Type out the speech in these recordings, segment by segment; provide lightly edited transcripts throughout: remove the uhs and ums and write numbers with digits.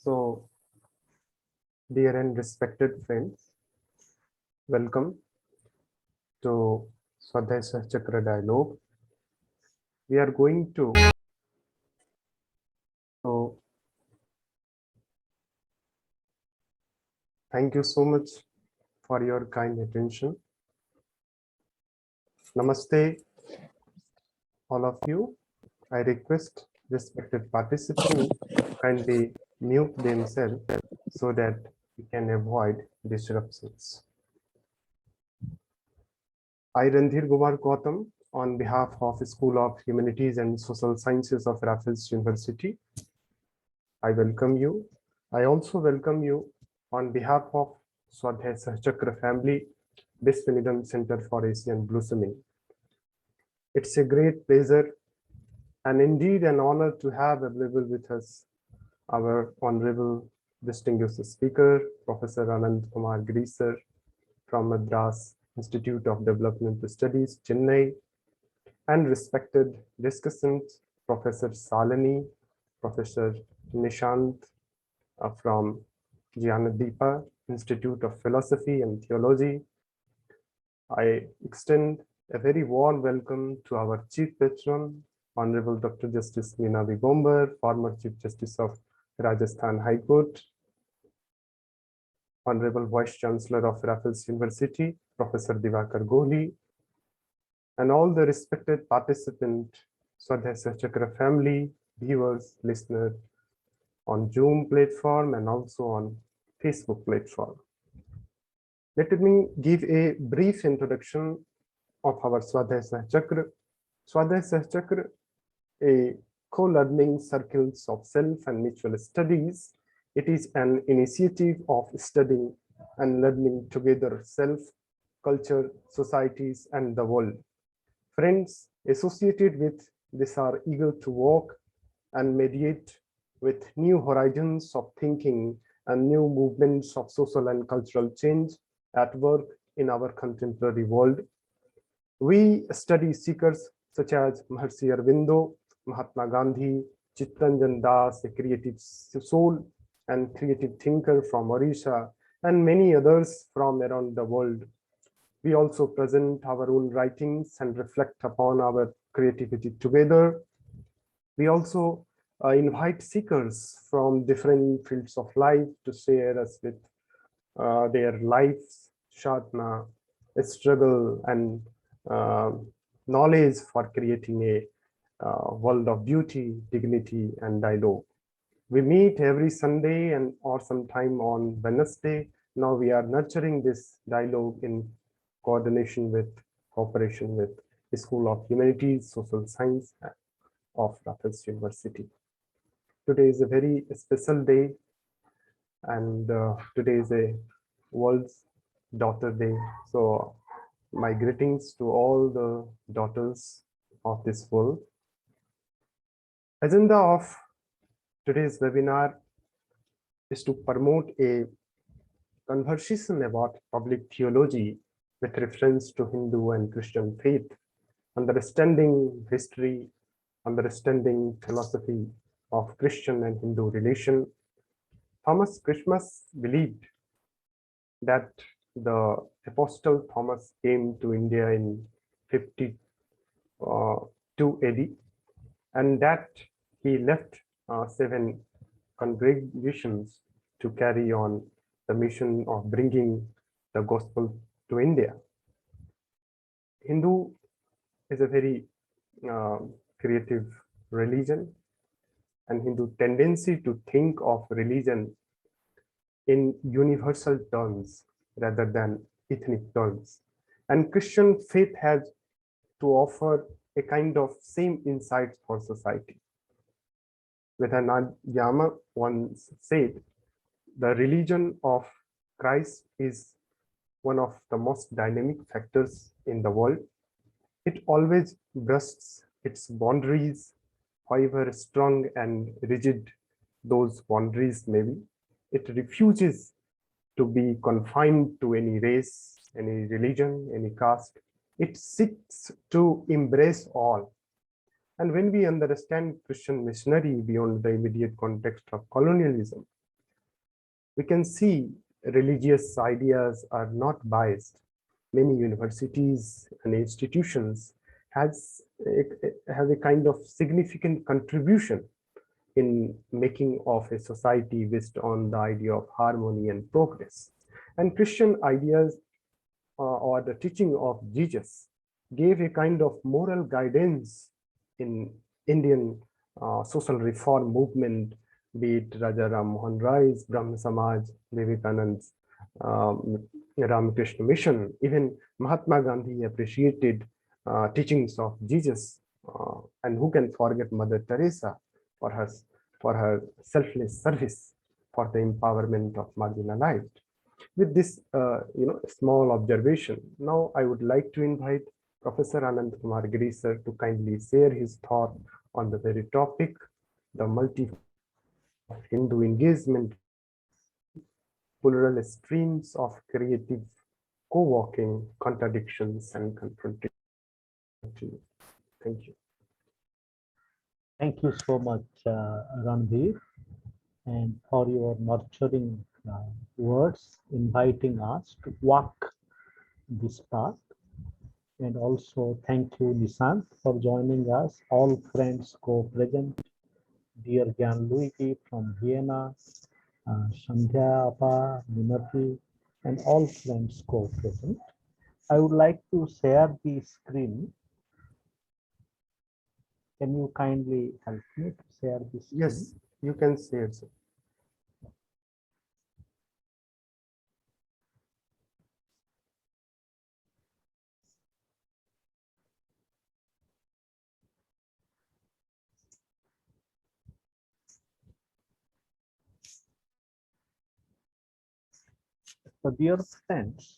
So, dear and respected friends, welcome to SOHSS Chakra Dialogue. We are going to thank you so much for your kind attention. Namaste, all of you. I request respected participants kindly mute themselves so that we can avoid disruptions. I, Randhir Gautam, on behalf of the School of Humanities and Social Sciences of Raffles University, I welcome you. I also welcome you on behalf of SOHSS Chakra family, Bisphenium Center for Asian Blossoming. It's a great pleasure and indeed an honor to have available with us our honorable distinguished speaker, Professor Kumar Giri sir from Madras Institute of Developmental Studies, Chennai, and respected discussants, Professor Shalini, Professor Nishant from Jnanadeepa Institute of Philosophy and Theology. I extend a very warm welcome to our Chief Patron, Honorable Dr. Justice Meena Vigomber, former Chief Justice of Rajasthan High Court, Honorable Vice Chancellor of Raffles University, Professor Divakar Kohli, and all the respected participants, SOHSS Chakra family, viewers, listeners on Zoom platform and also on Facebook platform. Let me give a brief introduction of our SOHSS Chakra. SOHSS Chakra, a co-learning circles of self and mutual studies. It is an initiative of studying and learning together self, culture, societies, and the world. Friends associated with this are eager to walk and mediate with new horizons of thinking and new movements of social and cultural change at work in our contemporary world. We study seekers such as Maharishi Aurobindo, Mahatma Gandhi, Chittaranjan Das, a creative soul and creative thinker from Orissa, and many others from around the world. We also present our own writings and reflect upon our creativity together. We also invite seekers from different fields of life to share us with their lives, sadhana, struggle, and knowledge for creating a world of beauty, dignity, and dialogue. We meet every Sunday and or sometime on Wednesday. Now we are nurturing this dialogue in cooperation with the School of Humanities, Social Science of Raffles University. Today is a very special day, and today is a World's Daughter Day. So my greetings to all the daughters of this world. Agenda of today's webinar is to promote a conversation about public theology with reference to Hindu and Christian faith, understanding history, understanding philosophy of Christian and Hindu relation. Thomas Christmas believed that the Apostle Thomas came to India in 52 AD, and that he left 7 congregations to carry on the mission of bringing the gospel to India. Hindu is a very creative religion, and Hindu tendency to think of religion in universal terms rather than ethnic terms. And Christian faith has to offer a kind of same insights for society. Vidyajyoti once said, the religion of Christ is one of the most dynamic factors in the world. It always bursts its boundaries, however strong and rigid those boundaries may be. It refuses to be confined to any race, any religion, any caste. It seeks to embrace all. And when we understand Christian missionary beyond the immediate context of colonialism, We can see religious ideas are not biased. Many universities and institutions have a kind of significant contribution in making of a society based on the idea of harmony and progress. And Christian ideas or the teaching of Jesus gave a kind of moral guidance in Indian social reform movement, be it Raja Ram Mohan Rai's Brahma Samaj, Vivekananda's Ramakrishna Mission. Even Mahatma Gandhi appreciated teachings of Jesus, and who can forget Mother Teresa for her selfless service for the empowerment of marginalized. With this small observation, now I would like to invite Professor Anand Kumar Giri sir to kindly share his thought on the very topic, the multiverse of Hindu engagement, plural streams of creative co-working, contradictions and confrontations. Thank you. Thank you so much, Randhir, and for your nurturing words, inviting us to walk this path. And also thank you, Nishant, for joining us. All friends co-present, dear Gyan Luigi from Vienna, Sandhya Appa, Minati, and all friends co-present. I would like to share the screen. Can you kindly help me to share this screen? Yes, you can share, sir. So dear friends,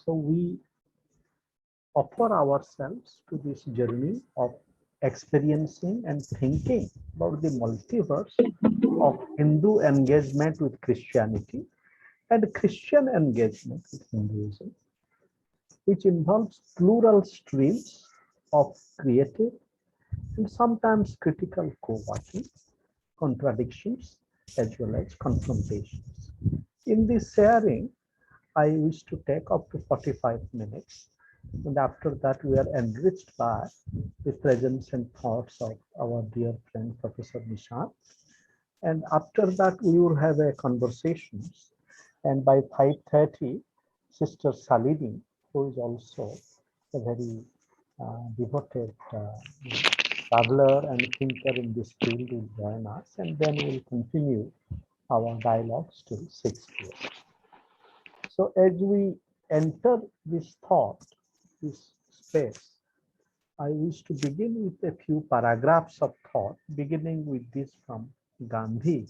so we offer ourselves to this journey of experiencing and thinking about the multiverse of Hindu engagement with Christianity and Christian engagement with Hinduism, which involves plural streams of creative and sometimes critical co-working, contradictions, as well as confrontations. In this sharing, I wish to take up to 45 minutes. And after that, we are enriched by the presence and thoughts of our dear friend, Professor Nishant. And after that, we will have a conversations. And by 5:30, Sister Shalini, who is also a very devoted traveler and thinker in this field, will join us. And then we'll continue our dialogues till 6 p.m. So as we enter this thought, this space, I wish to begin with a few paragraphs of thought, beginning with this from Gandhi.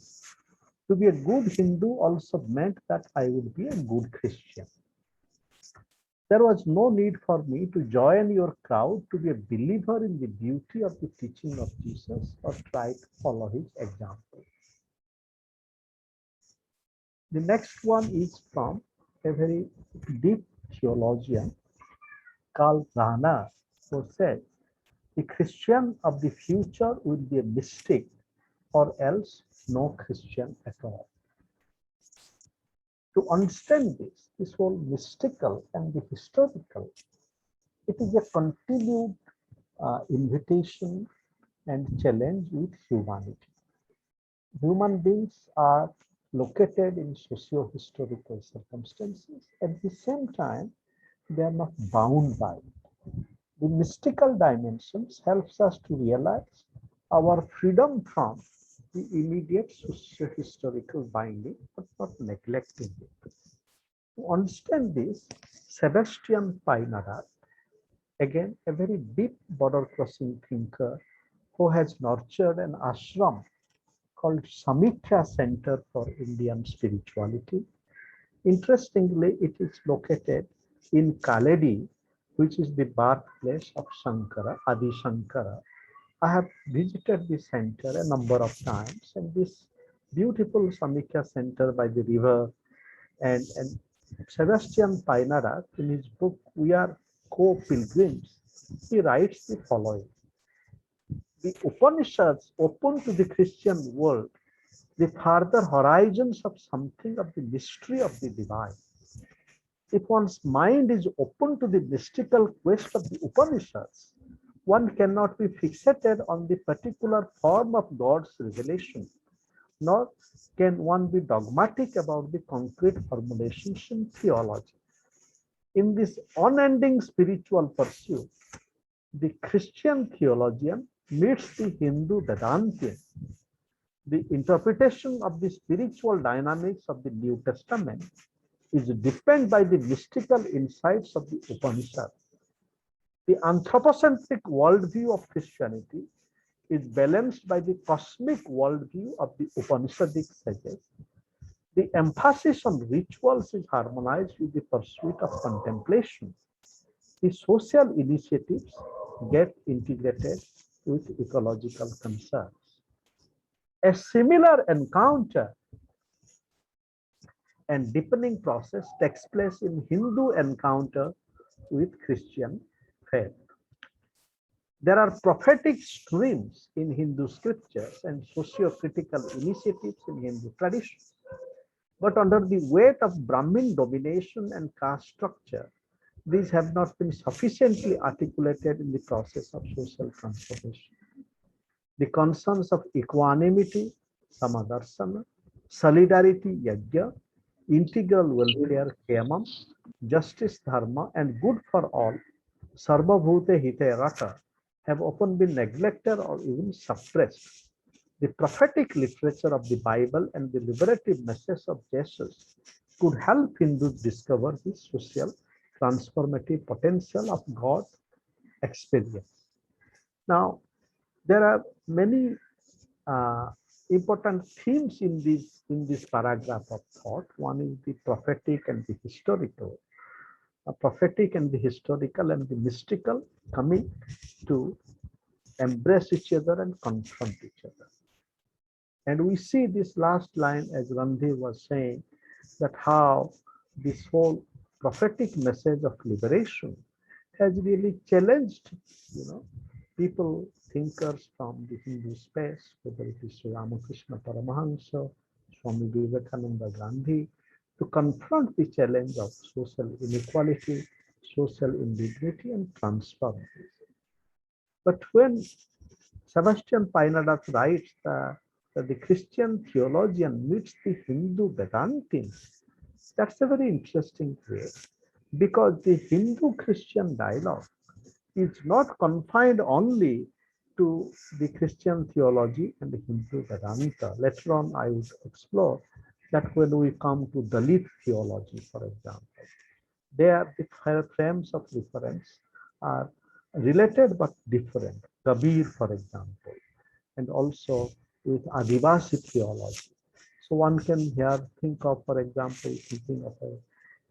To be a good Hindu also meant that I would be a good Christian. There was no need for me to join your crowd to be a believer in the beauty of the teaching of Jesus or try to follow his example. The next one is from a very deep theologian called Rana, who said, the Christian of the future will be a mystic or else no Christian at all. To understand this whole mystical and the historical, it is a continued invitation and challenge with humanity. Human beings are located in socio-historical circumstances. At the same time, they are not bound by it. The mystical dimensions helps us to realize our freedom from the immediate socio-historical binding, but not neglecting it. To understand this, Sebastian Pienaar, again a very deep border crossing thinker who has nurtured an ashram called Samikya Center for Indian Spirituality. Interestingly, it is located in Kaledi, which is the birthplace of Shankara, Adi Shankara. I have visited this center a number of times, and this beautiful Samikya Center by the river, and Sebastian Pienaar, in his book, We Are Co-Pilgrims, he writes the following. The Upanishads open to the Christian world the farther horizons of something of the mystery of the divine. If one's mind is open to the mystical quest of the Upanishads, one cannot be fixated on the particular form of God's revelation, nor can one be dogmatic about the concrete formulations in theology. In this unending spiritual pursuit, the Christian theologian meets the Hindu Vedantian. The interpretation of the spiritual dynamics of the New Testament is defined by the mystical insights of the Upanishads. The anthropocentric worldview of Christianity is balanced by the cosmic worldview of the Upanishadic sages. The emphasis on rituals is harmonized with the pursuit of contemplation. The social initiatives get integrated with ecological concerns. A similar encounter and deepening process takes place in Hindu encounter with Christian faith. There are prophetic streams in Hindu scriptures and socio-critical initiatives in Hindu traditions. But under the weight of Brahmin domination and caste structure, these have not been sufficiently articulated in the process of social transformation. The concerns of equanimity, samadarsana, solidarity, yajna, integral welfare, kemam, justice, dharma, and good for all, sarvabhute hite rata, have often been neglected or even suppressed. The prophetic literature of the Bible and the liberative message of Jesus could help Hindus discover the social transformative potential of God experience. Now, there are many important themes in this paragraph of thought. One is the prophetic and the historical. Prophetic and the historical and the mystical coming to embrace each other and confront each other. And we see this last line, as Randhir was saying, that how this whole prophetic message of liberation has really challenged, people, thinkers from the Hindu space, whether it is Sri Ramakrishna Paramahansa, Swami Vivekananda Gandhi, to confront the challenge of social inequality, social indignity, and transparency. But when Sebastian Pinadas writes that the Christian theologian meets the Hindu Vedantin, that's a very interesting way, because the Hindu-Christian dialogue is not confined only to the Christian theology and the Hindu Vedanta. Later on, I would explore that when we come to Dalit theology, for example. There, the frames of reference are related but different. Kabir, for example, and also with Adivasi theology. So one can here think of, for example, thinking of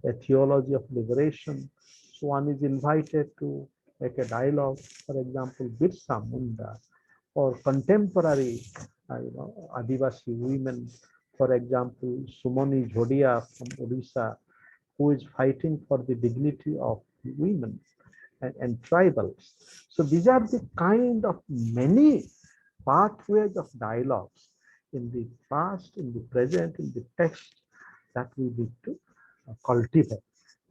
a theology of liberation. So one is invited to make a dialogue, for example, Birsa Munda, or contemporary, Adivasi women, for example, Sumoni Jhodia from Odisha, who is fighting for the dignity of women and tribals. So these are the kind of many pathways of dialogues in the past, in the present, in the text that we need to cultivate.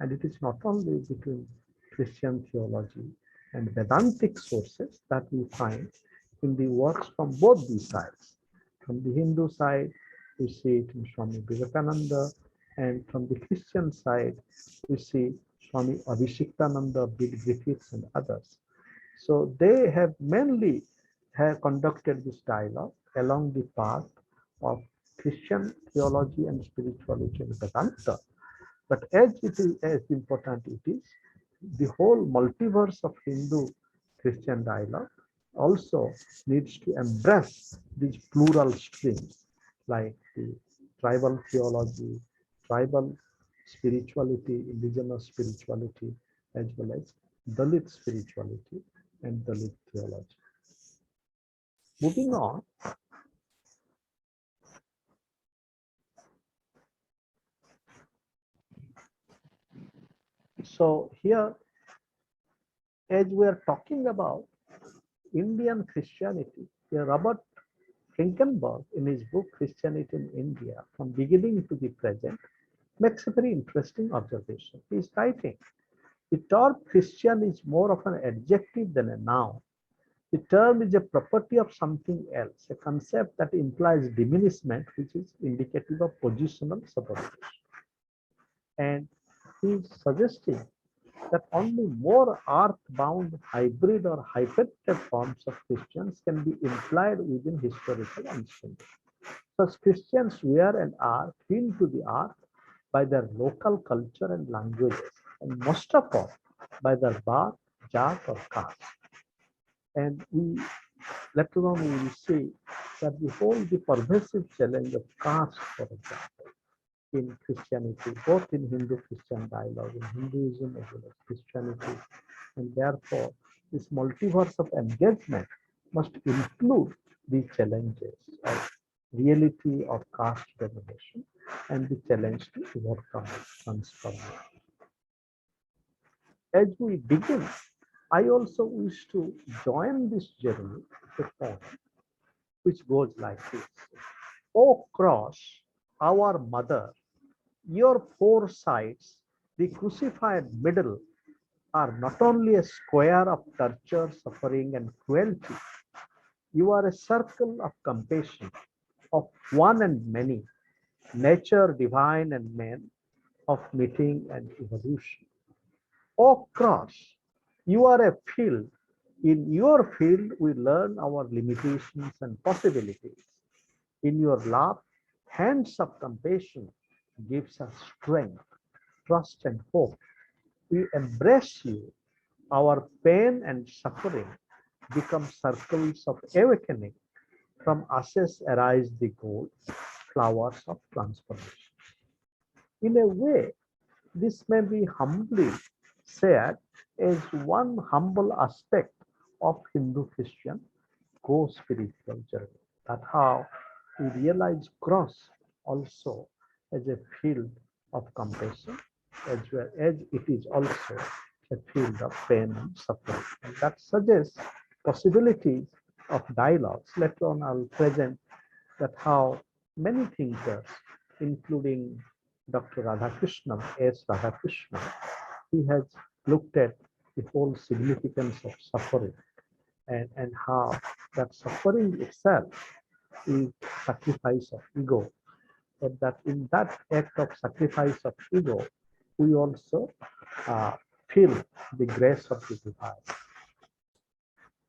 And it is not only between Christian theology and Vedantic sources that we find in the works from both these sides. From the Hindu side, we see it in Swami Vivekananda, and from the Christian side, we see Swami Abhishektananda, Bill Griffiths, and others. So they have mainly conducted this dialogue along the path of Christian theology and spirituality and Vedanta. But as it is as important it is, the whole multiverse of Hindu-Christian dialogue also needs to embrace these plural streams like the tribal theology, tribal spirituality, indigenous spirituality, as well as Dalit spirituality and Dalit theology. Moving on. So here, as we are talking about Indian Christianity, Robert Finkenberg, in his book Christianity in India, from beginning to the present, makes a very interesting observation. He is writing, the term Christian is more of an adjective than a noun. The term is a property of something else, a concept that implies diminishment, which is indicative of positional subordination. And he is suggesting that only more earth-bound hybrid or hyphenated forms of Christians can be implied within historical understanding. Such Christians were and are pinned to the earth by their local culture and languages, and most of all by their birth, caste, or caste. And we later on we will see that the pervasive challenge of caste, for example, in Christianity, both in Hindu-Christian dialogue, in Hinduism as well as Christianity, and therefore this multiverse of engagement must include the challenges of reality of caste domination and the challenge to overcome transformation. As we begin, I also wish to join this journey with a poem which goes like this. O cross, our mother, your four sides, the crucified middle, are not only a square of torture, suffering, and cruelty. You are a circle of compassion, of one and many, nature divine and man, of meeting and evolution. O cross, you are a field. In your field, we learn our limitations and possibilities. In your love, hands of compassion gives us strength, trust, and hope. We embrace you. Our pain and suffering become circles of awakening. From ashes arise the gold, flowers of transformation. In a way, this may be humbly said as one humble aspect of Hindu-Christian co-spiritual journey. That's how we realize cross also as a field of compassion, as well as it is also a field of pain and suffering. And that suggests possibilities of dialogues. Later on, I'll present that how many thinkers, including Dr. Radhakrishnan, S. Radhakrishnan, he has looked at the whole significance of suffering and how that suffering itself is sacrifice of ego, but that in that act of sacrifice of ego, we also feel the grace of the divine.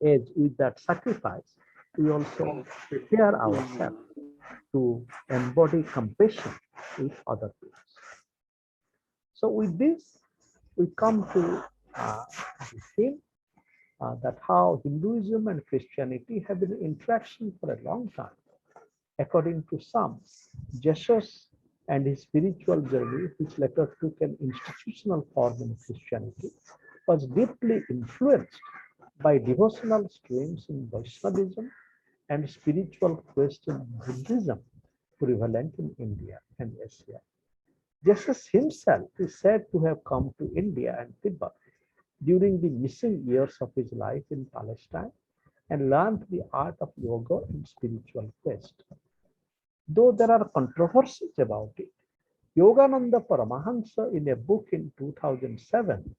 As with that sacrifice, we also prepare ourselves to embody compassion with other people. So with this, we come to the theme that how Hinduism and Christianity have been in interaction for a long time. According to some, Jesus and his spiritual journey, which later took an institutional form in Christianity, was deeply influenced by devotional streams in Vaishnavism and spiritual quest in Buddhism, prevalent in India and Asia. Jesus himself is said to have come to India and Tibet during the missing years of his life in Palestine and learned the art of yoga and spiritual quest. Though there are controversies about it, Yogananda Paramahansa, in a book in 2007,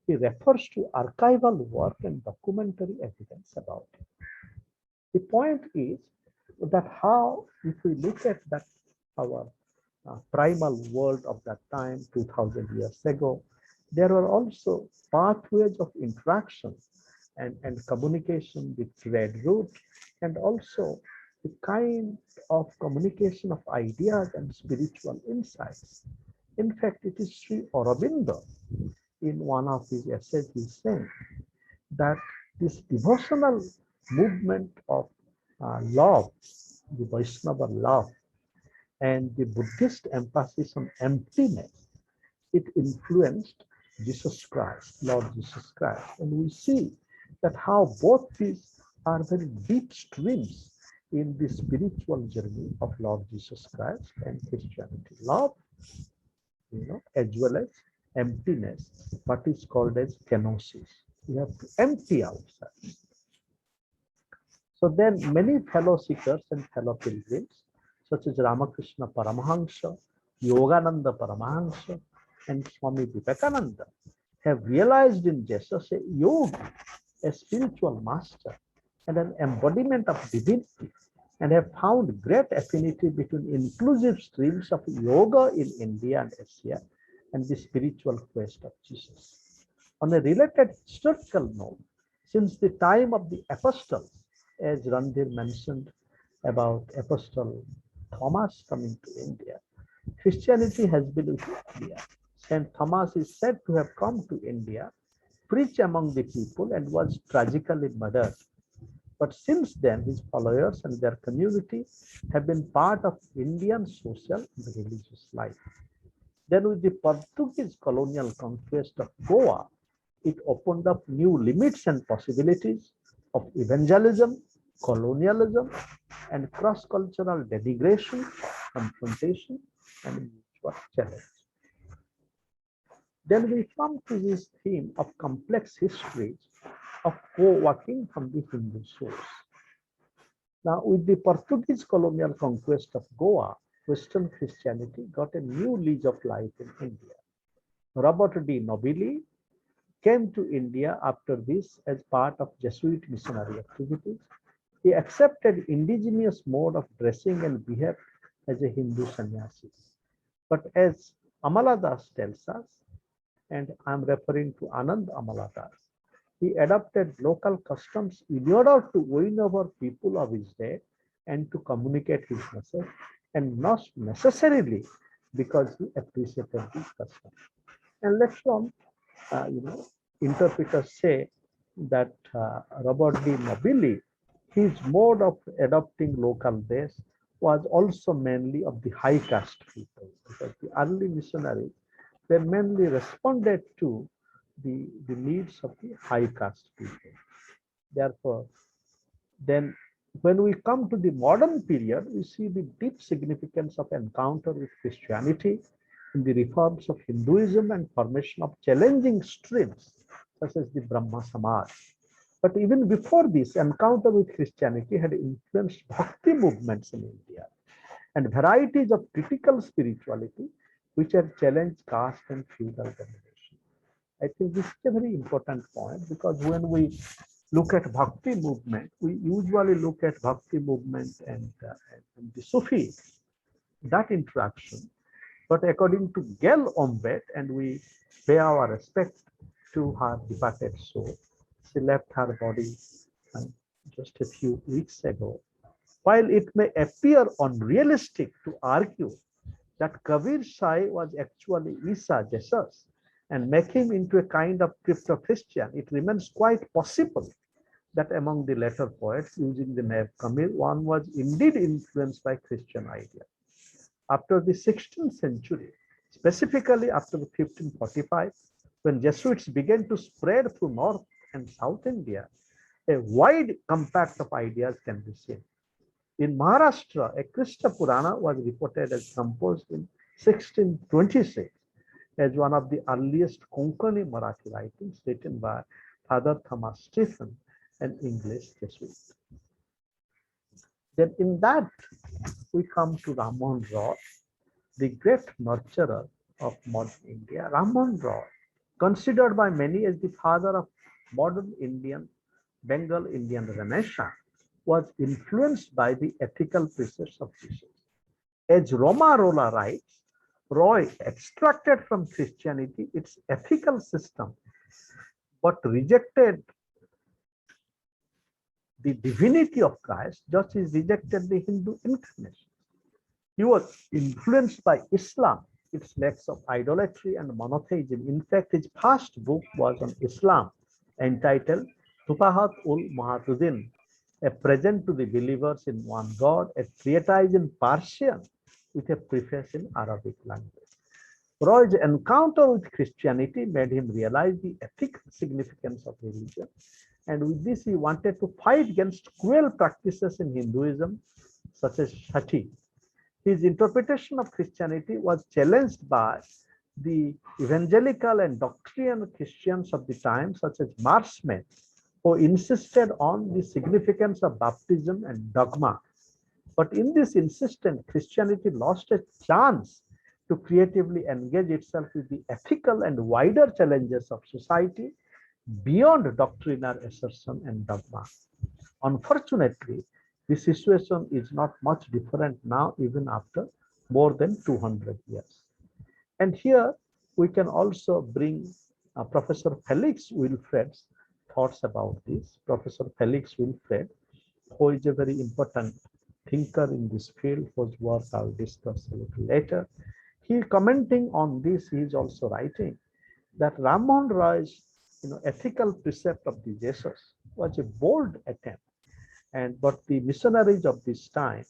he refers to archival work and documentary evidence about it. The point is that how, if we look at that, our primal world of that time, 2000 years ago, there were also pathways of interaction and communication with trade route, and also the kind of communication of ideas and spiritual insights. In fact, it is Sri Aurobindo, in one of his essays, he's saying that this devotional movement of love, the Vaishnava love, and the Buddhist emphasis on emptiness, it influenced Jesus Christ, Lord Jesus Christ. And we see that how both these are very deep streams in the spiritual journey of Lord Jesus Christ and Christianity. Love, as well as emptiness, what is called as kenosis. We have to empty ourselves. So then many fellow seekers and fellow pilgrims, such as Ramakrishna Paramahansa, Yogananda Paramahansa, and Swami Vivekananda, have realized in Jesus a yogi, a spiritual master, and an embodiment of divinity, and have found great affinity between inclusive streams of yoga in India and Asia and the spiritual quest of Jesus. On a related historical note, since the time of the apostles, as Randhir mentioned about Apostle Thomas coming to India, Christianity has been with India. Saint Thomas is said to have come to India, preached among the people, and was tragically murdered. But since then, his followers and their community have been part of Indian social and religious life. Then with the Portuguese colonial conquest of Goa, it opened up new limits and possibilities of evangelism, colonialism, and cross-cultural denigration, confrontation, and mutual challenge. Then we come to this theme of complex histories of co-working from the Hindu source. Now, with the Portuguese colonial conquest of Goa, Western Christianity got a new lease of life in India. Robert de Nobili came to India after this as part of Jesuit missionary activities. He accepted indigenous mode of dressing and behaved as a Hindu sannyasi. But as Amaladas tells us, and I'm referring to Anand Amaladas, he adopted local customs in order to win over people of his day and to communicate his message, and not necessarily because he appreciated these customs. And let's from interpreters say that Robert de Nobili, his mode of adopting local dress was also mainly of the high caste people, because the early missionaries, they mainly responded to the needs of the high caste people. Therefore, then when we come to the modern period, we see the deep significance of encounter with Christianity in the reforms of Hinduism and formation of challenging streams such as the Brahma Samaj. But even before this, encounter with Christianity had influenced bhakti movements in India and varieties of critical spirituality which had challenged caste and feudal domination. I think this is a very important point, because when we look at bhakti movement, we usually look at bhakti movement and the Sufi, that interaction. But according to Gail Ombet, and we pay our respect to her departed soul, she left her body just a few weeks ago. While it may appear unrealistic to argue that Kabir Sai was actually Isa, Jesus, and make him into a kind of crypto-Christian, it remains quite possible that among the later poets using the name Kabir, one was indeed influenced by Christian ideas. After the 16th century, specifically after 1545, when Jesuits began to spread through North and South India, a wide compact of ideas can be seen. In Maharashtra, a Krishna Purana was reported as composed in 1626 as one of the earliest Konkani Marathi writings written by Father Thomas Stephen, an English Jesuit. Then in that, we come to Rammohn Roy, the great nurturer of modern India. Rammohn Roy, considered by many as the father of modern Bengal Indian Renaissance, was influenced by the ethical precepts of Jesus. As Roma Rolla writes, Roy extracted from Christianity its ethical system, but rejected the divinity of Christ, just as rejected the Hindu incarnation. He was influenced by Islam, its lacks of idolatry and monotheism. In fact, his first book was on Islam, entitled Tufahat ul Muhaddithin, a present to the believers in one God, a treatise in Persian with a preface in Arabic language. Roy's encounter with Christianity made him realize the ethical significance of religion, and with this he wanted to fight against cruel practices in Hinduism, such as sati. His interpretation of Christianity was challenged by the evangelical and doctrinal Christians of the time, such as Marsman, who insisted on the significance of baptism and dogma. But in this insistence, Christianity lost a chance to creatively engage itself with the ethical and wider challenges of society beyond doctrinal assertion and dogma. Unfortunately, the situation is not much different now, even after more than 200 years. And here we can also bring Professor Felix Wilfred's thoughts about this. Professor Felix Wilfred, who is a very important thinker in this field, whose work I'll discuss a little later. He commenting on this, he is also writing that Ramon Roy's ethical precept of the Jesus was a bold attempt, but the missionaries of this time,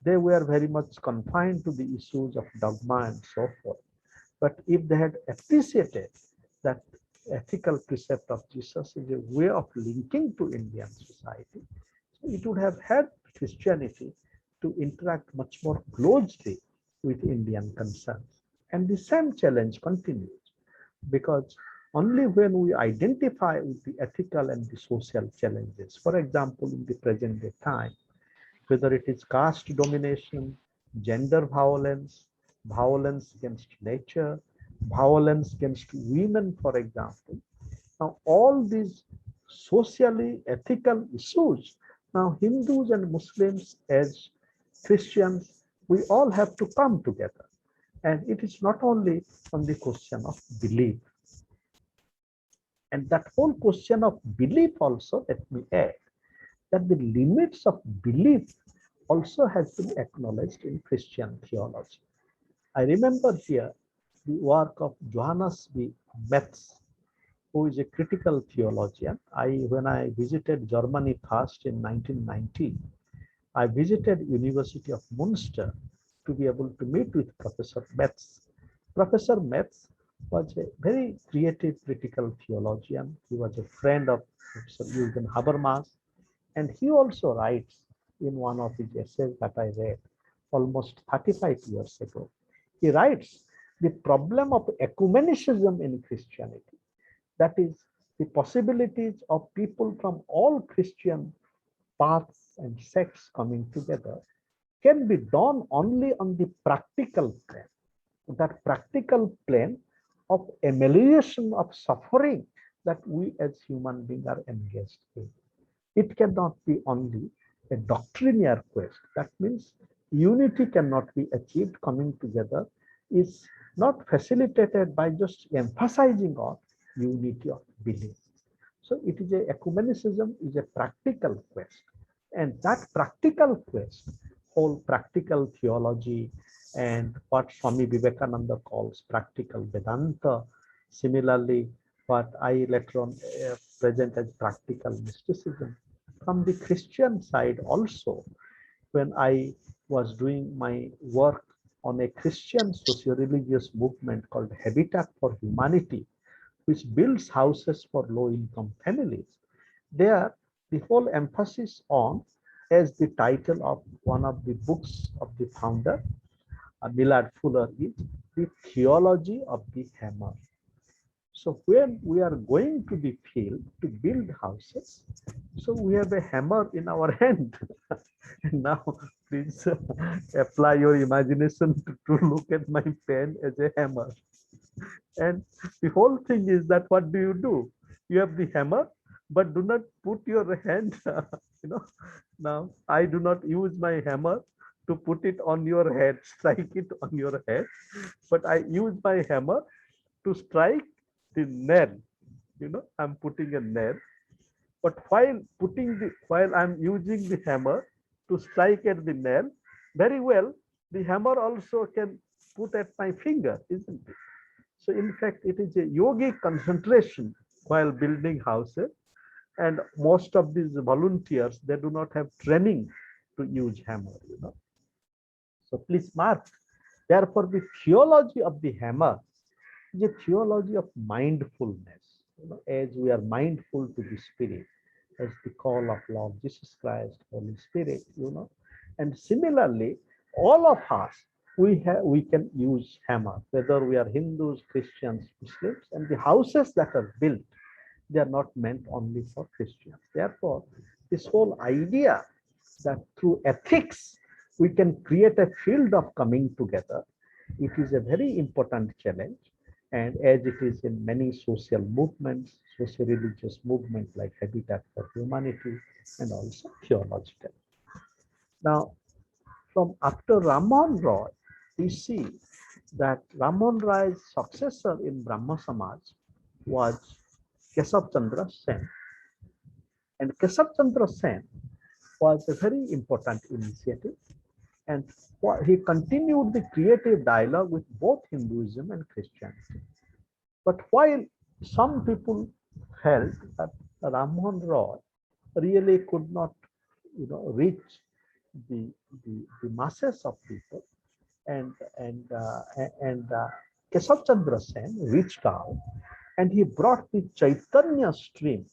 they were very much confined to the issues of dogma and so forth. But if they had appreciated that ethical precept of Jesus is a way of linking to Indian society, it would have helped Christianity to interact much more closely with Indian concerns. And the same challenge continues, because only when we identify with the ethical and the social challenges, for example, in the present day time, whether it is caste domination, gender violence, violence against nature, violence against women, for example. Now, all these socially ethical issues, now Hindus and Muslims as Christians, we all have to come together. And it is not only on the question of belief. And that whole question of belief also, let me add, that the limits of belief also has been acknowledged in Christian theology. I remember here the work of Johannes B. Metz, who is a critical theologian. When I visited Germany first in 1990, I visited University of Munster to be able to meet with Professor Metz. Professor Metz was a very creative critical theologian. He was a friend of Professor Jürgen Habermas, and he also writes in one of his essays that I read almost 35 years ago. He writes the problem of ecumenicism in Christianity, that is, the possibilities of people from all Christian paths and sects coming together, can be done only on the practical plane. That practical plane of amelioration of suffering that we as human beings are engaged in. It cannot be only a doctrinaire quest. That means unity cannot be achieved, coming together is not facilitated by just emphasizing on unity of belief. So it is ecumenicism is a practical quest. And that practical quest, whole practical theology and what Swami Vivekananda calls practical Vedanta, similarly what I later on present as practical mysticism. From the Christian side also, when I was doing my work on a Christian socio-religious movement called Habitat for Humanity, which builds houses for low-income families, there the whole emphasis on, as the title of one of the books of the founder, Millard Fuller, is the theology of the hammer. So when we are going to the field to build houses, so we have a hammer in our hand. And now please apply your imagination to look at my pen as a hammer. And the whole thing is that what do? You have the hammer, but do not put your hand, Now I do not use my hammer to put it on your head, strike it on your head, but I use my hammer to strike the nail. I'm putting a nail, but while I'm using the hammer to strike at the nail, very well, the hammer also can put at my finger, isn't it? So in fact, it is a yogic concentration while building houses. And most of these volunteers, they do not have training to use hammer, So please mark. Therefore, the theology of the hammer is a theology of mindfulness. As we are mindful to the Spirit, as the call of Lord Jesus Christ, Holy Spirit, And similarly, all of us, we can use hammer, whether we are Hindus, Christians, Muslims, and the houses that are built, They are not meant only for Christians. Therefore, this whole idea that through ethics we can create a field of coming together, it is a very important challenge. And as it is in many social movements, socio-religious movements like Habitat for Humanity and also theological. Now, from after Ramon Roy, we see that Ramon Roy's successor in Brahma Samaj was Keshav Chandra Sen. And Keshav Chandra Sen was a very important initiative, and he continued the creative dialogue with both Hinduism and Christianity. But while some people felt that Ramon Roy really could not, reach the, the masses of people, and Keshav Chandra Sen reached out and he brought the Chaitanya stream.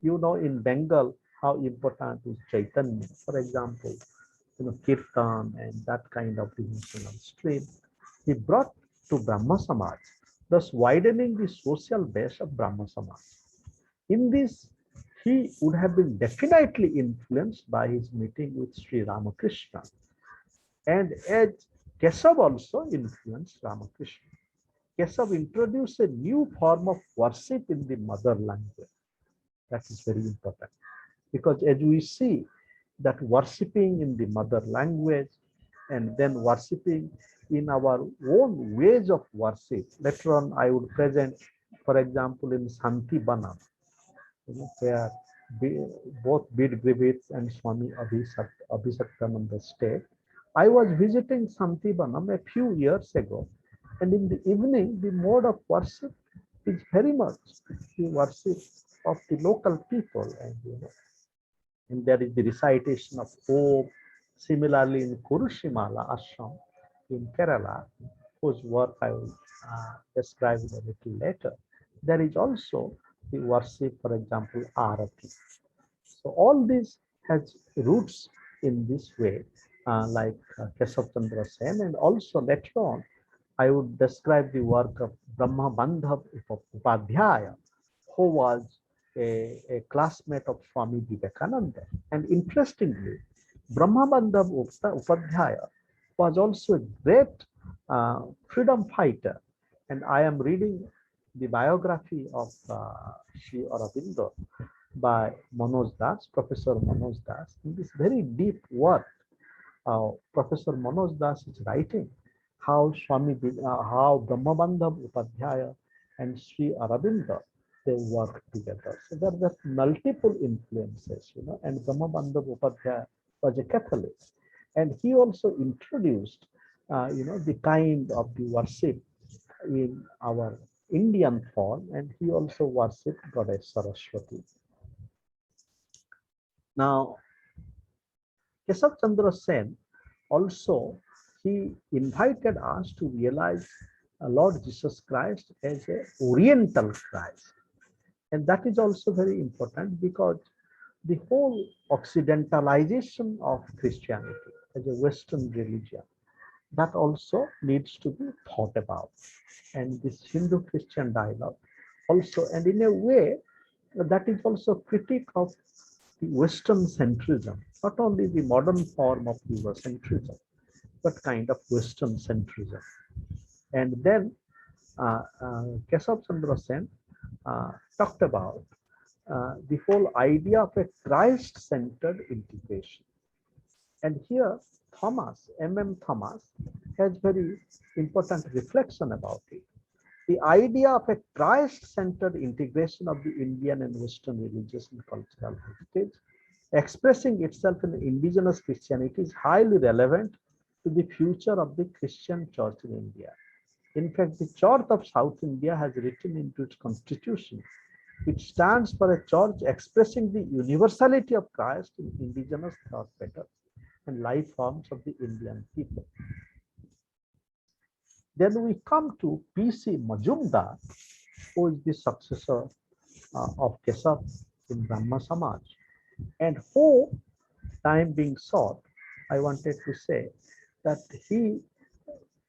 In Bengal, how important is Chaitanya. For example, Kirtan and that kind of devotional stream. He brought to Brahma Samaj, thus widening the social base of Brahma Samaj. In this, he would have been definitely influenced by his meeting with Sri Ramakrishna. And as Keshav also influenced Ramakrishna. Keshav introduced a new form of worship in the mother language. That is very important, because as we see that worshipping in the mother language and then worshipping in our own ways of worship. Later on, I would present, for example, in Santi Banam, where both Bid Griffiths and Swami Abhisaktananda stayed. I was visiting Santi Banam a few years ago, and in the evening, the mode of worship is very much the worship of the local people, and there is the recitation of Om. Similarly, in Kurushimala Ashram in Kerala, whose work I will describe a little later, there is also the worship, for example, Arati. So all this has roots in this way, like Keshav Chandra Sen, and also later on, I would describe the work of Brahma Bandhav Upadhyaya, who was a classmate of Swami Vivekananda. And interestingly, Brahma Bandhav Upadhyaya was also a great freedom fighter. And I am reading the biography of Sri Aurobindo by Manoj Das, Professor Manoj Das. In this very deep work, Professor Manoj Das is writing how how Brahma Bandhav Upadhyaya and Sri Aurobindo, they work together. So there are multiple influences, and Brahma Bandhav Upadhyaya was a Catholic, and he also introduced, the kind of the worship in our Indian form, and he also worshipped Goddess Saraswati. Now, Keshav Chandra Sen also, he invited us to realize Lord Jesus Christ as an Oriental Christ. And that is also very important, because the whole Occidentalization of Christianity as a Western religion, that also needs to be thought about. And this Hindu-Christian dialogue also, and in a way, that is also critique of the Western centrism, not only the modern form of Eurocentrism, but kind of Western centrism. And then Keshav Chandra Sen talked about the whole idea of a Christ-centered integration. And here Thomas, M.M. Thomas, has very important reflection about it. The idea of a Christ-centered integration of the Indian and Western religious and cultural heritage, expressing itself in indigenous Christianity, is highly relevant to the future of the Christian church in India. In fact, the Church of South India has written into its constitution, which stands for a church expressing the universality of Christ in indigenous thought patterns and life forms of the Indian people. Then we come to P.C. Majumdar, who is the successor of Keshav in Brahma Samaj, and who, time being short, I wanted to say that he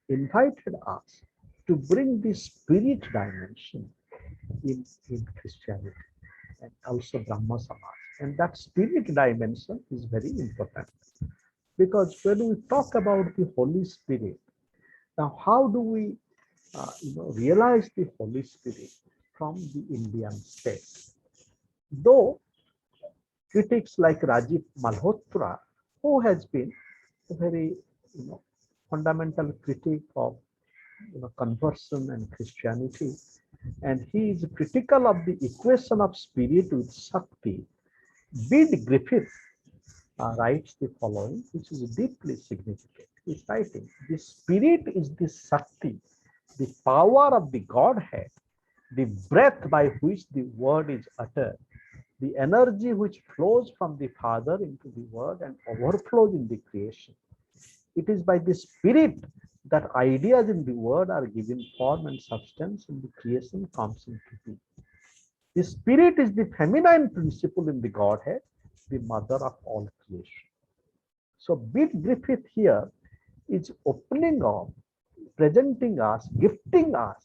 invited us to bring the spirit dimension in Christianity. and also Brahma Samaj. And that spirit dimension is very important, because when we talk about the Holy Spirit, now how do we realize the Holy Spirit from the Indian state? Though critics like Rajiv Malhotra, who has been a very fundamental critic of conversion and Christianity, and he is critical of the equation of spirit with Shakti. Bede Griffith writes the following, which is deeply significant. He's writing, the spirit is the Shakti, the power of the Godhead, the breath by which the word is uttered, the energy which flows from the Father into the word and overflows in the creation. It is by the spirit that ideas in the word are given form and substance, and the creation comes into being. The spirit is the feminine principle in the Godhead, the mother of all creation. So Bede Griffith here is opening up, presenting us, gifting us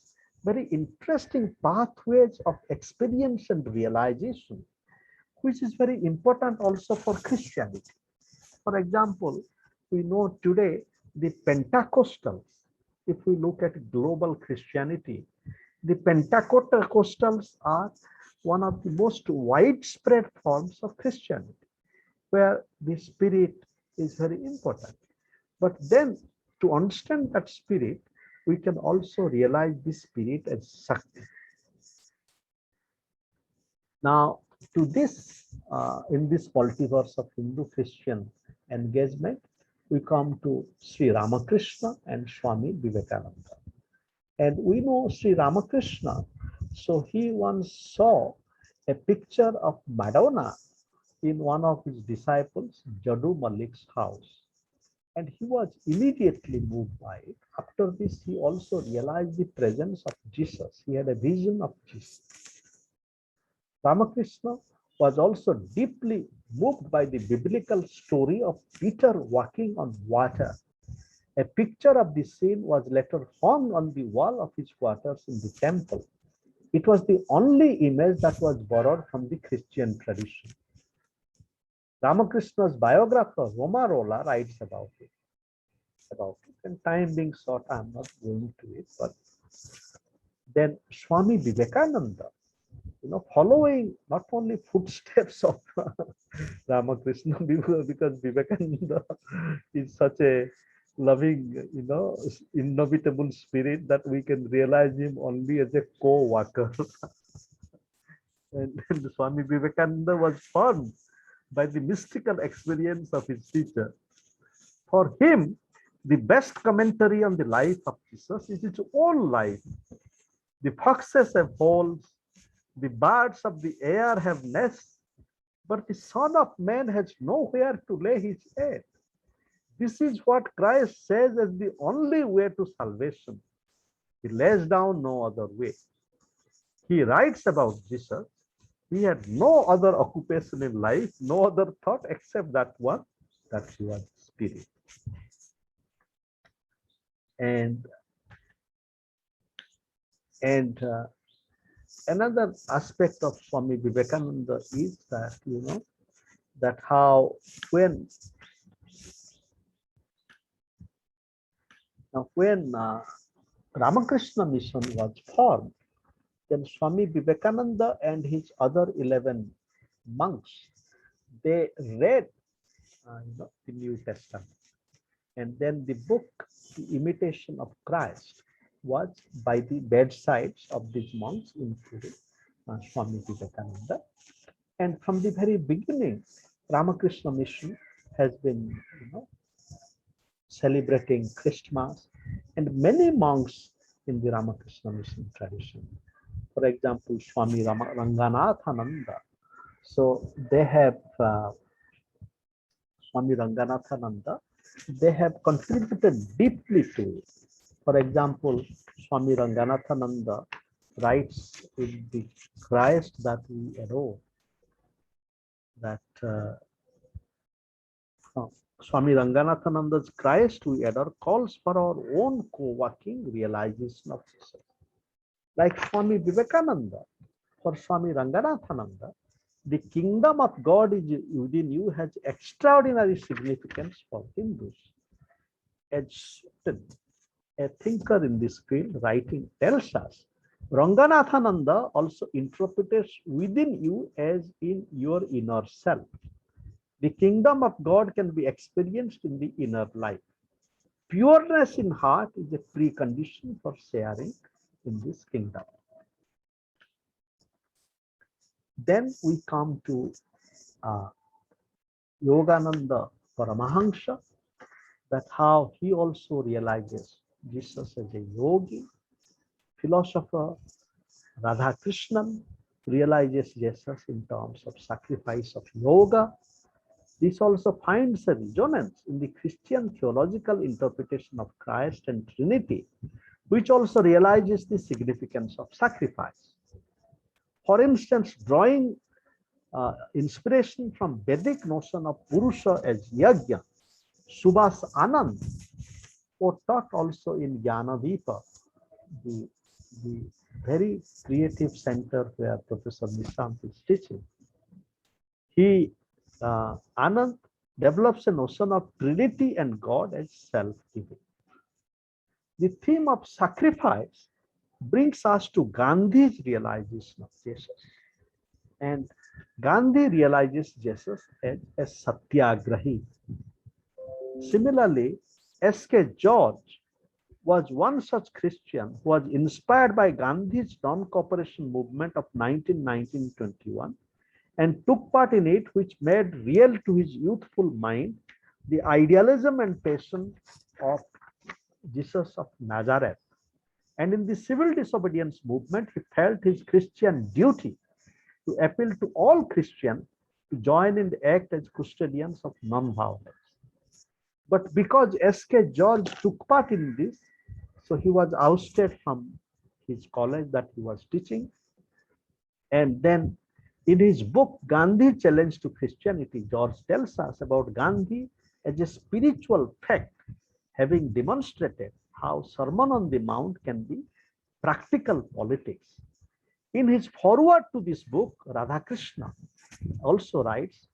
very interesting pathways of experience and realization, which is very important also for Christianity. For example, we know today the Pentecostals, if we look at global Christianity, the Pentecostals are one of the most widespread forms of Christianity, where the spirit is very important. But then to understand that spirit, we can also realize the spirit as Shakti. Now, to this, in this multiverse of Hindu-Christian engagement, we come to Sri Ramakrishna and Swami Vivekananda. And we know Sri Ramakrishna, so he once saw a picture of Madonna in one of his disciples, Jadu Malik's house. And he was immediately moved by it. After this, he also realized the presence of Jesus. He had a vision of Jesus. Ramakrishna was also deeply moved by the biblical story of Peter walking on water. A picture of the scene was later hung on the wall of his quarters in the temple. It was the only image that was borrowed from the Christian tradition. Ramakrishna's biographer, Romarola, writes about it. And time being short, I'm not going to it. But then Swami Vivekananda, following not only footsteps of Ramakrishna, because Vivekananda is such a loving, innovatable spirit that we can realize him only as a co-worker. And Swami Vivekananda was formed by the mystical experience of his teacher. For him, the best commentary on the life of Jesus is his own life. The foxes have holes, the birds of the air have nests, but the Son of Man has nowhere to lay his head. This is what Christ says as the only way to salvation. He lays down no other way. He writes about Jesus. He had no other occupation in life, no other thought except that one, that he was spirit. And another aspect of Swami Vivekananda is that, that how when Ramakrishna mission was formed, then Swami Vivekananda and his other 11 monks, they read the New Testament. And then the book, The Imitation of Christ, was by the bedsides of these monks, including Swami Vivekananda. And from the very beginning, Ramakrishna mission has been, celebrating Christmas, and many monks in the Ramakrishna mission tradition. For example, Swami Ranganathananda. So they have Swami Ranganathananda. They have contributed deeply to it. For example, Swami Ranganathananda writes in the Christ that we adore that Swami Ranganathananda's Christ we adore calls for our own co-working realization of Jesus. Like Swami Vivekananda, for Swami Ranganathananda, The kingdom of God is within you has extraordinary significance for Hindus. As a thinker in this field writing tells us, Ranganathananda also interprets within you as in your inner self. The kingdom of God can be experienced in the inner life. Pureness in heart is a precondition for sharing in this kingdom. Then we come to Yogananda Paramahansa, that how he also realizes Jesus as a yogi, philosopher. Radha Krishnan realizes Jesus in terms of sacrifice of yoga. This also finds a resonance in the Christian theological interpretation of Christ and Trinity, which also realizes the significance of sacrifice. For instance, drawing inspiration from Vedic notion of Purusha as Yajna, Subhas Anand, or taught also in Jnanadeepa, the very creative center where Professor Nishant is teaching. He, Anand, develops a notion of Trinity and God as self-giving. The theme of sacrifice brings us to Gandhi's realization of Jesus. And Gandhi realizes Jesus as a satyagrahi. Similarly, S.K. George was one such Christian who was inspired by Gandhi's non-cooperation movement of 1919-21 and took part in it, which made real to his youthful mind the idealism and passion of Jesus of Nazareth. And in the civil disobedience movement, he felt his Christian duty to appeal to all Christians to join in the act as custodians of non-violence. But because S.K. George took part in this, so he was ousted from his college that he was teaching. And then in his book, Gandhi Challenge to Christianity, George tells us about Gandhi as a spiritual fact, having demonstrated how Sermon on the Mount can be practical politics. In his foreword to this book, Radhakrishna also writes,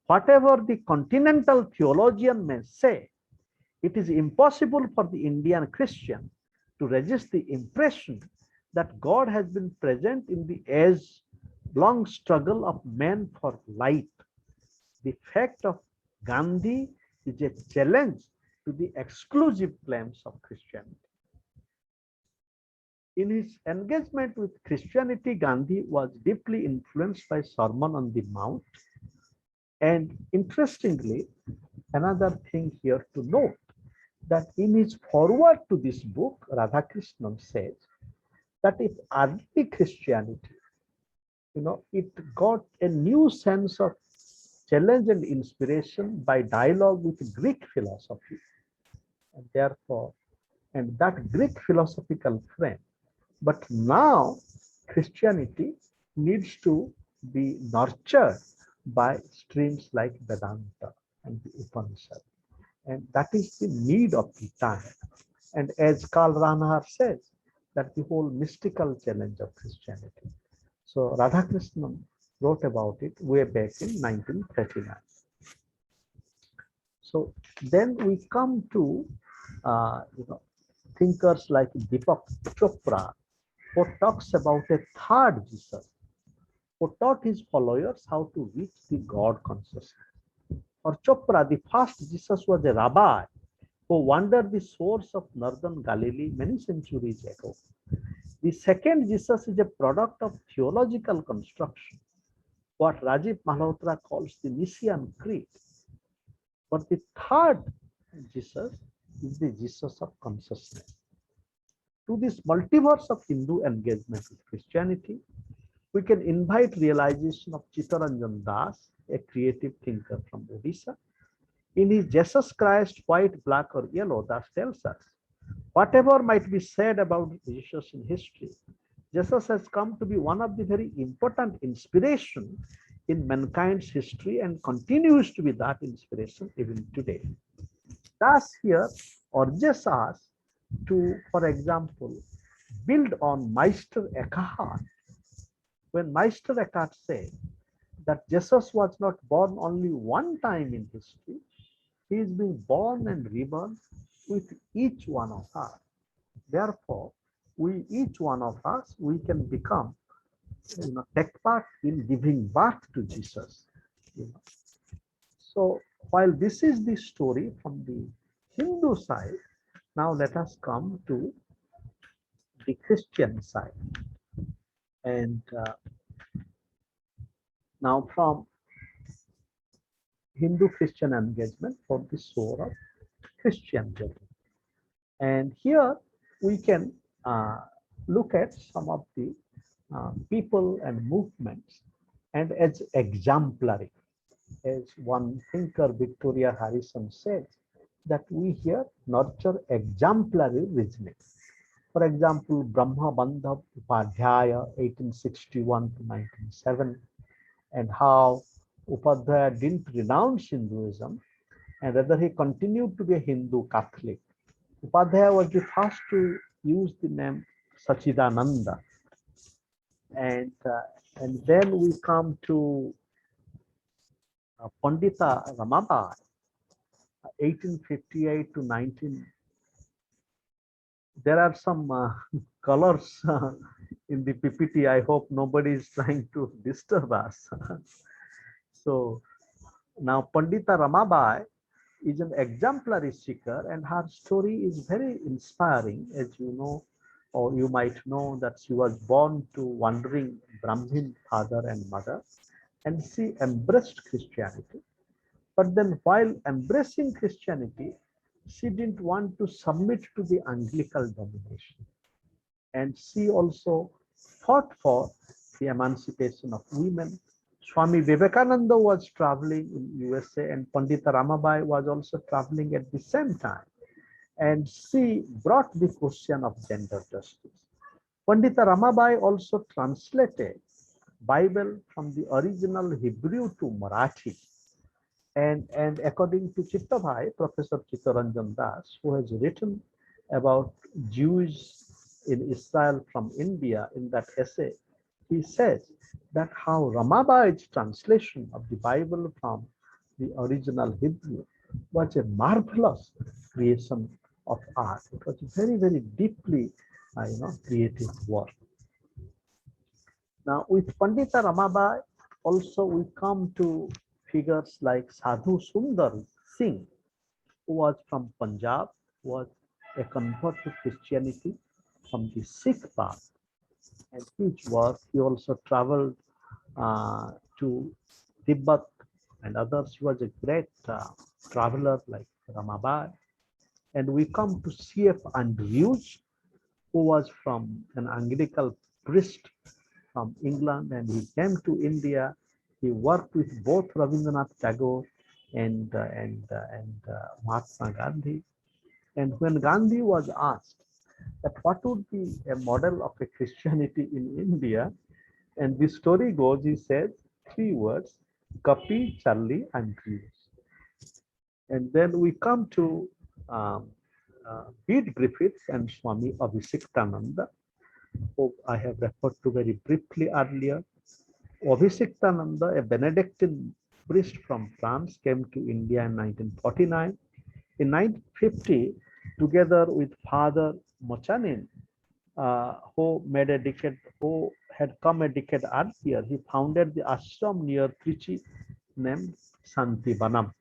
whatever the continental theologian may say, it is impossible for the Indian Christian to resist the impression that God has been present in the age-long struggle of man for light. The fact of Gandhi is a challenge to the exclusive claims of Christianity. In his engagement with Christianity, Gandhi was deeply influenced by Sermon on the Mount. And interestingly, another thing here to note, that in his foreword to this book, Radhakrishnan says that if early Christianity, it got a new sense of challenge and inspiration by dialogue with Greek philosophy. And therefore, and that Greek philosophical frame. But now Christianity needs to be nurtured by streams like Vedanta and the Upanishad. And that is the need of the time. And as Karl Randhir says, that the whole mystical challenge of Christianity. So Radhakrishnan wrote about it way back in 1939. So then we come to thinkers like Deepak Chopra, who talks about a third Jesus, who taught his followers how to reach the God consciousness. For Chopra, the first Jesus was a rabbi who wandered the shores of northern Galilee many centuries ago. The second Jesus is a product of theological construction, what Rajiv Malhotra calls the Nicene Creed. But the third Jesus is the Jesus of consciousness. To this multiverse of Hindu engagement with Christianity, we can invite realization of Chittaranjan Das, a creative thinker from Odisha. In his Jesus Christ, white, black, or yellow, Das tells us, whatever might be said about Jesus in history, Jesus has come to be one of the very important inspiration in mankind's history and continues to be that inspiration even today. Das here urges us to, for example, build on Meister Eckhart. When Meister Eckhart said that Jesus was not born only one time in history. He is being born and reborn with each one of us. Therefore, each one of us, we can become, take part in giving birth to Jesus. So while this is the story from the Hindu side, now let us come to the Christian side. And now from Hindu-Christian engagement for the soul of Christian journey. And here we can look at some of the people and movements, and as exemplary, as one thinker, Victoria Harrison, said, that we here nurture exemplary reasoning. For example, Brahma Bandhav Upadhyaya, 1861 to 1907, and how Upadhyaya didn't renounce Hinduism, and rather he continued to be a Hindu Catholic. Upadhyaya was the first to use the name Sachidananda. And then we come to Pandita Ramabai, 1858 to 19. There are some colors in the PPT. I hope nobody is trying to disturb us. So now Pandita Ramabai is an exemplary seeker, and her story is very inspiring, as you know, or you might know, that she was born to wandering Brahmin father and mother, and she embraced Christianity. But then while embracing Christianity, she didn't want to submit to the Anglican domination. And she also fought for the emancipation of women. Swami Vivekananda was traveling in USA, and Pandita Ramabai was also traveling at the same time. And she brought the question of gender justice. Pandita Ramabai also translated Bible from the original Hebrew to Marathi. And according to Chittavai, Professor Chittaranjan Das, who has written about Jews in Israel from India in that essay, he says that how Ramabai's translation of the Bible from the original Hebrew was a marvelous creation of art. It was very, very deeply, creative work. Now, with Pandita Ramabai, also we come to figures like Sadhu Sundar Singh, who was from Punjab, was a convert to Christianity from the Sikh path. And his work, he also traveled to Tibet and others. He was a great traveler like Ramabai. And we come to C.F. Andrews, who was from an Anglican priest from England, and he came to India. He worked with both Rabindranath Tagore and Mahatma Gandhi. And when Gandhi was asked that what would be a model of a Christianity in India, and the story goes, he said 3 words: Guppy, Charlie, Andrews. And then we come to Bede Griffiths and Swami Abhisiktananda, who I have referred to very briefly earlier. Abhisiktananda, a Benedictine priest from France, came to India in 1949. In 1950, together with Father Mochanin, who had come a decade earlier, he founded the ashram near Trichy named Santivanam.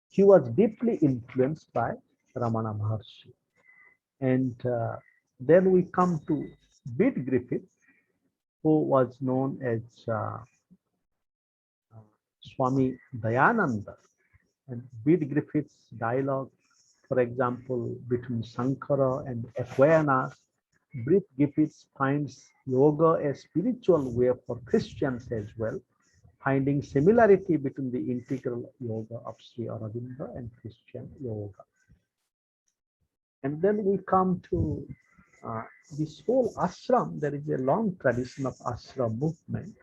He was deeply influenced by Ramana Maharshi. And then we come to Bede Griffith, who was known as Swami Dayananda. And Bede Griffith's dialogue, for example, between Sankara and Aquinas, Bede Griffiths finds yoga a spiritual way for Christians as well, finding similarity between the integral yoga of Sri Aurobindo and Christian yoga. And then we come to this whole ashram. There is a long tradition of ashram movement.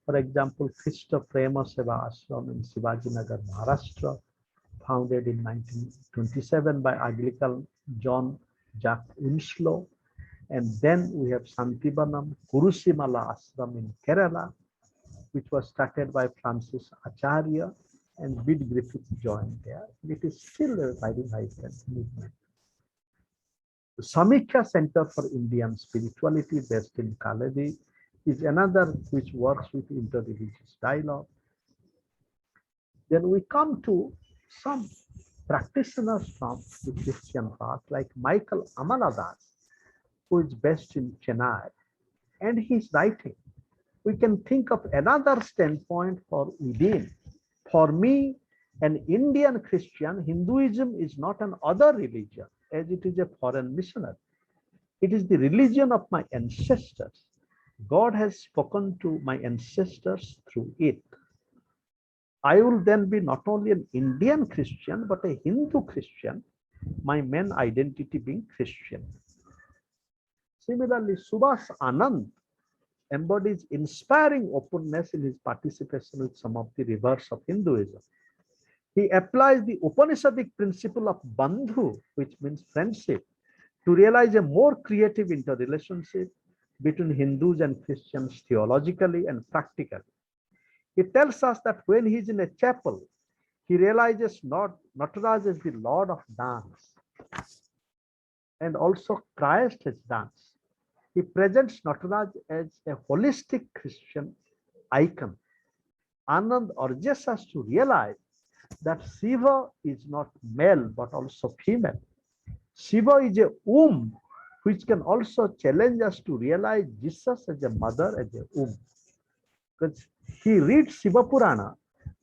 For example, Krishna Prema Seva Ashram in Shivajinagar, Maharashtra, founded in 1927 by Anglican John Jack Winslow. And then we have Santivanam, Kurusimala Ashram in Kerala. which was started by Francis Acharya, and Bid Griffith joined there. It is still a very vibrant movement. The Samikha Center for Indian Spirituality, based in Kaladi, is another which works with interreligious dialogue. Then we come to some practitioners from the Christian path, like Michael Amaladas, who is based in Chennai, and he's writing. We can think of another standpoint for within. For me, an Indian Christian, Hinduism is not an other religion, as it is a foreign missionary. It is the religion of my ancestors. God has spoken to my ancestors through it. I will then be not only an Indian Christian, but a Hindu Christian, my main identity being Christian. Similarly, Subhas Anand embodies inspiring openness in his participation with some of the rivers of Hinduism. He applies the Upanishadic principle of bandhu, which means friendship, to realize a more creative interrelationship between Hindus and Christians theologically and practically. He tells us that when he is in a chapel, he realizes Nataraj is the Lord of dance, and also Christ has dance. He presents Nataraj as a holistic Christian icon. Anand urges us to realize that Shiva is not male but also female. Shiva is a womb, which can also challenge us to realize Jesus as a mother, as a womb. Because he reads Shiva Purana,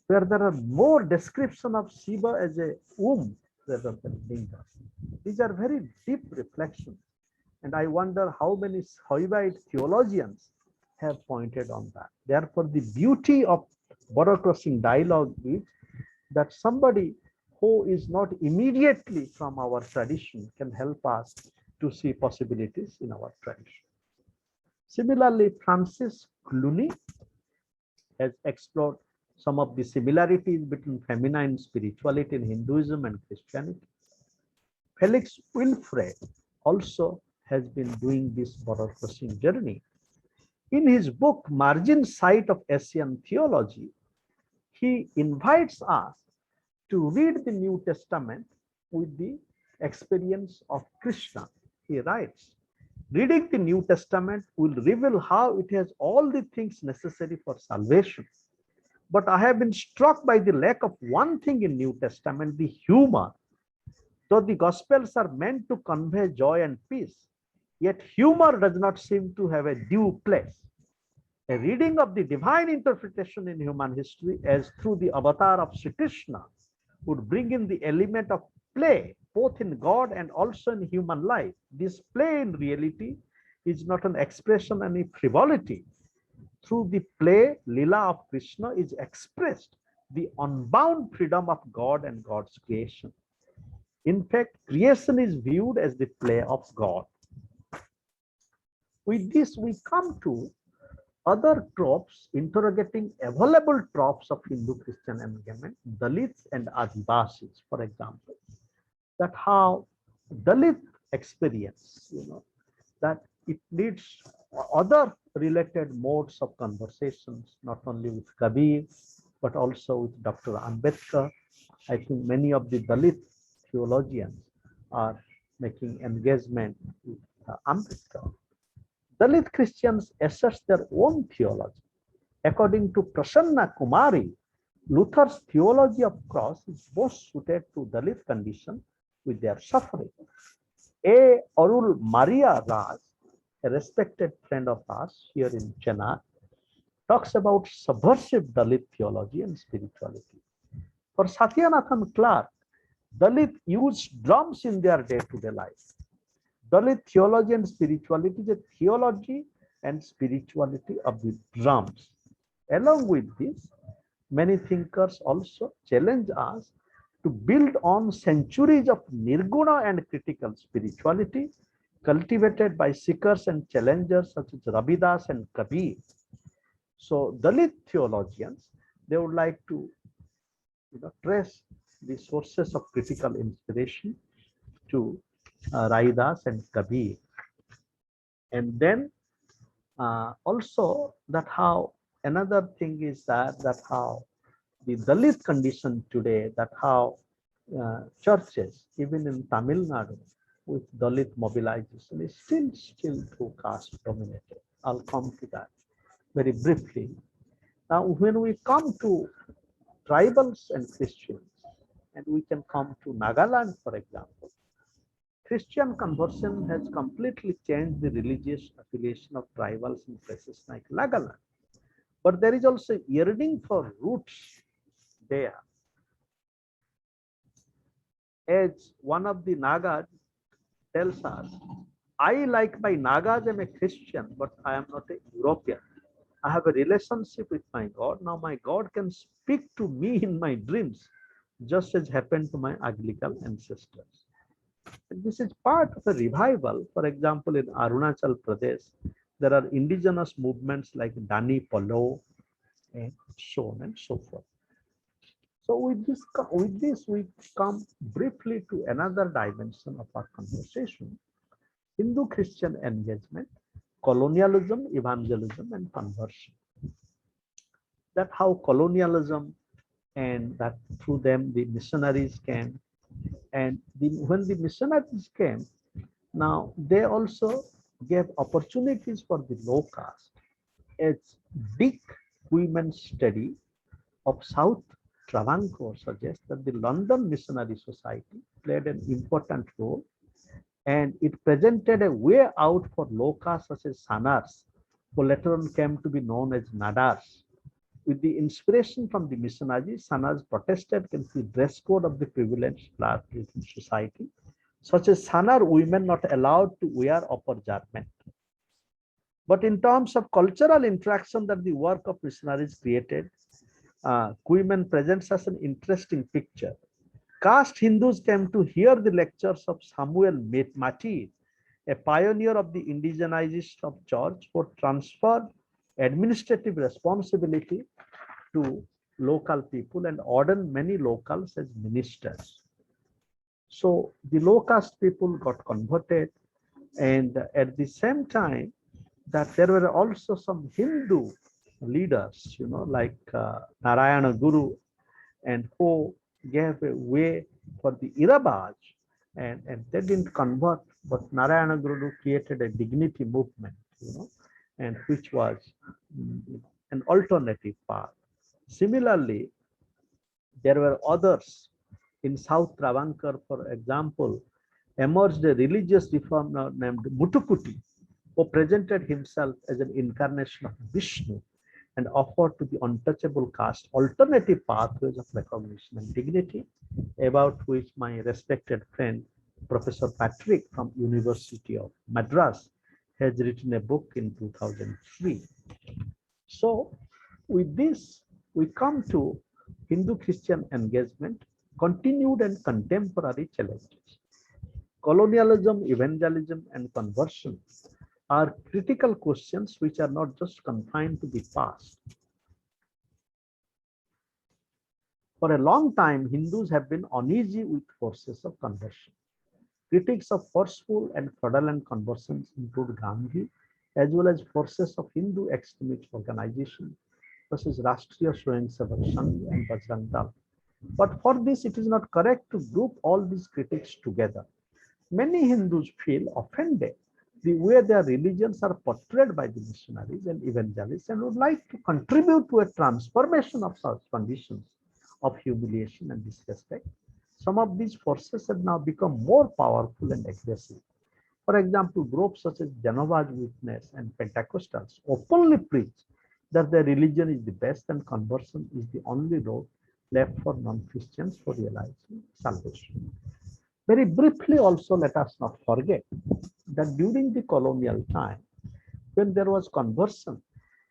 where there are more description of Shiva as a womb rather than linga. These are very deep reflections. And I wonder how many Shaivite theologians have pointed on that. Therefore, the beauty of border crossing dialogue is that somebody who is not immediately from our tradition can help us to see possibilities in our tradition. Similarly, Francis Clooney has explored some of the similarities between feminine spirituality in Hinduism and Christianity. Felix Wilfred also has been doing this border crossing journey. In his book, Margin Sight of Asian Theology, he invites us to read the New Testament with the experience of Krishna. He writes, reading the New Testament will reveal how it has all the things necessary for salvation. But I have been struck by the lack of one thing in New Testament, the humor. Though the Gospels are meant to convey joy and peace, yet humor does not seem to have a due place. A reading of the divine interpretation in human history as through the avatar of Sri Krishna would bring in the element of play, both in God and also in human life. This play in reality is not an expression of any frivolity. Through the play, Lila of Krishna is expressed the unbound freedom of God and God's creation. In fact, creation is viewed as the play of God. With this, we come to other tropes interrogating available tropes of Hindu-Christian engagement, Dalits and Adivasis, for example. That how Dalit experience, that it needs other related modes of conversations, not only with Kabir, but also with Dr. Ambedkar. I think many of the Dalit theologians are making engagement with Ambedkar. Dalit Christians assert their own theology. According to Prasanna Kumari, Luther's theology of cross is most suited to Dalit condition with their suffering. A. Arul Maria Raj, a respected friend of ours here in Chennai, talks about subversive Dalit theology and spirituality. For Satyanathan Clark, Dalit use drums in their day-to-day life. Dalit theology and spirituality is a theology and spirituality of the drums. Along with this, many thinkers also challenge us to build on centuries of nirguna and critical spirituality cultivated by seekers and challengers such as Ravidas and Kabir. So Dalit theologians, they would like to trace the sources of critical inspiration to Raidas and Kabir. And then also that how another thing is that how the Dalit condition today, that how churches, even in Tamil Nadu, with Dalit mobilization, is still through caste dominated. I'll come to that very briefly. Now, when we come to tribals and Christians, and we can come to Nagaland, for example, Christian conversion has completely changed the religious affiliation of tribals in places like Nagaland. But there is also yearning for roots there. As one of the Nagas tells us, I, like my Nagas, am a Christian, but I am not a European. I have a relationship with my God. Now my God can speak to me in my dreams, just as happened to my Anglican ancestors. And this is part of a revival. For example, in Arunachal Pradesh, there are indigenous movements like Dani Palo and so on and so forth. So with this, we come briefly to another dimension of our conversation: Hindu-Christian engagement, colonialism, evangelism, and conversion. That how colonialism, and that through them the missionaries came, and when the missionaries came, now they also gave opportunities for the low caste. Its big women's study of South Travancore suggests that the London Missionary Society played an important role, and it presented a way out for low caste such as Sanars, who later on came to be known as Madras. With the inspiration from the missionaries, Sanars protested against the dress code of the privileged class society, such as Sanar women not allowed to wear upper garment. But in terms of cultural interaction that the work of missionaries created, women presents us an interesting picture. Caste Hindus came to hear the lectures of Samuel Matir, a pioneer of the indigenization of church, who transferred administrative responsibility to local people and ordained many locals as ministers. So the low caste people got converted, and at the same time that there were also some Hindu leaders, like Narayana Guru, and who gave a way for the Irabaj, and they didn't convert, but Narayana Guru created a dignity movement, and which was an alternative path. Similarly, there were others in South Travancore, for example, emerged a religious reformer named Mutukuti, who presented himself as an incarnation of Vishnu and offered to the untouchable caste alternative pathways of recognition and dignity, about which my respected friend Professor Patrick from University of Madras has written a book in 2003. So with this, we come to Hindu-Christian engagement, continued and contemporary challenges. Colonialism, evangelism, and conversion are critical questions which are not just confined to the past. For a long time, Hindus have been uneasy with forces of conversion. Critics of forceful and fraudulent conversions include Gandhi, as well as forces of Hindu extremist organizations such as Rashtriya Swayamsevak Sangh and Bajrang Dal. But for this, it is not correct to group all these critics together. Many Hindus feel offended the way their religions are portrayed by the missionaries and evangelists, and would like to contribute to a transformation of such conditions of humiliation and disrespect. Some of these forces have now become more powerful and aggressive. For example, groups such as Jehovah's Witness and Pentecostals openly preach that their religion is the best and conversion is the only road left for non-Christians for realizing salvation. Very briefly also, let us not forget that during the colonial time, when there was conversion,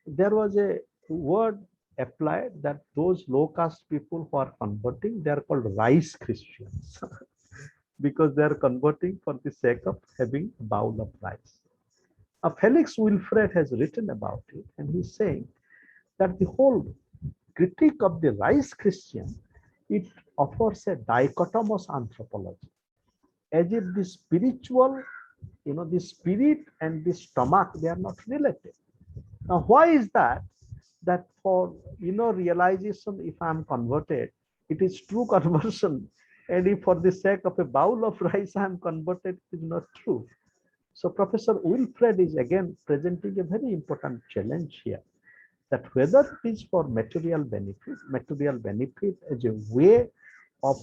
there was a word applied that those low caste people who are converting, they are called rice Christians because they are converting for the sake of having a bowl of rice. Felix Wilfred has written about it, and he's saying that the whole critique of the rice Christian, it offers a dichotomous anthropology, as if the spiritual, the spirit and the stomach, they are not related. Now, why is that? that for realization, if I'm converted, it is true conversion. And if for the sake of a bowl of rice I am converted, it is not true. So Professor Wilfred is again presenting a very important challenge here, that whether it is for material benefit as a way of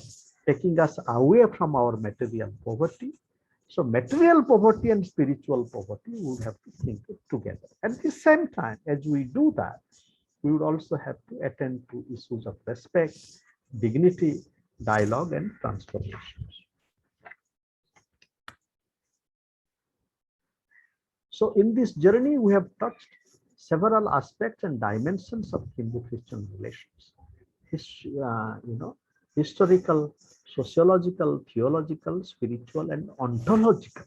taking us away from our material poverty. So material poverty and spiritual poverty, we would have to think it together. At the same time, as we do that, we would also have to attend to issues of respect, dignity, dialogue, and transformations. So in this journey, we have touched several aspects and dimensions of Hindu-Christian relations. Historical, sociological, theological, spiritual, and ontological.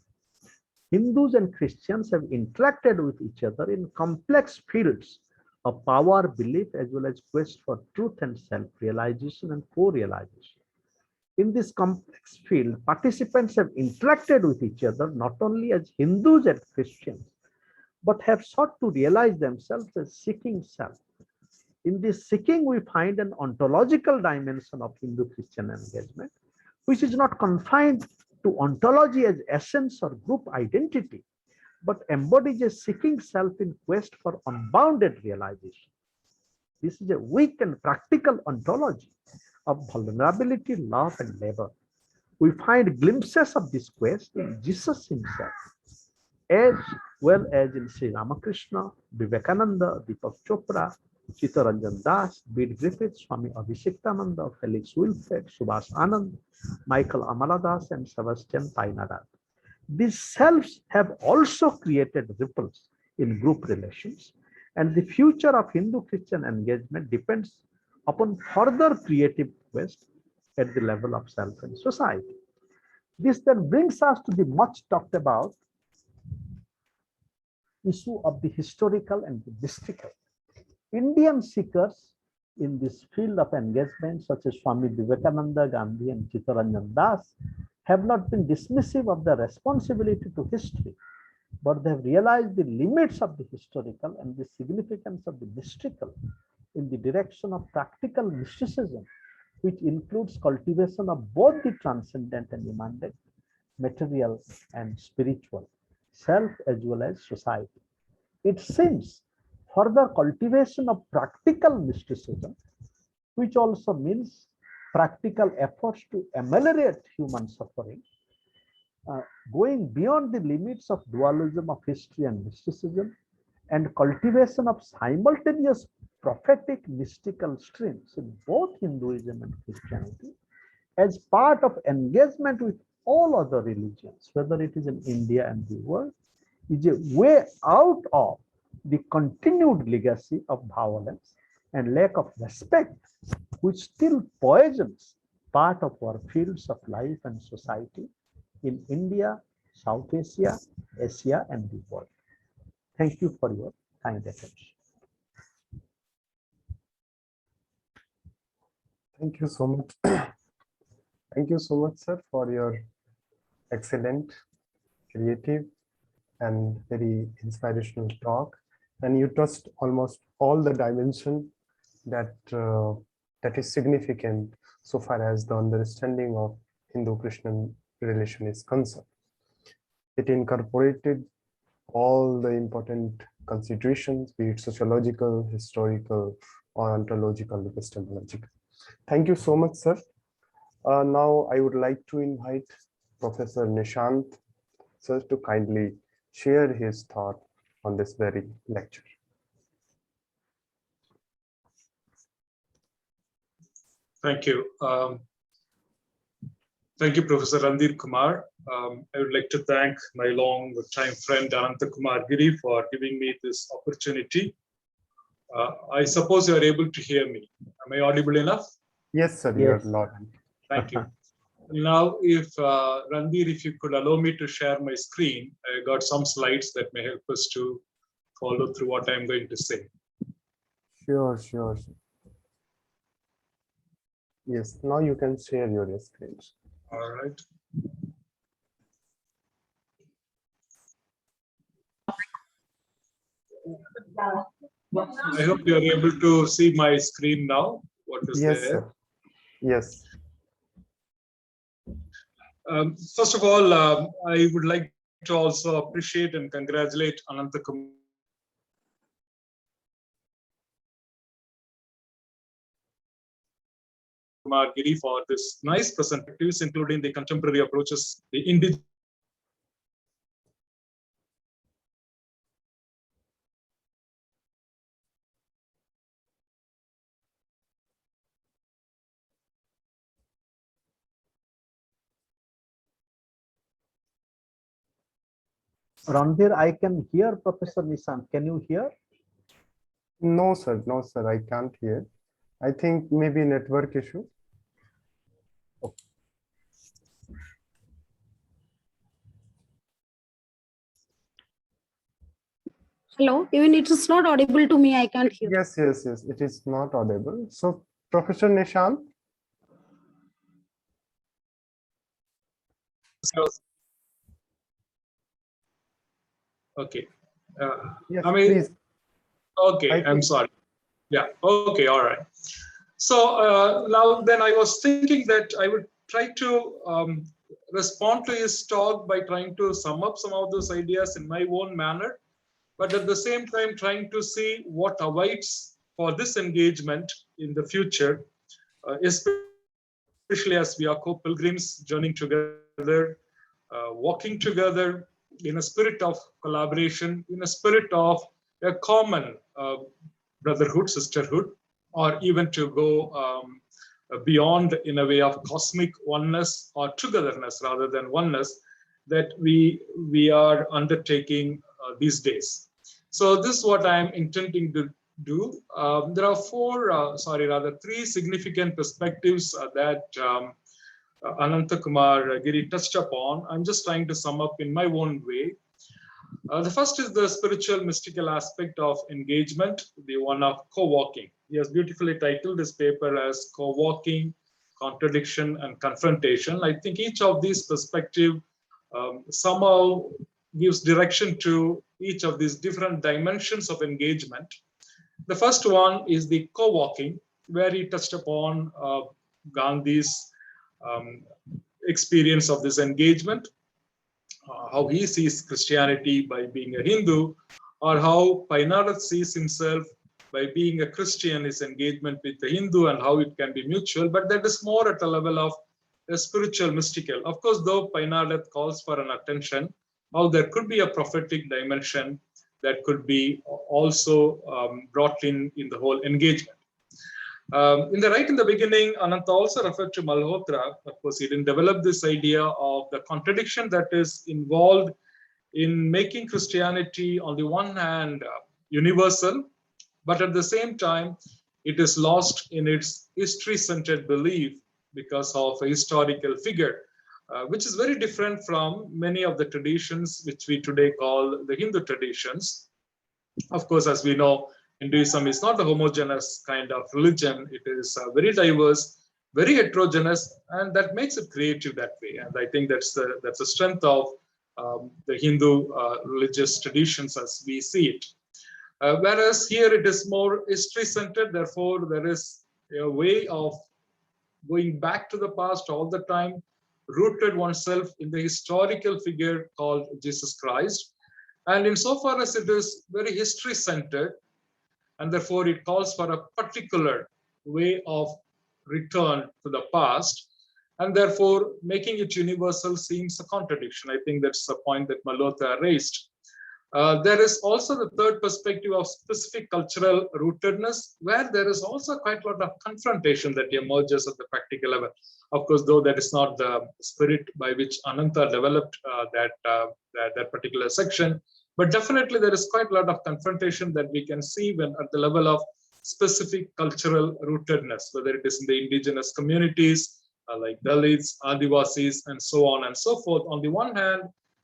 Hindus and Christians have interacted with each other in complex fields of power, belief, as well as quest for truth and self-realization and co-realization. In this complex field, participants have interacted with each other not only as Hindus and Christians, but have sought to realize themselves as seeking self. In this seeking, we find an ontological dimension of Hindu-Christian engagement, which is not confined to ontology as essence or group identity, but embodies a seeking self in quest for unbounded realization. This is a weak and practical ontology of vulnerability, love, and labor. We find glimpses of this quest in Jesus himself, as well as in Sri Ramakrishna, Vivekananda, Deepak Chopra, Chittaranjan Das, Bede Griffiths, Swami Abhishektananda, Felix Wilfred, Subhas Anand, Michael Amaladas, and Sebastian Tainarad. These selves have also created ripples in group relations, and the future of Hindu-Christian engagement depends upon further creative quest at the level of self and society. This then brings us to the much talked about issue of the historical and the mystical. Indian seekers in this field of engagement, such as Swami Vivekananda, Gandhi, and Chittaranjan Das, have not been dismissive of their responsibility to history, but they have realized the limits of the historical and the significance of the mystical in the direction of practical mysticism, which includes cultivation of both the transcendent and immanent, material and spiritual, self as well as society. It seems further cultivation of practical mysticism, which also means practical efforts to ameliorate human suffering, going beyond the limits of dualism of history and mysticism, and cultivation of simultaneous prophetic mystical streams in both Hinduism and Christianity as part of engagement with all other religions, whether it is in India and the world, is a way out of the continued legacy of violence and lack of respect, which still poisons part of our fields of life and society in India, South Asia, Asia, and the world. Thank you for your kind attention. Thank you so much. Thank you so much, sir, for your excellent, creative, and very inspirational talk. And you touched almost all the dimension that that is significant so far as the understanding of Hindu-Christian relation is concerned. It incorporated all the important considerations, be it sociological, historical, or ontological, epistemological. Thank you so much, sir. Now I would like to invite Professor Nishant, sir, to kindly share his thought on this very lecture. Thank you. Thank you, Professor Randhir Kumar. I would like to thank my long-time friend Ananta Kumar Giri for giving me this opportunity. I suppose you are able to hear me. Am I audible enough? Yes, sir. Yes. You are loud. Thank you. Now, if Randhir, if you could allow me to share my screen, I got some slides that may help us to follow through what I'm going to say. Sure. Yes, now you can share your screens. All right. I hope you are able to see my screen now. What is Yes, there? sir. Yes. First of all, I would like to also appreciate and congratulate Ananta Kumar Giri for this nice presentations, including the contemporary approaches, the indigenous. Randhir, I can hear Professor Nishant. Can you hear? No, sir. No, sir. I can't hear. I think maybe network issue. Hello, even it is not audible to me. I can't hear. Yes, yes, yes. It is not audible. So, Professor Nishant. Okay. Yes, I mean, please. okay, I'm sorry. Yeah, okay, all right. So now then I was thinking that I would try to respond to his talk by trying to sum up some of those ideas in my own manner, but at the same time trying to see what awaits for this engagement in the future, especially as we are co-pilgrims journeying together, walking together in a spirit of collaboration, in a spirit of a common brotherhood, sisterhood, or even to go beyond in a way of cosmic oneness or togetherness rather than oneness that we are undertaking these days. So this is what I'm intending to do. There are three significant perspectives that Ananta Kumar Giri touched upon. I'm just trying to sum up in my own way. The first is the spiritual mystical aspect of engagement, the one of co-walking. He has beautifully titled this paper as Co-walking, Contradiction, and Confrontation. I think each of these perspectives somehow gives direction to each of these different dimensions of engagement. The first one is the co-walking, where he touched upon Gandhi's experience of this engagement, how he sees Christianity by being a Hindu, or how Painarath sees himself by being a Christian, his engagement with the Hindu, and how it can be mutual, but that is more at a level of a spiritual mystical. Of course, though Painarath calls for an attention, how there could be a prophetic dimension that could be also brought in the whole engagement. In the beginning, Ananta also referred to Malhotra. Of course, he didn't develop this idea of the contradiction that is involved in making Christianity, on the one hand, universal, but at the same time, it is lost in its history-centered belief because of a historical figure, which is very different from many of the traditions which we today call the Hindu traditions. Of course, as we know, Hinduism is not a homogeneous kind of religion. It is very diverse, very heterogeneous, and that makes it creative that way. And I think that's the strength of the Hindu religious traditions as we see it. Whereas here it is more history-centered. Therefore, there is a way of going back to the past all the time, rooted oneself in the historical figure called Jesus Christ. And insofar as it is very history-centered, and therefore it calls for a particular way of return to the past, and therefore making it universal seems a contradiction. I think that's the point that Malhotra raised. There is also the third perspective of specific cultural rootedness, where there is also quite a lot of confrontation that emerges at the practical level. Of course, though that is not the spirit by which Ananta developed that particular section, but definitely there is quite a lot of confrontation that we can see when at the level of specific cultural rootedness, whether it is in the indigenous communities like Dalits, Adivasis, and so on and so forth. On the one hand,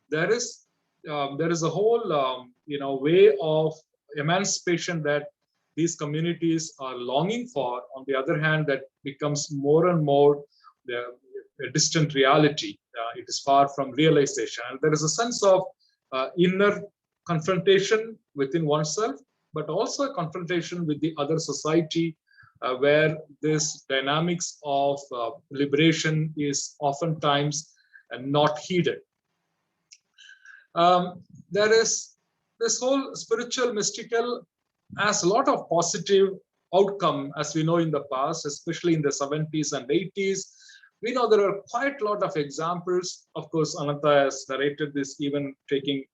there is a whole way of emancipation that these communities are longing for. On the other hand, that becomes more and more a distant reality. It is far from realization, and there is a sense of inner confrontation within oneself, but also a confrontation with the other society, where this dynamics of liberation is oftentimes not heeded. There is this whole spiritual mystical has a lot of positive outcome, as we know in the past, especially in the 70s and 80s. We know there are quite a lot of examples. Of course, Ananta has narrated this even taking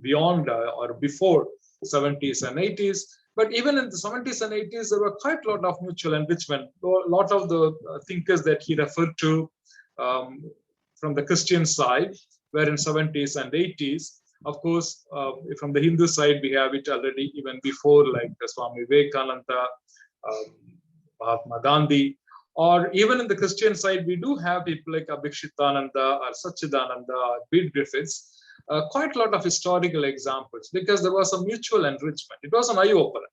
beyond or before 70s and 80s. But even in the 70s and 80s, there were quite a lot of mutual enrichment. A lot of the thinkers that he referred to from the Christian side were in 70s and 80s. Of course, from the Hindu side, we have it already even before, like Swami Vivekananda, Mahatma Gandhi, or even in the Christian side, we do have people like Abhikshitananda or Sachidananda or Bede Griffiths, quite a lot of historical examples, because there was a mutual enrichment. It was an eye-opener.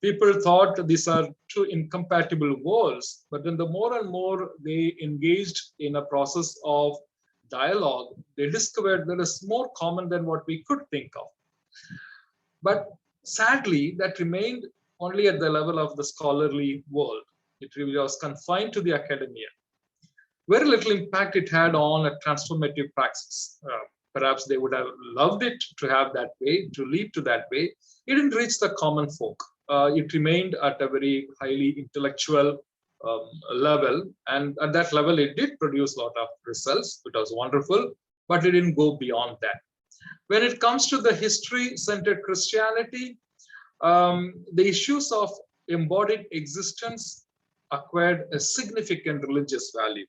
People thought these are two incompatible worlds, but then the more and more they engaged in a process of dialogue, they discovered there is more common than what we could think of. But sadly, that remained only at the level of the scholarly world. It really was confined to the academia. Very little impact it had on a transformative praxis. Perhaps they would have loved it to have that way, to lead to that way. It didn't reach the common folk. It remained at a very highly intellectual level, and at that level it did produce a lot of results. It was wonderful, but it didn't go beyond that. When it comes to the history-centered Christianity, the issues of embodied existence acquired a significant religious value.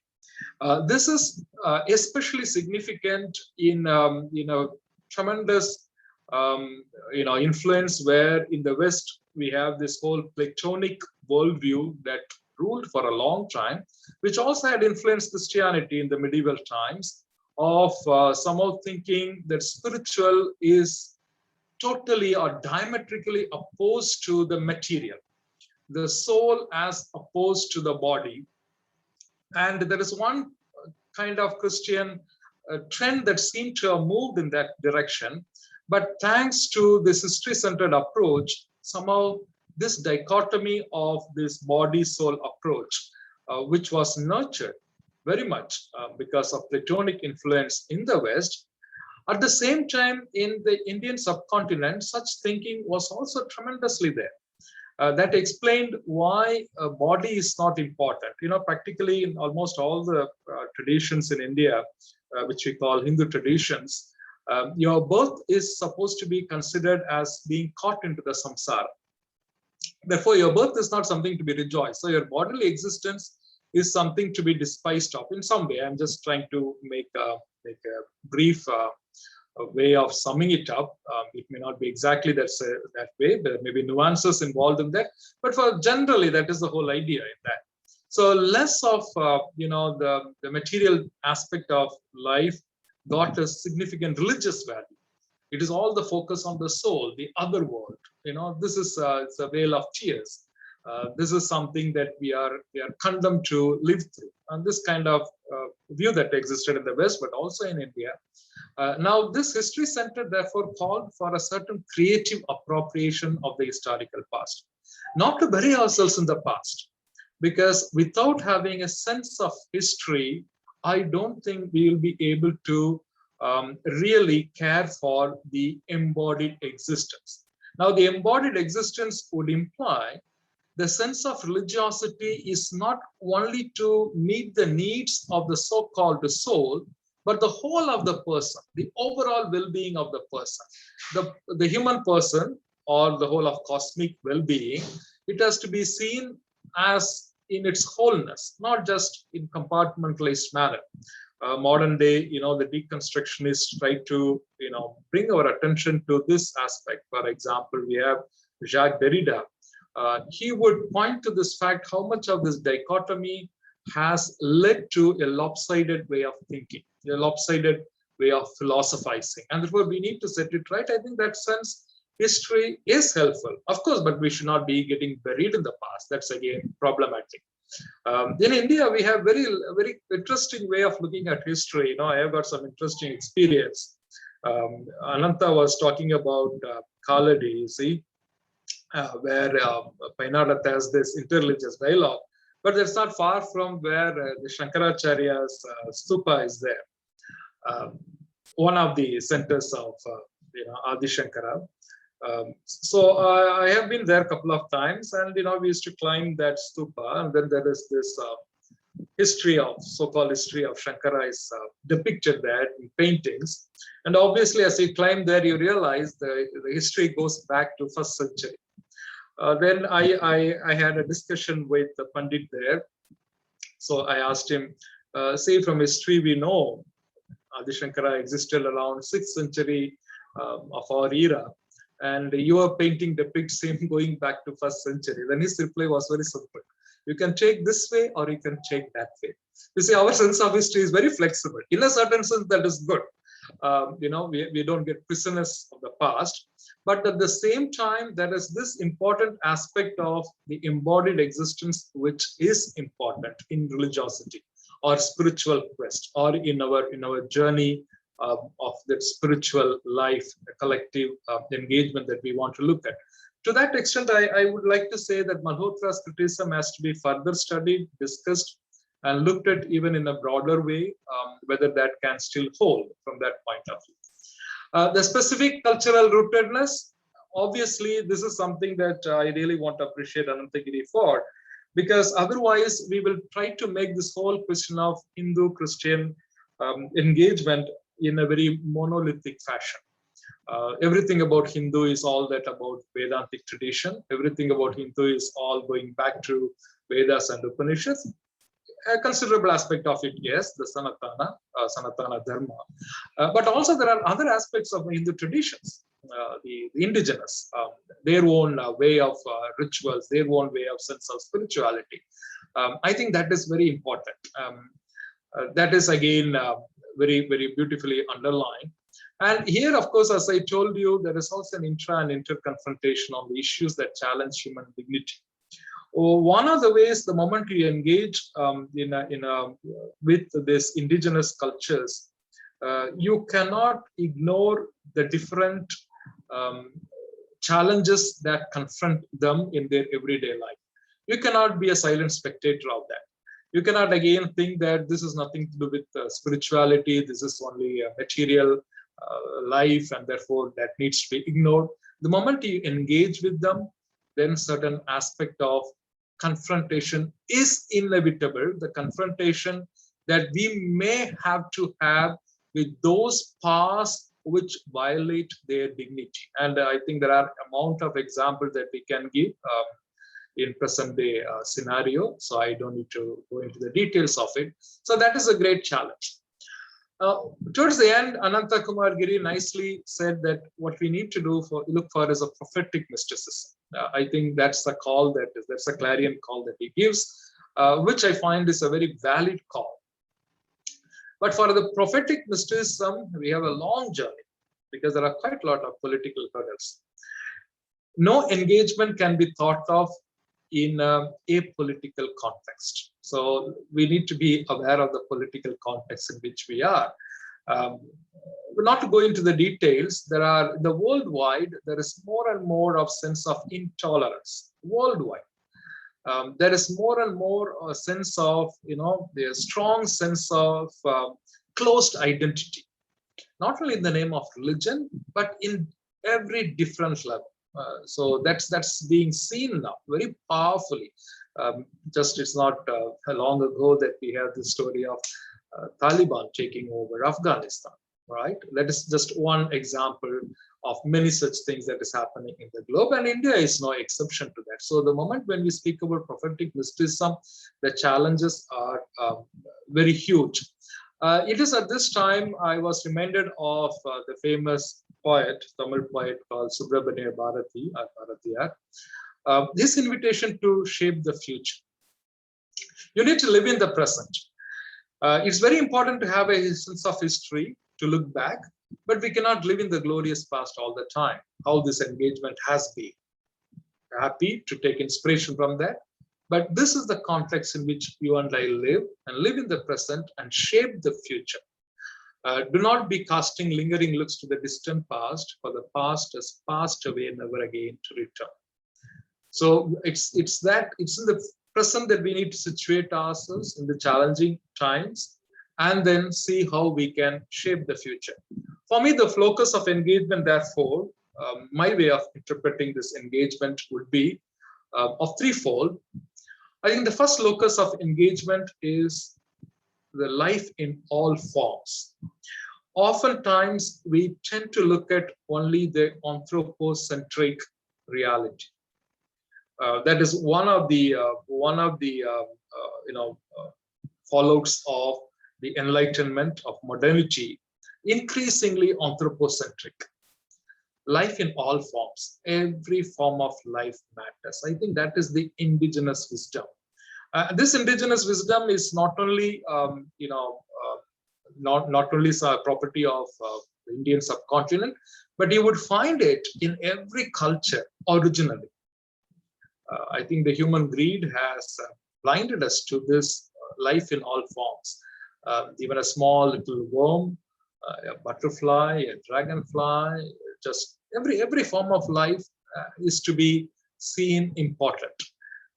This is especially significant in tremendous influence, where in the West we have this whole Platonic worldview that ruled for a long time, which also had influenced Christianity in the medieval times, of somehow thinking that spiritual is totally or diametrically opposed to the material, the soul as opposed to the body. And there is one kind of Christian trend that seemed to have moved in that direction. But thanks to this history-centered approach, somehow this dichotomy of this body-soul approach, which was nurtured very much because of Platonic influence in the West. At the same time, in the Indian subcontinent, such thinking was also tremendously there. That explained why a body is not important. Practically in almost all the traditions in India, which we call Hindu traditions, your birth is supposed to be considered as being caught into the samsara. Therefore, your birth is not something to be rejoiced. So your bodily existence is something to be despised of in some way. I'm just trying to make a brief way of summing it up. It may not be exactly that way. There may be nuances involved in that. But for generally, that is the whole idea in that. So less of the material aspect of life got a significant religious value. It is all the focus on the soul, the other world. This is it's a vale of tears. This is something that we are condemned to live through. And this kind of view that existed in the West, but also in India. Now, this history center therefore called for a certain creative appropriation of the historical past, not to bury ourselves in the past, because without having a sense of history, I don't think we will be able to really care for the embodied existence. Now, the embodied existence would imply the sense of religiosity is not only to meet the needs of the so-called soul, but the whole of the person, the overall well-being of the person, the human person, or the whole of cosmic well-being. It has to be seen as in its wholeness, not just in compartmentalized manner. Modern day, the deconstructionists try to, bring our attention to this aspect. For example, we have Jacques Derrida. He would point to this fact, how much of this dichotomy has led to a lopsided way of thinking, a lopsided way of philosophizing. And therefore, we need to set it right. I think that sense history is helpful, of course, but we should not be getting buried in the past. That's again problematic. In India, we have very interesting way of looking at history. I have got some interesting experience. Ananta was talking about Khaladi, you see. where Painadath has this interreligious dialogue. But that's not far from where the Shankaracharya's stupa is there. One of the centers of Adi Shankara. So I have been there a couple of times, and we used to climb that stupa, and then there is this history of so-called history of Shankara is depicted there in paintings. And obviously, as you climb there, you realize the history goes back to 1st century. Then I had a discussion with the Pandit there. So I asked him, say from history we know Adi Shankara existed around 6th century of our era, and your painting depicts him going back to 1st century. Then his reply was very simple. You can take this way or you can take that way. You see, our sense of history is very flexible. In a certain sense, that is good. We don't get prisoners of the past. But at the same time, there is this important aspect of the embodied existence, which is important in religiosity or spiritual quest, or in our journey of the spiritual life, the collective engagement that we want to look at. To that extent, I would like to say that Malhotra's criticism has to be further studied, discussed, and looked at even in a broader way, whether that can still hold from that point of view. The specific cultural rootedness, obviously, this is something that I really want to appreciate Anantagiri for, because otherwise we will try to make this whole question of Hindu-Christian engagement in a very monolithic fashion. Everything about Hindu is all that about Vedantic tradition. Everything about Hindu is all going back to Vedas and Upanishads. A considerable aspect of it, yes, the Sanatana Dharma. But also there are other aspects of Hindu traditions, the indigenous, their own way of rituals, their own way of sense of spirituality. I think that is very important. That is again very, very beautifully underlined. And here, of course, as I told you, there is also an intra and inter-confrontation on the issues that challenge human dignity. One of the ways, the moment you engage with these indigenous cultures, you cannot ignore the different challenges that confront them in their everyday life. You cannot be a silent spectator of that. You cannot again think that this is nothing to do with spirituality, this is only a material life, and therefore that needs to be ignored. The moment you engage with them, then certain aspect of confrontation is inevitable. The confrontation that we may have to have with those paths which violate their dignity. And I think there are amount of examples that we can give in present day scenario. So I don't need to go into the details of it. So that is a great challenge. Towards the end, Ananta Kumar Giri nicely said that what we need to look for is a prophetic mysticism. I think that's the call that's a clarion call that he gives, which I find is a very valid call. But for the prophetic mysticism, we have a long journey because there are quite a lot of political hurdles. No engagement can be thought of in a political context. So we need to be aware of the political context in which we are. Not to go into the details, the worldwide, there is more and more of sense of intolerance worldwide. There is more and more a sense of, the strong sense of closed identity, not only in the name of religion, but in every different level. So that's being seen now very powerfully. It's not long ago that we had the story of Taliban taking over Afghanistan, right? That is just one example of many such things that is happening in the globe, and India is no exception to that. So the moment when we speak about prophetic mysticism, the challenges are very huge. It is at this time I was reminded of the famous poet, Tamil poet called Subrahmanya Bharati, or Bharatiyar. This invitation to shape the future. You need to live in the present. It's very important to have a sense of history, to look back, but we cannot live in the glorious past all the time, how this engagement has been. Happy to take inspiration from that, but this is the context in which you and I live in the present and shape the future. Do not be casting lingering looks to the distant past, for the past has passed away, never again to return. So it's in the present that we need to situate ourselves in the challenging times and then see how we can shape the future. For me, the focus of engagement, therefore, my way of interpreting this engagement would be of threefold. I think the first locus of engagement is the life in all forms. Oftentimes, we tend to look at only the anthropocentric reality. That is one of the fallouts of the Enlightenment, of modernity, increasingly anthropocentric. Life in all forms, every form of life matters. I think that is the indigenous wisdom. This indigenous wisdom is not only not only a property of the Indian subcontinent, but you would find it in every culture originally. I think the human greed has blinded us to this life in all forms. Even a small little worm, a butterfly, a dragonfly, just every form of life is to be seen important.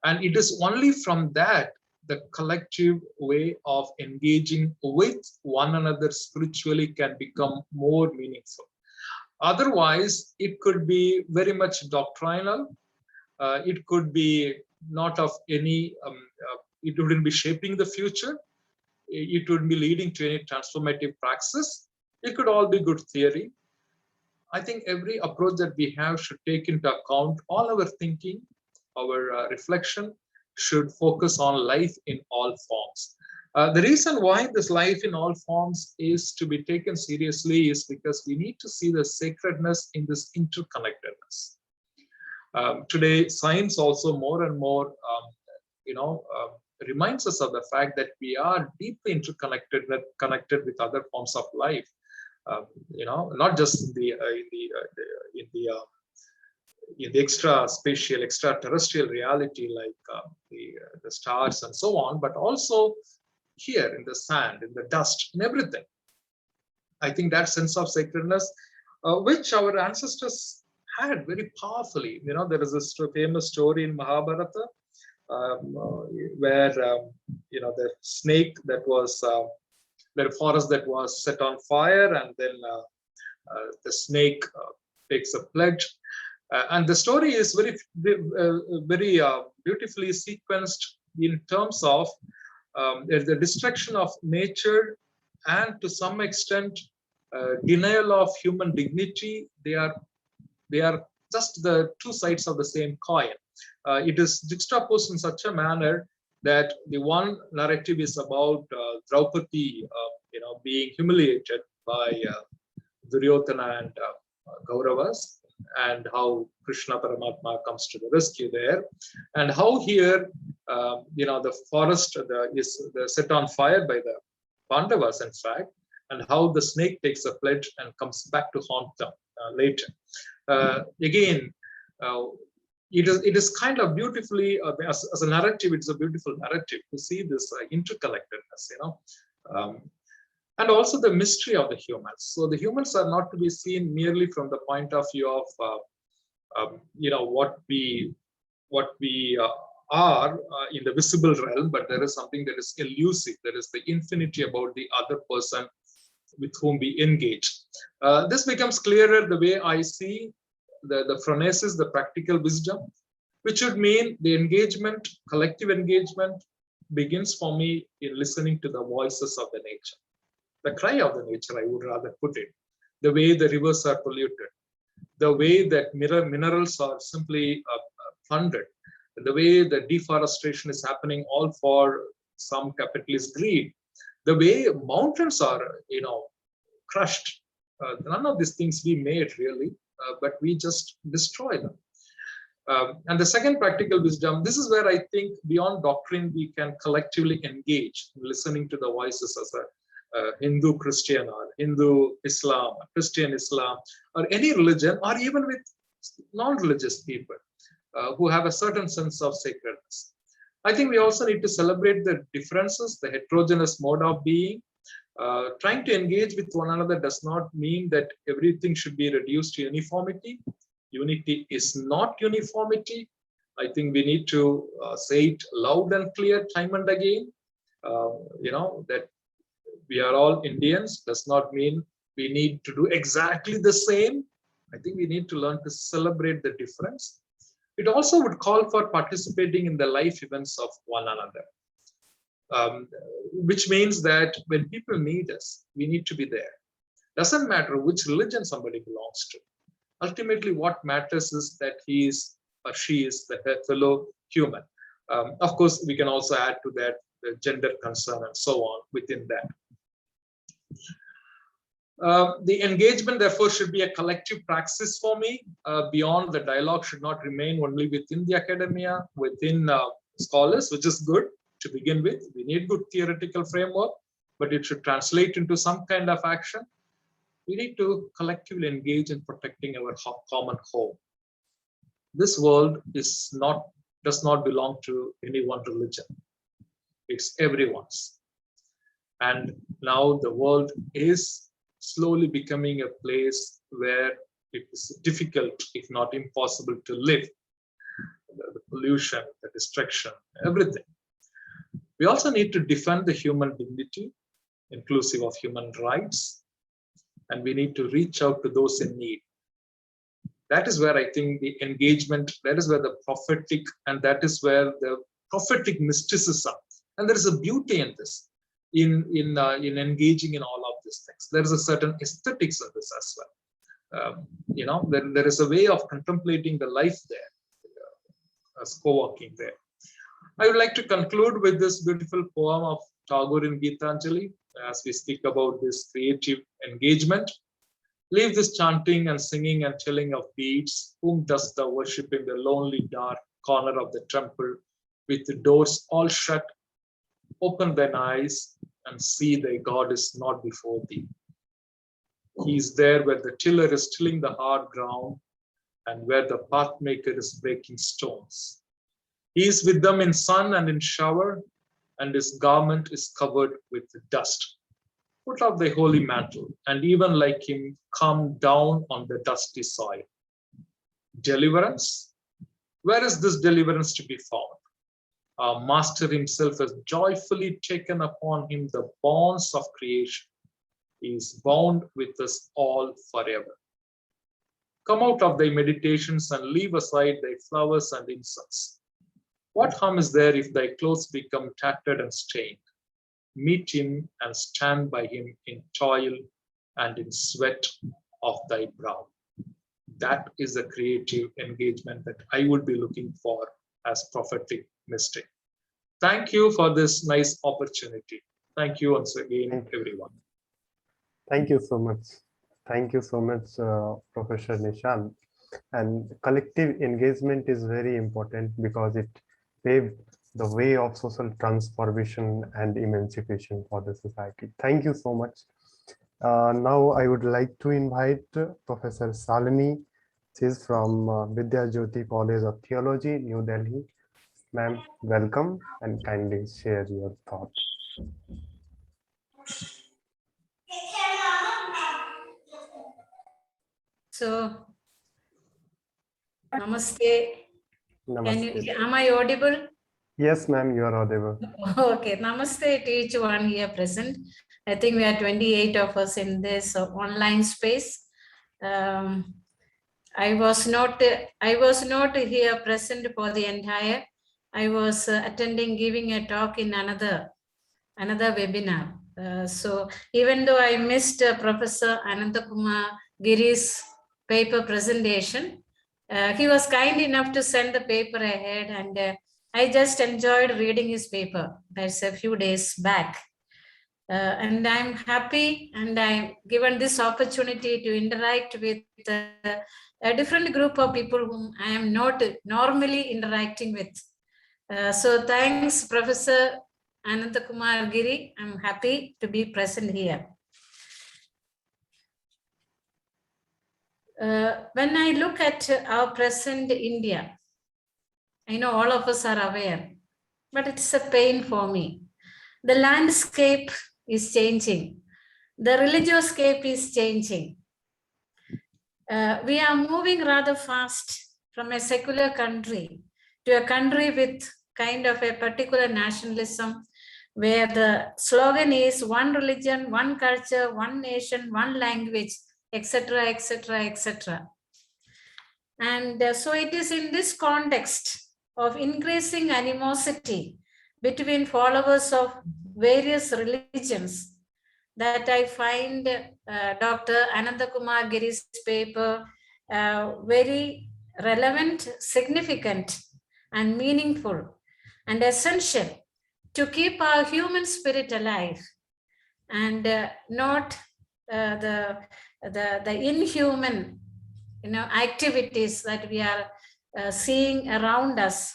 And it is only from that the collective way of engaging with one another spiritually can become more meaningful. Otherwise, it could be very much doctrinal. It could be not of any, it wouldn't be shaping the future. It wouldn't be leading to any transformative praxis. It could all be good theory. I think every approach that we have should take into account all our thinking, our reflection should focus on life in all forms. The reason why this life in all forms is to be taken seriously is because we need to see the sacredness in this interconnectedness. Today, science also more and more, reminds us of the fact that we are deeply interconnected, connected with other forms of life. Not just in the extra-spatial, extraterrestrial reality like the stars and so on, but also here in the sand, in the dust, in everything. I think that sense of sacredness, which our ancestors had very powerfully. There is this famous story in Mahabharata where the snake that was the forest that was set on fire, and then the snake takes a pledge. And the story is very beautifully sequenced in terms of the destruction of nature and to some extent denial of human dignity. They are just the two sides of the same coin. It is juxtaposed in such a manner that the one narrative is about Draupadi, being humiliated by Duryodhana and Kauravas, and how Krishna Paramatma comes to the rescue there, and how here, the forest is set on fire by the Pandavas, in fact, and how the snake takes a pledge and comes back to haunt them later. Again, it is kind of beautifully, as a narrative, it's a beautiful narrative to see this interconnectedness, and also the mystery of the humans. So the humans are not to be seen merely from the point of view of, what we are in the visible realm, but there is something that is elusive. There is the infinity about the other person with whom we engage. This becomes clearer the way I see the phronesis, the practical wisdom, which would mean the engagement, collective engagement, begins for me in listening to the voices of the nature. The cry of the nature, I would rather put it. The way the rivers are polluted, the way that minerals are simply plundered, the way the deforestation is happening all for some capitalist greed, the way mountains are, crushed. None of these things we made really, but we just destroy them. And the second practical wisdom, this is where I think beyond doctrine, we can collectively engage in listening to the voices as a Hindu Christian or Hindu Islam, Christian Islam, or any religion, or even with non-religious people who have a certain sense of sacredness. I think we also need to celebrate the differences, the heterogeneous mode of being. Trying to engage with one another does not mean that everything should be reduced to uniformity. Unity is not uniformity. I think we need to say it loud and clear time and again. That we are all Indians does not mean we need to do exactly the same. I think we need to learn to celebrate the difference. It also would call for participating in the life events of one another, which means that when people need us, we need to be there. Doesn't matter which religion somebody belongs to. Ultimately, what matters is that he is or she is the fellow human. Of course, we can also add to that the gender concern and so on within that. The engagement, therefore, should be a collective praxis for me. Beyond the dialogue should not remain only within the academia, within scholars, which is good to begin with. We need good theoretical framework, but it should translate into some kind of action. We need to collectively engage in protecting our common home. This world does not belong to any one religion. It's everyone's. And now the world is slowly becoming a place where it is difficult, if not impossible, to live. The pollution, the destruction, everything. We also need to defend the human dignity, inclusive of human rights, and we need to reach out to those in need. That is where I think the engagement, that is where the prophetic, and that is where the prophetic mysticism, and there is a beauty in this, in engaging in all of these things. There is a certain aesthetics of this as well. There is a way of contemplating the life there, as co-working there. I would like to conclude with this beautiful poem of Tagore in Gitanjali as we speak about this creative engagement. Leave this chanting and singing and telling of beads. Whom dost thou worship in the lonely dark corner of the temple with the doors all shut? Open thine eyes and see thy God is not before thee. He is there where the tiller is tilling the hard ground and where the pathmaker is breaking stones. He is with them in sun and in shower, and his garment is covered with dust. Put off thy holy mantle, and even like him, come down on the dusty soil. Deliverance? Where is this deliverance to be found? Our Master himself has joyfully taken upon him the bonds of creation. He is bound with us all forever. Come out of thy meditations and leave aside thy flowers and incense. What harm is there if thy clothes become tattered and stained? Meet him and stand by him in toil and in sweat of thy brow. That is a creative engagement that I would be looking for as prophetic mystic. Thank you for this nice opportunity. Thank you once again, everyone. Thank you so much. Thank you so much, Professor Nishant. And collective engagement is very important because it paved the way of social transformation and emancipation for the society. Thank you so much. Now I would like to invite Professor Shalini. She is from Vidyajyoti College of Theology, New Delhi. Ma'am, welcome and kindly share your thoughts. So, namaste. Namaste. Am I audible? Yes, ma'am, you are audible. Okay, namaste to each one here present. I think we are 28 of us in this online space. I was not here present for the entire. I was attending, giving a talk in another webinar. So even though I missed Professor Ananta Kumar Giri's paper presentation, he was kind enough to send the paper ahead, and I just enjoyed reading his paper. That's a few days back. And I'm happy, and I'm given this opportunity to interact with a different group of people whom I am not normally interacting with. So thanks, Professor Ananta Kumar Giri. I'm happy to be present here. When I look at our present India, I know all of us are aware, but it's a pain for me. The landscape is changing. The religious scape is changing. We are moving rather fast from a secular country to a country with kind of a particular nationalism, where the slogan is one religion, one culture, one nation, one language, etc., etc., etc. And so it is in this context of increasing animosity between followers of various religions that I find Dr. Ananta Kumar Giri's paper very relevant, significant, and meaningful, and essential to keep our human spirit alive, and not the inhuman, activities that we are seeing around us.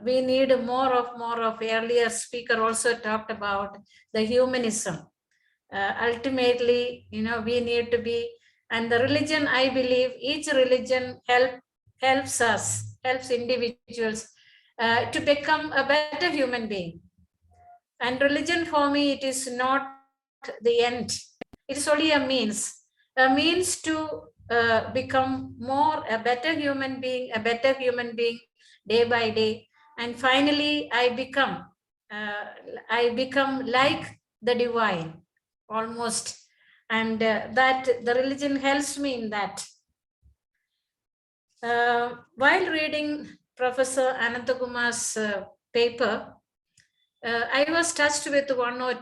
We need more of. Earlier speaker also talked about the humanism. Ultimately, we need to be, and the religion, I believe each religion helps individuals to become a better human being. And religion for me, it is not the end. It is only a means to become a better human being day by day. And finally, I become like the divine, almost. And that the religion helps me in that. While reading Professor Ananta Kumar's paper, I was touched with one or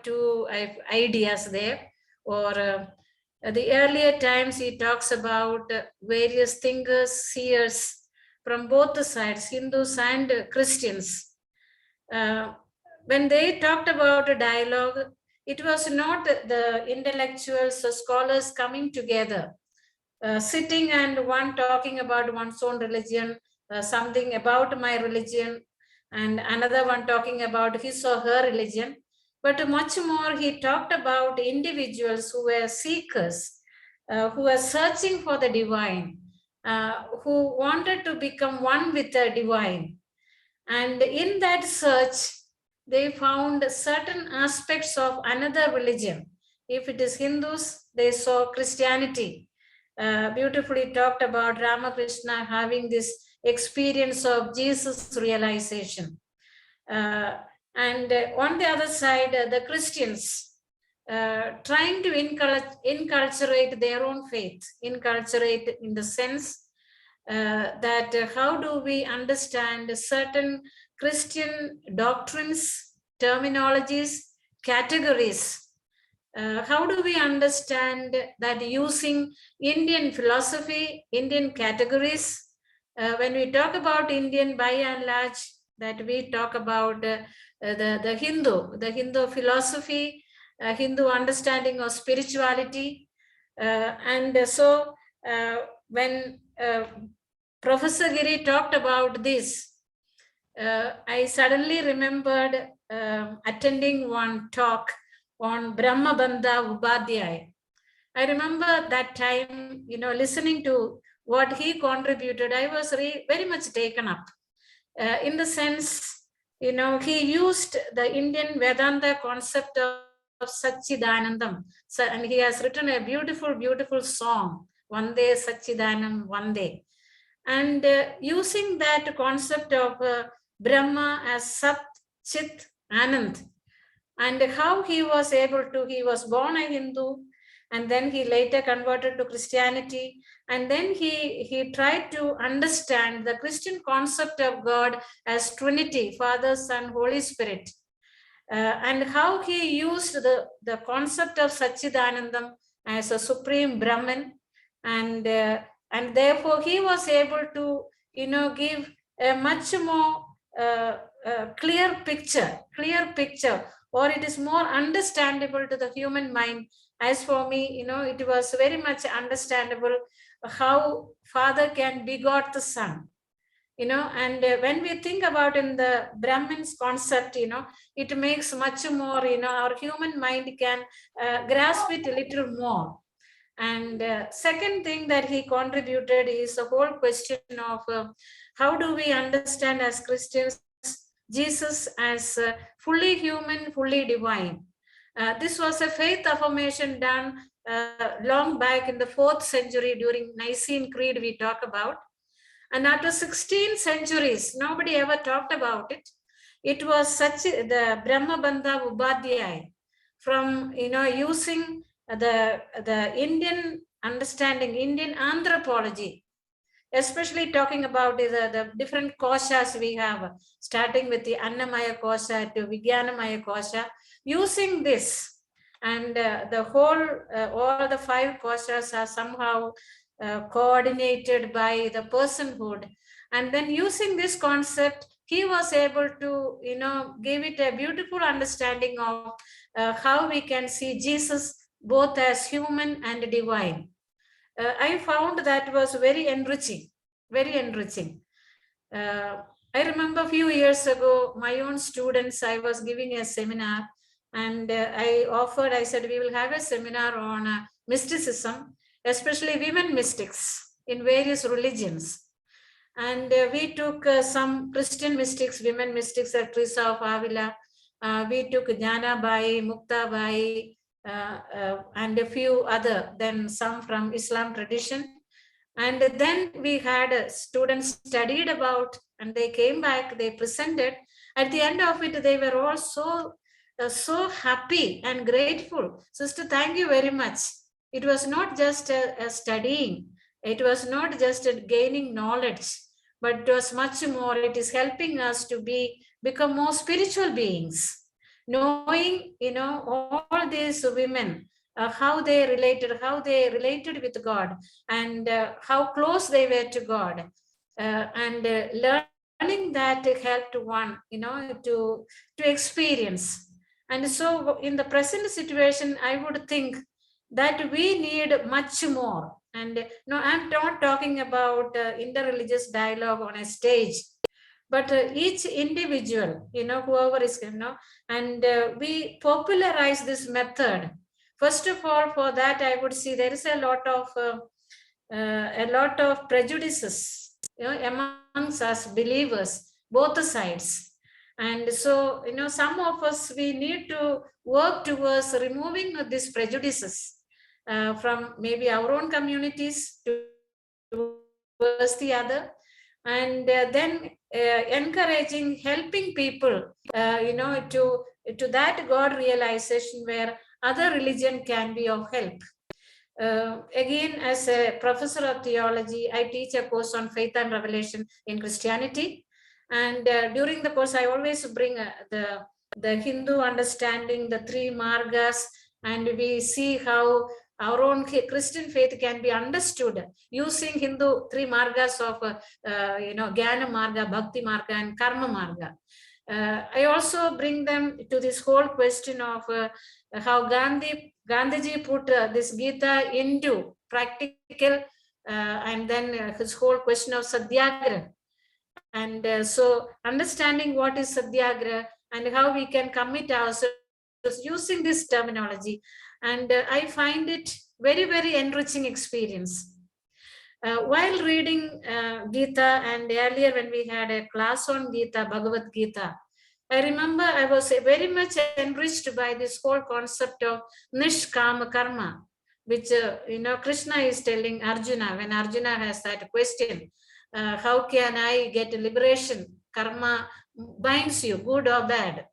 two ideas there. Or the earlier times, he talks about various thinkers, seers from both the sides, Hindus and Christians. When they talked about a dialogue, it was not the intellectuals or scholars coming together, sitting and one talking about one's own religion, something about my religion, and another one talking about his or her religion. But much more, he talked about individuals who were seekers, who were searching for the divine, who wanted to become one with the divine. And in that search, they found certain aspects of another religion. If it is Hindus, they saw Christianity. Beautifully talked about Ramakrishna having this experience of Jesus realization. And on the other side, the Christians trying to inculturate their own faith, inculturate in the sense that how do we understand certain Christian doctrines, terminologies, categories. How do we understand that using Indian philosophy, Indian categories? When we talk about Indian, by and large, that we talk about the Hindu philosophy, Hindu understanding of spirituality. And so when Professor Giri talked about this, I suddenly remembered attending one talk on Brahma Bandha Ubadhyaya. I remember that time, listening to what he contributed, I was very much taken up. In the sense, he used the Indian Vedanta concept of Satchidanandam. So, and he has written a beautiful, beautiful song, Vande Satchidanam Vande. And using that concept of Brahma as Sat, Chit, Anand, and how he was he was born a Hindu, and then he later converted to Christianity. And then he tried to understand the Christian concept of God as Trinity, Father, Son, Holy Spirit. And how he used the concept of Satchidanandam as a supreme Brahman. And therefore he was able to, give a much more clear picture, or it is more understandable to the human mind. As for me, it was very much understandable how Father can begot the Son. And when we think about in the Brahmin's concept, it makes much more, our human mind can grasp it a little more. And second thing that he contributed is the whole question of how do we understand as Christians Jesus as fully human, fully divine. This was a faith affirmation done long back in the 4th century during Nicene Creed we talk about. And after 16 centuries, nobody ever talked about it. It was such the Brahmabandha Ubadhyay, from using the Indian understanding, Indian anthropology, especially talking about the different koshas we have, starting with the Annamaya kosha to Vijnanamaya kosha, using this. And the whole, all the 5 koshas are somehow coordinated by the personhood. And then using this concept, he was able to, give it a beautiful understanding of how we can see Jesus both as human and divine. I found that was very enriching, very enriching. I remember a few years ago, my own students, I was giving a seminar, and I said, we will have a seminar on mysticism, especially women mystics in various religions. And we took some Christian mystics, women mystics, like Teresa of Avila. We took Jnanabai, Muktabai, and a few other, then some from Islam tradition. And then we had students studied about, and they came back, they presented. At the end of it, they were all so happy and grateful. Sister, thank you very much. It was not just a studying. It was not just a gaining knowledge, but it was much more. It is helping us to become more spiritual beings, knowing, all these women, how they related with God, and how close they were to God, and learning that helped one, to experience. And so in the present situation, I would think that we need much more. And no, I'm not talking about interreligious dialogue on a stage, but each individual, whoever is, and we popularize this method. First of all, for that, I would see there is a lot of prejudices, amongst us believers, both sides. And so, some of us, we need to work towards removing these prejudices from maybe our own communities towards the other, and then encouraging, helping people, to that God realization where other religion can be of help. Again, as a professor of theology, I teach a course on faith and revelation in Christianity. And during the course, I always bring the Hindu understanding, the 3 margas, and we see how our own Christian faith can be understood using Hindu 3 margas of, Jnana Marga, Bhakti Marga, and Karma Marga. I also bring them to this whole question of how Gandhiji put this Gita into practical, and then his whole question of Satyagraha. And so understanding what is Satyagraha and how we can commit ourselves using this terminology. And I find it very, very enriching experience. While reading Gita, and earlier when we had a class on Gita, Bhagavad Gita, I remember I was very much enriched by this whole concept of Nishkama Karma, which, Krishna is telling Arjuna, when Arjuna has that question, how can I get liberation? Karma binds you, good or bad.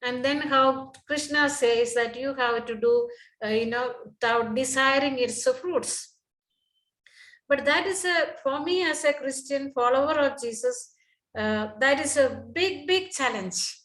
And then how Krishna says that you have to do, without desiring its fruits. But that is for me as a Christian follower of Jesus, that is a big, big challenge,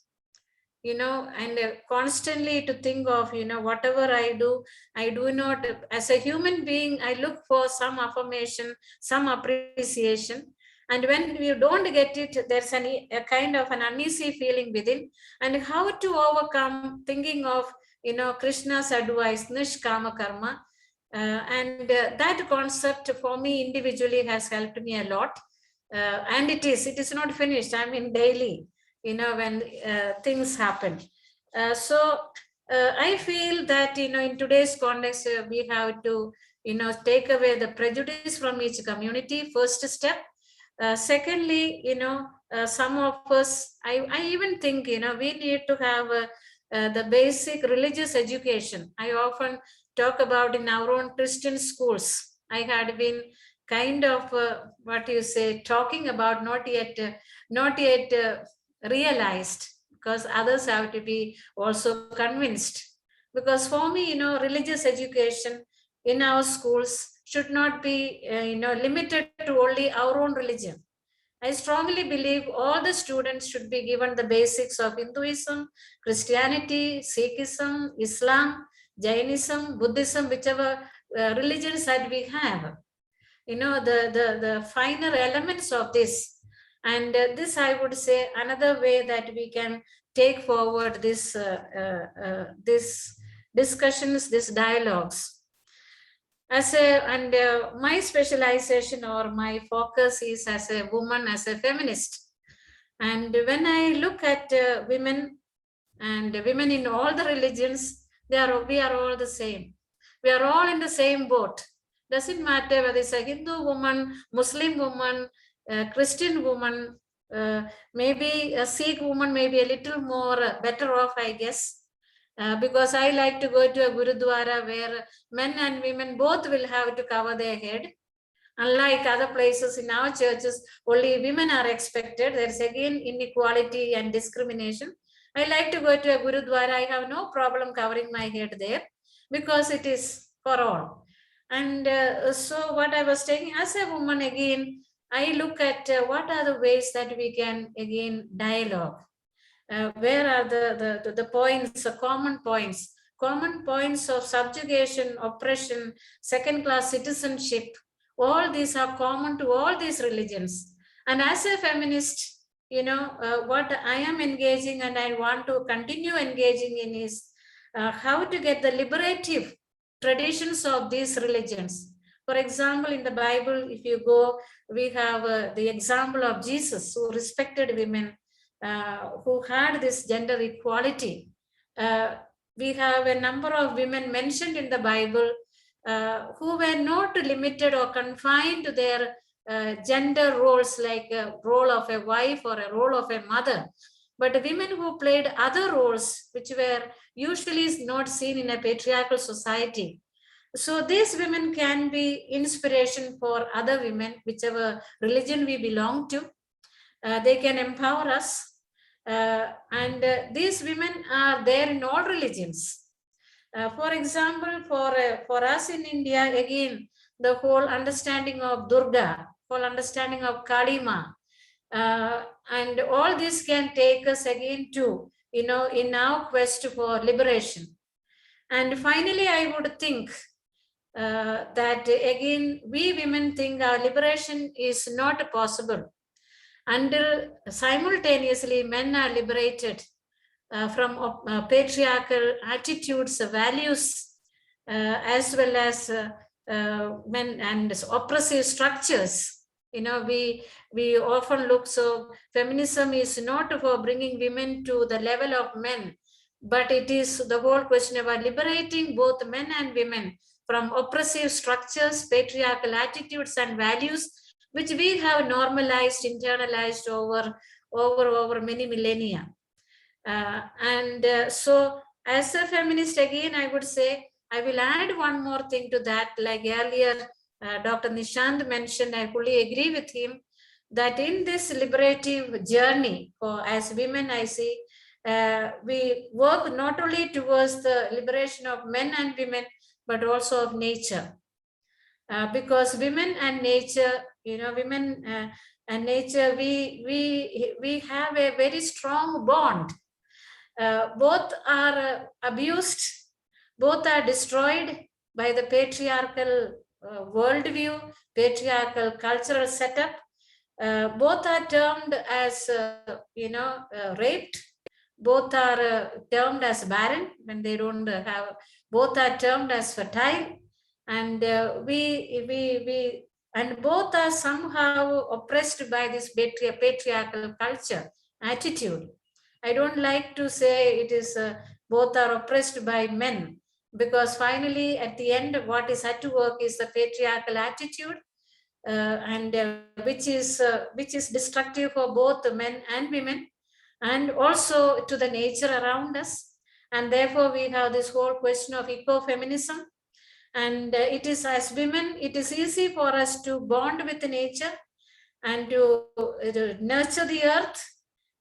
and constantly to think of, whatever I do not, as a human being, I look for some affirmation, some appreciation. And when you don't get it, there's a kind of an uneasy feeling within. And how to overcome, thinking of, Krishna's advice, Nishkama Karma. And that concept for me individually has helped me a lot. And it is not finished. I mean, daily, when things happen. So I feel that, in today's context, we have to, take away the prejudice from each community, first step. Secondly, some of us, I even think, we need to have the basic religious education. I often talk about in our own Christian schools. I had been kind of what you say, talking about, not yet realized, because others have to be also convinced. Because for me, religious education in our schools should not be limited to only our own religion. I strongly believe all the students should be given the basics of Hinduism, Christianity, Sikhism, Islam, Jainism, Buddhism, whichever religions that we have. The finer elements of this. And this, I would say, another way that we can take forward this discussions, these dialogues. My specialization or my focus is as a woman, as a feminist. And when I look at women and women in all the religions, we are all the same. We are all in the same boat. Doesn't matter whether it's a Hindu woman, Muslim woman, Christian woman, maybe a Sikh woman, maybe a little more better off, I guess. Because I like to go to a Gurudwara where men and women both will have to cover their head. Unlike other places in our churches, only women are expected. There's again inequality and discrimination. I like to go to a Gurudwara. I have no problem covering my head there because it is for all. And so what I was saying, as a woman, again, I look at what are the ways that we can again dialogue. Where are the points, the common points of subjugation, oppression, second-class citizenship. All these are common to all these religions. And as a feminist, what I am engaging and I want to continue engaging in is how to get the liberative traditions of these religions. For example, in the Bible, if you go, we have the example of Jesus, who respected women, who had this gender equality. We have a number of women mentioned in the Bible who were not limited or confined to their gender roles, like a role of a wife or a role of a mother, but women who played other roles which were usually not seen in a patriarchal society. So these women can be inspiration for other women, whichever religion we belong to. They can empower us. These women are there in all religions. For example, for us in India, again, the whole understanding of Durga, whole understanding of Kalima, and all this can take us again to, in our quest for liberation. And finally, I would think that again, we women think our liberation is not possible until simultaneously men are liberated from patriarchal attitudes, values, as well as men and oppressive structures. We often look, so feminism is not for bringing women to the level of men, but it is the whole question about liberating both men and women from oppressive structures, patriarchal attitudes and values, which we have normalized, internalized over many millennia. So as a feminist, again, I would say, I will add one more thing to that. Like earlier, Dr. Nishant mentioned, I fully agree with him, that in this liberative journey, as women, I see, we work not only towards the liberation of men and women, but also of nature. Because women and nature, women and nature, we have a very strong bond. Both are abused, both are destroyed by the patriarchal worldview, patriarchal cultural setup. Both are termed as, raped. Both are termed as barren when they don't have. Both are termed as fertile, and and both are somehow oppressed by this patriarchal culture attitude. I don't like to say it is both are oppressed by men, because finally at the end what is at to work is the patriarchal attitude, which is destructive for both men and women, and also to the nature around us. And therefore we have this whole question of ecofeminism, And it is, as women, it is easy for us to bond with nature and to nurture the earth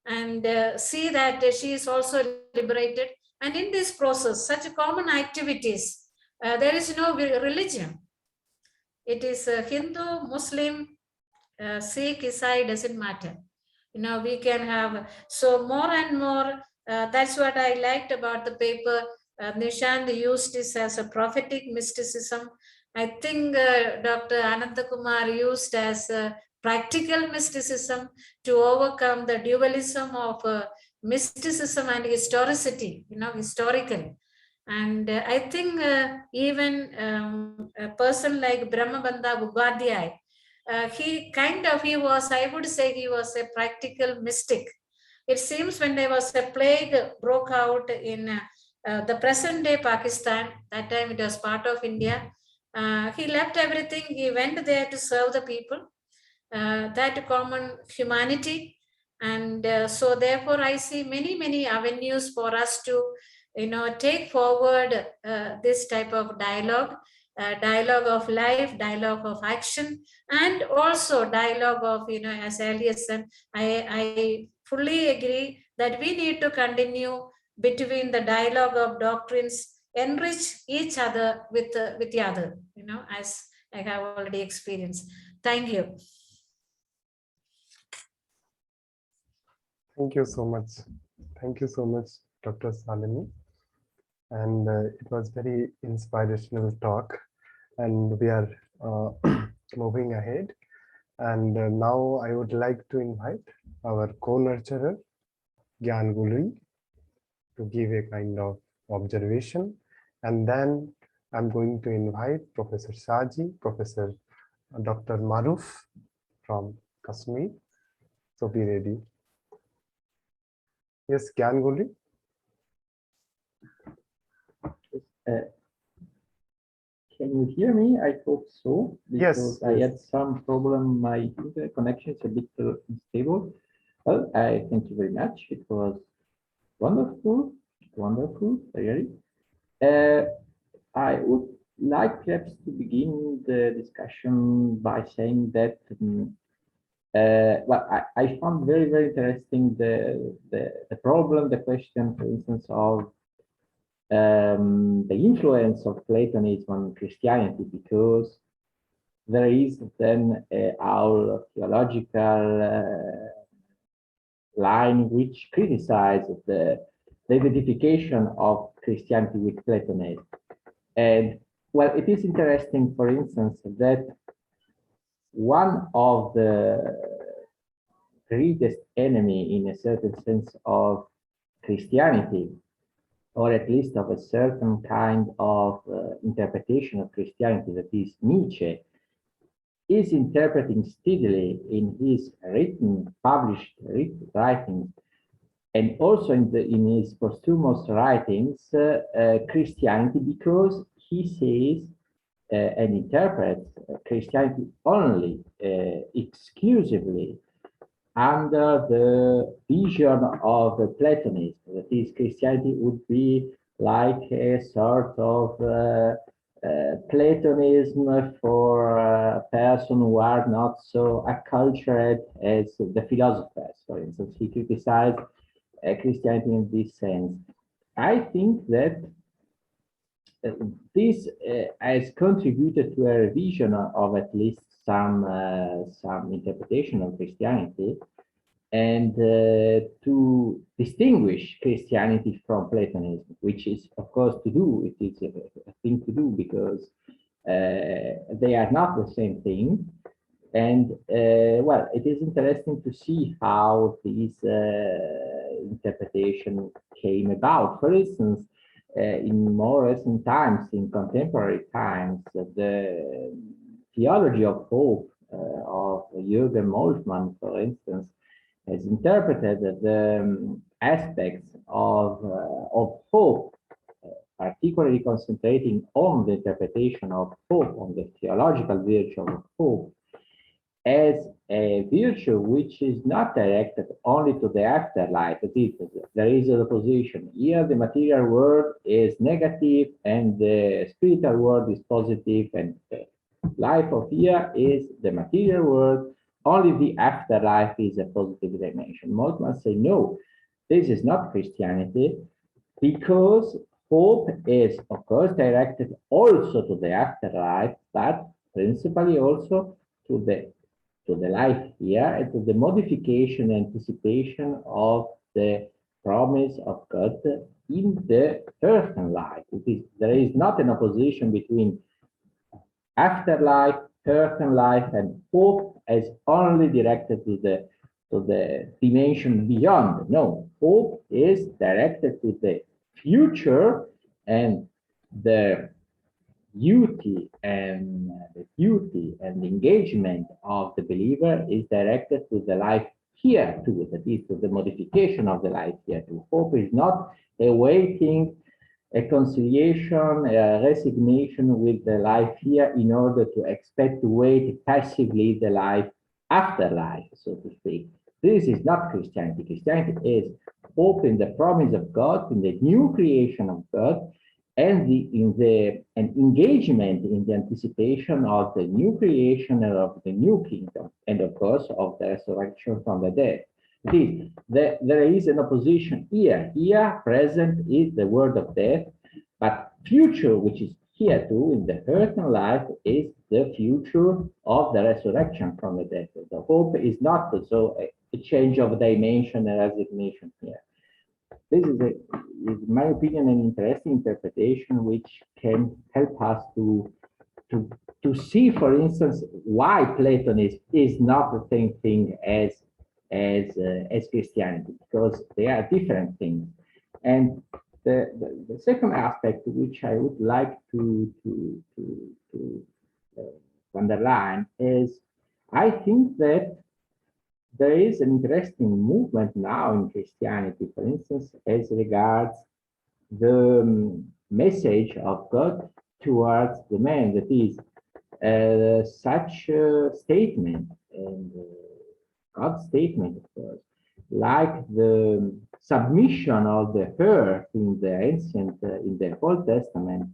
and see that she is also liberated. And in this process, such common activities, there is no religion. It is Hindu, Muslim, Sikh, Isai, doesn't matter. We can have, so more and more, that's what I liked about the paper. Nishant used this as a prophetic mysticism. I think Dr. Ananta Kumar used as a practical mysticism to overcome the dualism of mysticism and historicity, historical. And I think even a person like Brahmabandha Upadhyay, he was, I would say, he was a practical mystic. It seems when there was a plague broke out in the present day Pakistan, that time it was part of India, he left everything, he went there to serve the people, that common humanity. And so therefore I see many avenues for us to take forward this type of dialogue, dialogue of life, dialogue of action, and also dialogue of, as Elias said, I fully agree that we need to continue between the dialogue of doctrines, enrich each other with the other, as I have already experienced. Thank you. Thank you so much. Thank you so much, Dr. Shalini. And it was very inspirational talk. And we are moving ahead. And now I would like to invite our co-nurturer, Giri, to give a kind of observation. And then I'm going to invite Professor Shaji, Professor Dr. Maruf from Kashmir. So be ready. Yes, Giri. Can you hear me? I hope so. Yes. I had some problem. My internet connection is a bit unstable. Well, I thank you very much. It was wonderful, really. I would like perhaps to begin the discussion by saying that well, I found very interesting the problem, the question, for instance, of the influence of Platonism on Christianity, because there is then our theological line which criticizes the identification of Christianity with Platonism. And well, it is interesting, for instance, that one of the greatest enemy, in a certain sense, of Christianity, or at least of a certain kind of interpretation of Christianity, that is Nietzsche, is interpreting steadily in his published writings, and also in his posthumous writings, Christianity, because he says and interprets Christianity only, exclusively, under the vision of Platonism. That is, Christianity would be like a sort of Platonism for a person who are not so acculturated as the philosophers, for instance. He criticized Christianity in this sense. I think that this has contributed to a revision of at least some interpretation of Christianity, and to distinguish Christianity from Platonism, which is, of course, to do. It is a thing to do, because they are not the same thing. And well, it is interesting to see how this interpretation came about. For instance, in more recent times, in contemporary times, the theology of hope of Jürgen Moltmann, for instance, has interpreted the aspects of hope, particularly concentrating on the interpretation of hope, on the theological virtue of hope, as a virtue which is not directed only to the afterlife. There is an opposition. Here the material world is negative and the spiritual world is positive, and the life of here is the material world. Only the afterlife is a positive dimension. Moltmann say, no, this is not Christianity, because hope is, of course, directed also to the afterlife, but principally also to the life here and to the modification, anticipation of the promise of God in the earthly life. There is not an opposition between afterlife, earthly life, and hope as only directed to the dimension beyond. No, hope is directed to the future, and the duty and the engagement of the believer is directed to the life here too, that is to the modification of the life here too. Hope is not awaiting a conciliation, a resignation with the life here in order to expect to wait passively the life after life, so to speak. This is not Christianity. Christianity is hope in the promise of God, in the new creation of God, and an engagement in the anticipation of the new creation and of the new kingdom, and of course of the resurrection from the dead. There is an opposition here. Here, present is the word of death, but future, which is here too, in the earthly life, is the future of the resurrection from the dead. The hope is not so a change of dimension and resignation here. This is, in my opinion, an interesting interpretation which can help us to see, for instance, why Platonism is not the same thing as Christianity, because they are different things. And the second aspect, which I would like to underline, is I think that there is an interesting movement now in Christianity, for instance, as regards the message of God towards the man. That is, such a statement, and God's statement, of course, like the submission of the earth in the ancient, in the Old Testament,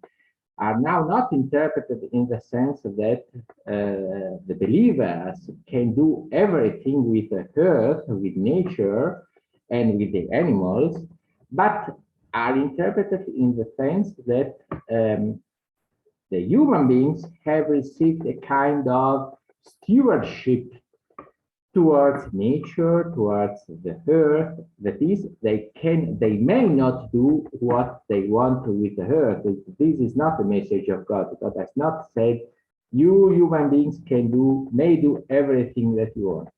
are now not interpreted in the sense that the believers can do everything with the earth, with nature, and with the animals, but are interpreted in the sense that the human beings have received a kind of stewardship towards nature, towards the earth. That is, they may not do what they want to with the earth. This is not the message of God. God has not said you human beings may do everything that you want.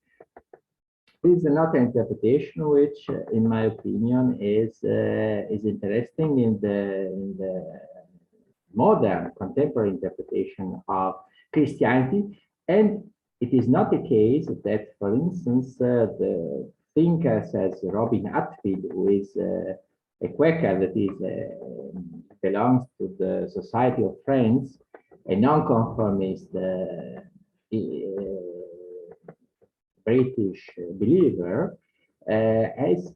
This is another interpretation which, in my opinion, is interesting in the modern contemporary interpretation of Christianity. And it is not the case that, for instance, the thinkers as Robin Atfield, who is a Quaker, that is belongs to the Society of Friends, a nonconformist British believer, has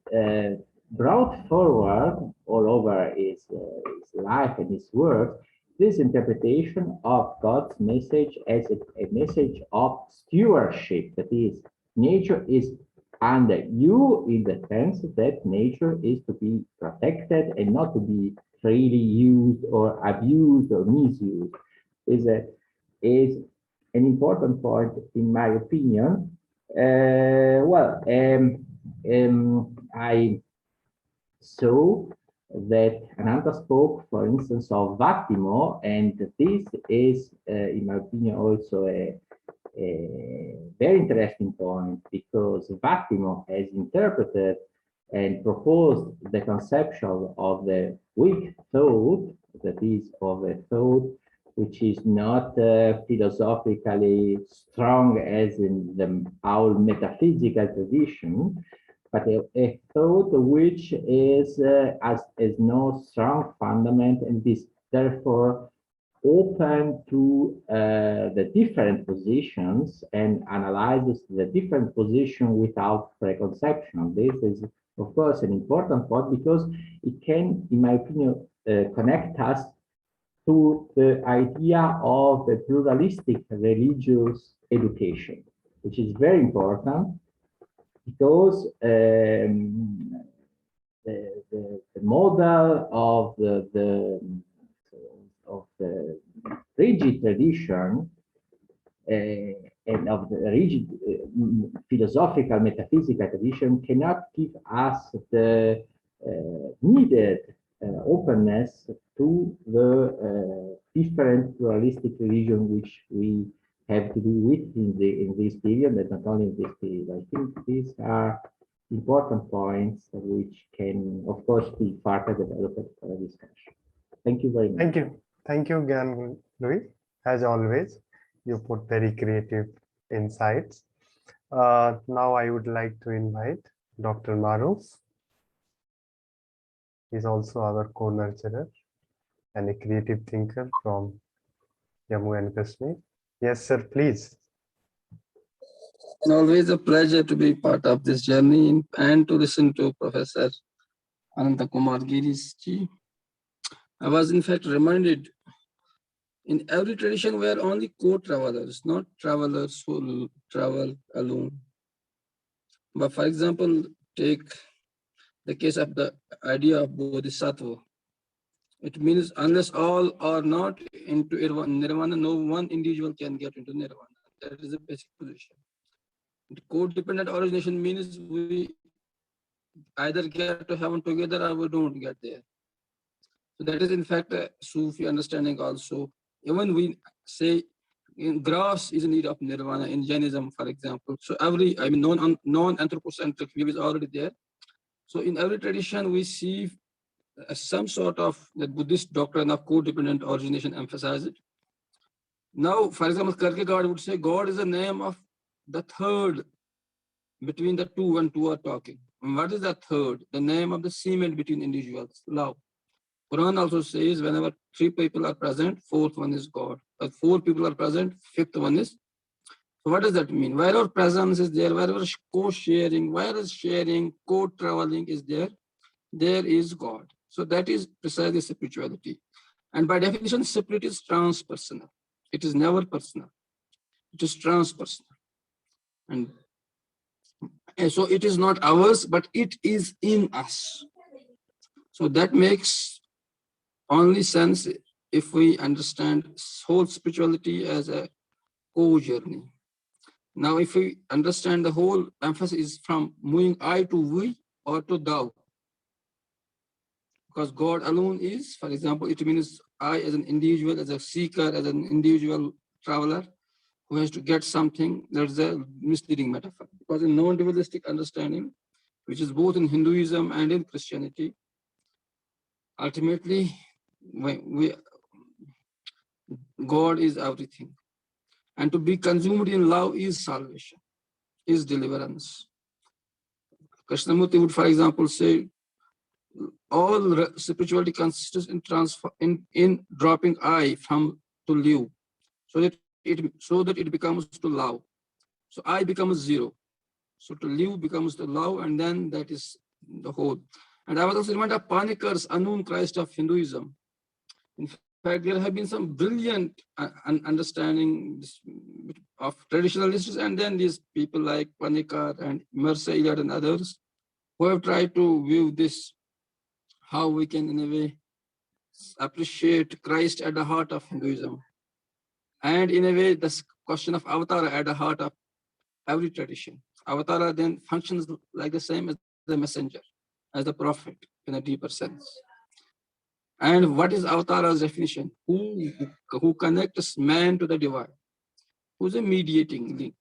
brought forward all over his life and his work this interpretation of God's message as a message of stewardship. That is, nature is under you, in the sense that nature is to be protected and not to be freely used or abused or misused. Is an important point, in my opinion. I saw that Ananta spoke, for instance, of Vattimo, and this is, in my opinion, also a very interesting point, because Vattimo has interpreted and proposed the conception of the weak thought, that is, of a thought which is not philosophically strong as in our metaphysical tradition, but a thought which is has no strong fundament and is therefore open to the different positions and analyzes the different position without preconception. This is, of course, an important point because it can, in my opinion, connect us to the idea of the pluralistic religious education, which is very important because the model of the rigid tradition and of the rigid philosophical metaphysical tradition cannot give us the needed openness to the different pluralistic religion which we have to do with in this period, and not only in this period. I think these are important points which can, of course, be further developed for a discussion. Thank you very much. Thank you. Thank you, Gyan Louis. As always, you put very creative insights. Now I would like to invite Dr. Maruf. He's also our co-nurturer and a creative thinker from Jammu and Kashmir. Yes, sir, please. It's always a pleasure to be part of this journey and to listen to Professor Ananta Kumar Giri. I was in fact reminded in every tradition we are only co-travelers, not travelers who travel alone. But for example, take the case of the idea of Bodhisattva. It means unless all are not into Nirvana, no one individual can get into Nirvana. That is a basic position. The codependent origination means we either get to heaven together or we don't get there. So that is in fact a Sufi understanding also. Even we say grass is in need of Nirvana in Jainism, for example. So every, non-anthropocentric view is already there. So in every tradition, we see some sort of the Buddhist doctrine of codependent origination emphasized. Now, for example, Kierkegaard would say God is the name of the third between the two when two are talking. And what is the third? The name of the cement between individuals, love. Quran also says whenever three people are present, fourth one is God. But four people are present, fifth one is. So what does that mean? Wherever presence is there, wherever co-sharing, wherever sharing, co-traveling is there, there is God. So that is precisely spirituality. And by definition, spirit is transpersonal. It is never personal. It is transpersonal. And so it is not ours, but it is in us. So that makes only sense if we understand whole spirituality as a co-journey. Now, if we understand the whole emphasis is from moving I to we or to thou, because God alone is, for example, it means I as an individual, as a seeker, as an individual traveler who has to get something. That's a misleading metaphor, because in non-dualistic understanding, which is both in Hinduism and in Christianity, ultimately, God is everything. And to be consumed in love is salvation, is deliverance. Krishnamurti would, for example, say, all spirituality consists in dropping I from to live, so that it becomes to love. So I becomes zero. So to live becomes to love, and then that is the whole. And I was also reminded of Panikar's unknown Christ of Hinduism. In fact, there have been some brilliant understanding of traditionalists, and then these people like Panikar and Mircea Eliade and others who have tried to view this, how we can in a way appreciate Christ at the heart of Hinduism. And in a way, this question of avatar at the heart of every tradition. Avatar then functions like the same as the messenger, as the prophet in a deeper sense. And what is avatar's definition? Who connects man to the divine? Who's a mediating link?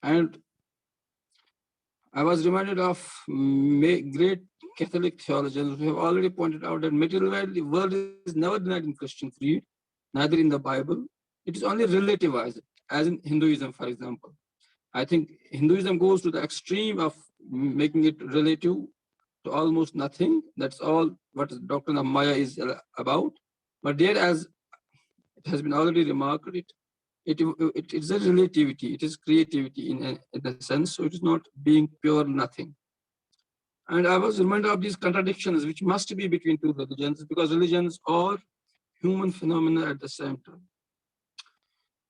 And I was reminded of great Catholic theologians who have already pointed out that material world is never denied in Christian creed, neither in the Bible. It is only relativized, as in Hinduism, for example. I think Hinduism goes to the extreme of making it relative to almost nothing. That's all what the doctrine of Maya is about. But there, as has been already remarked, it is a relativity, it is creativity in a sense, so it is not being pure nothing. And I was reminded of these contradictions which must be between two religions, because religions are human phenomena at the same time.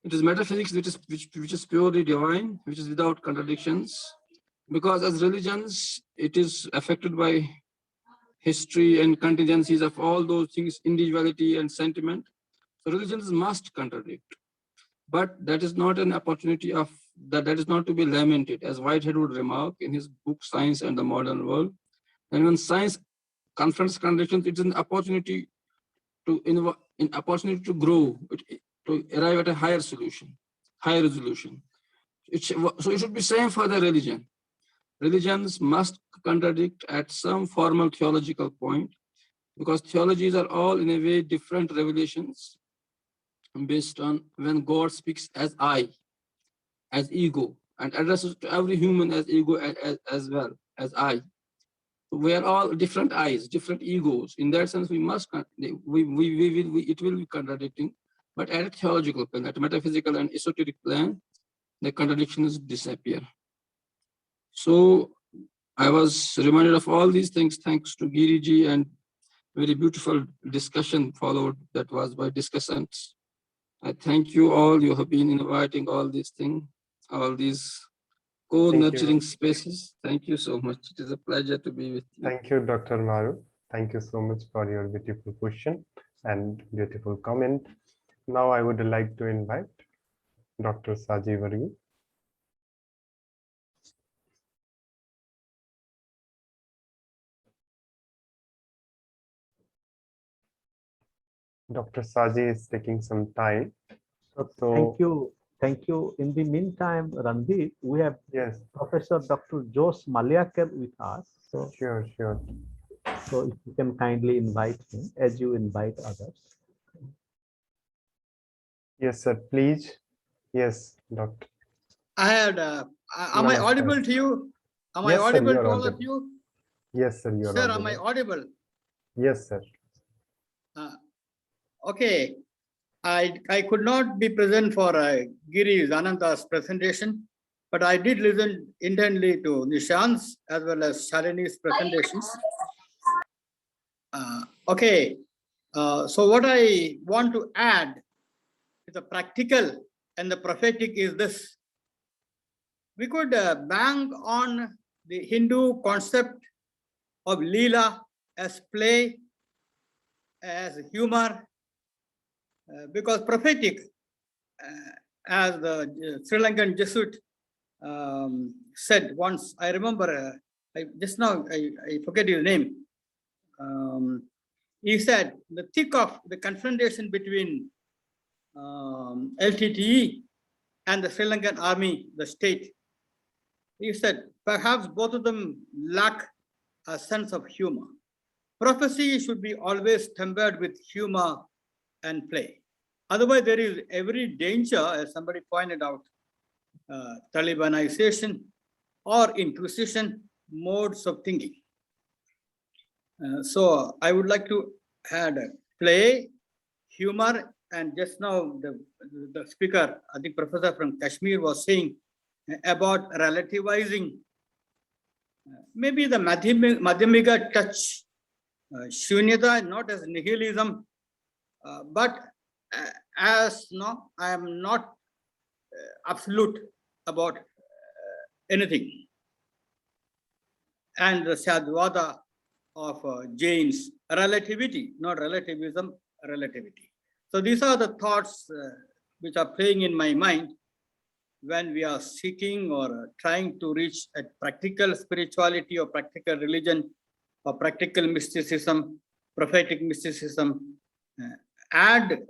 It is metaphysics which is purely divine, which is without contradictions, because as religions, it is affected by history and contingencies of all those things, individuality and sentiment. So religions must contradict. But that is not an opportunity of that is not to be lamented, as Whitehead would remark in his book Science and the Modern World. And when science confronts contradictions, it's an opportunity to grow, to arrive at a higher solution, higher resolution. So it should be same for the religion. Religions must contradict at some formal theological point, because theologies are all in a way different revelations based on when God speaks as I, as ego, and addresses to every human as ego as well as I. We are all different eyes, different egos. In that sense, we must it will be contradicting, but at a theological plane, at a metaphysical and esoteric plane, the contradictions disappear. So I was reminded of all these things thanks to Giri ji, and very beautiful discussion followed that was by Discussants. I thank you all. You have been inviting all these things, all these co-nurturing spaces. Thank you so much. It is a pleasure to be with you. Thank you, Dr. Maru. Thank you so much for your beautiful question and beautiful comment. Now I would like to invite Dr. Saji Varghese. Dr. Saji is taking some time. So thank you. In the meantime, Randhir, we have Professor Dr. Jose Mulackal with us. So sure. So if you can kindly invite him as you invite others. Yes, sir. Please. Yes, Doctor. I had. Am I audible to you? Am I audible to all of you? Yes, sir. You are Sir, audible. am I audible? Yes, sir. Okay. I could not be present for Giri's Ananta's presentation, but I did listen intently to Nishant's as well as Shalini's presentations. Okay. So what I want to add to the practical and the prophetic is this. We could bank on the Hindu concept of Leela as play, as humor, because prophetic, as the Sri Lankan Jesuit said once, I remember, I forget his name. He said, the thick of the confrontation between LTTE and the Sri Lankan army, the state, he said, perhaps both of them lack a sense of humor. Prophecy should be always tempered with humor and play. Otherwise, there is every danger, as somebody pointed out, Talibanization or inquisition modes of thinking. So I would like to add play, humor, and just now the speaker, I think professor from Kashmir, was saying about relativizing maybe the Madhyamika touch, Shunyata, not as nihilism, but as no, I am not absolute about anything. And the Sadhvada of Jain's relativity, not relativism, relativity. So these are the thoughts which are playing in my mind when we are seeking or trying to reach a practical spirituality or practical religion or practical mysticism, prophetic mysticism, add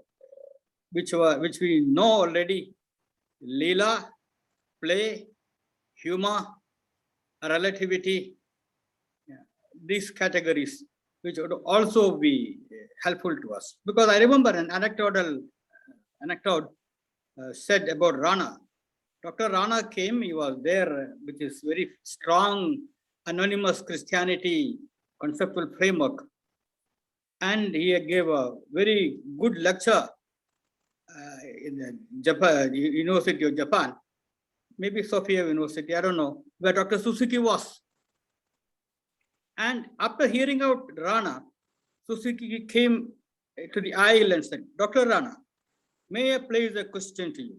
which we know already, Leela, play, humor, relativity, these categories, which would also be helpful to us. Because I remember an anecdote said about Rana. Dr. Rana came, he was there, which is very strong anonymous Christianity conceptual framework. And he gave a very good lecture in the Japan, University of Japan, maybe Sophia University, I don't know, where Dr. Suzuki was. And after hearing out Rana, Suzuki came to the aisle and said, Dr. Rana, may I place a question to you?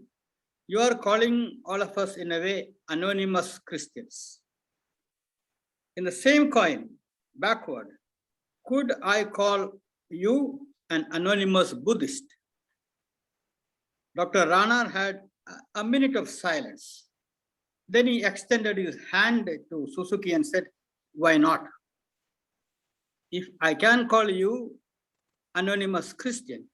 You are calling all of us in a way anonymous Christians. In the same coin, backward, could I call you an anonymous Buddhist? Dr. Rana had a minute of silence. Then he extended his hand to Suzuki and said, why not? If I can call you anonymous Christian,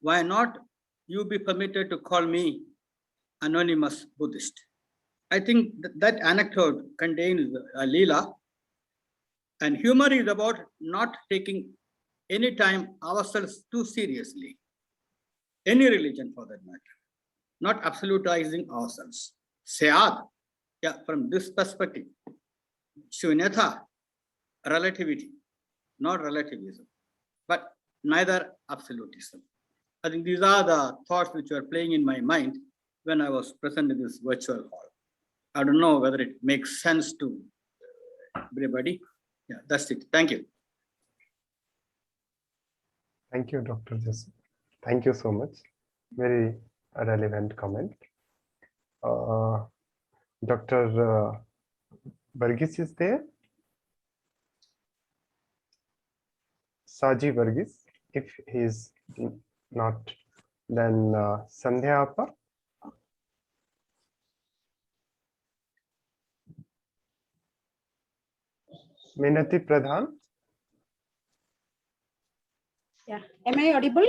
why not you be permitted to call me anonymous Buddhist? I think that anecdote contains a Leela, and humor is about not taking any time ourselves too seriously, any religion for that matter, not absolutizing ourselves. Sayad, yeah, from this perspective, shunyata, relativity, not relativism, but neither absolutism. I think these are the thoughts which were playing in my mind when I was present in this virtual hall. I don't know whether it makes sense to everybody. Yeah, that's it. Thank you. Thank you, Dr. Joseph. Thank you so much. Very relevant comment. Dr. Varghese is there? Saji Varghese, if he is not, then Sandhya Appa. Minati Pradhan. Yeah. Am I audible?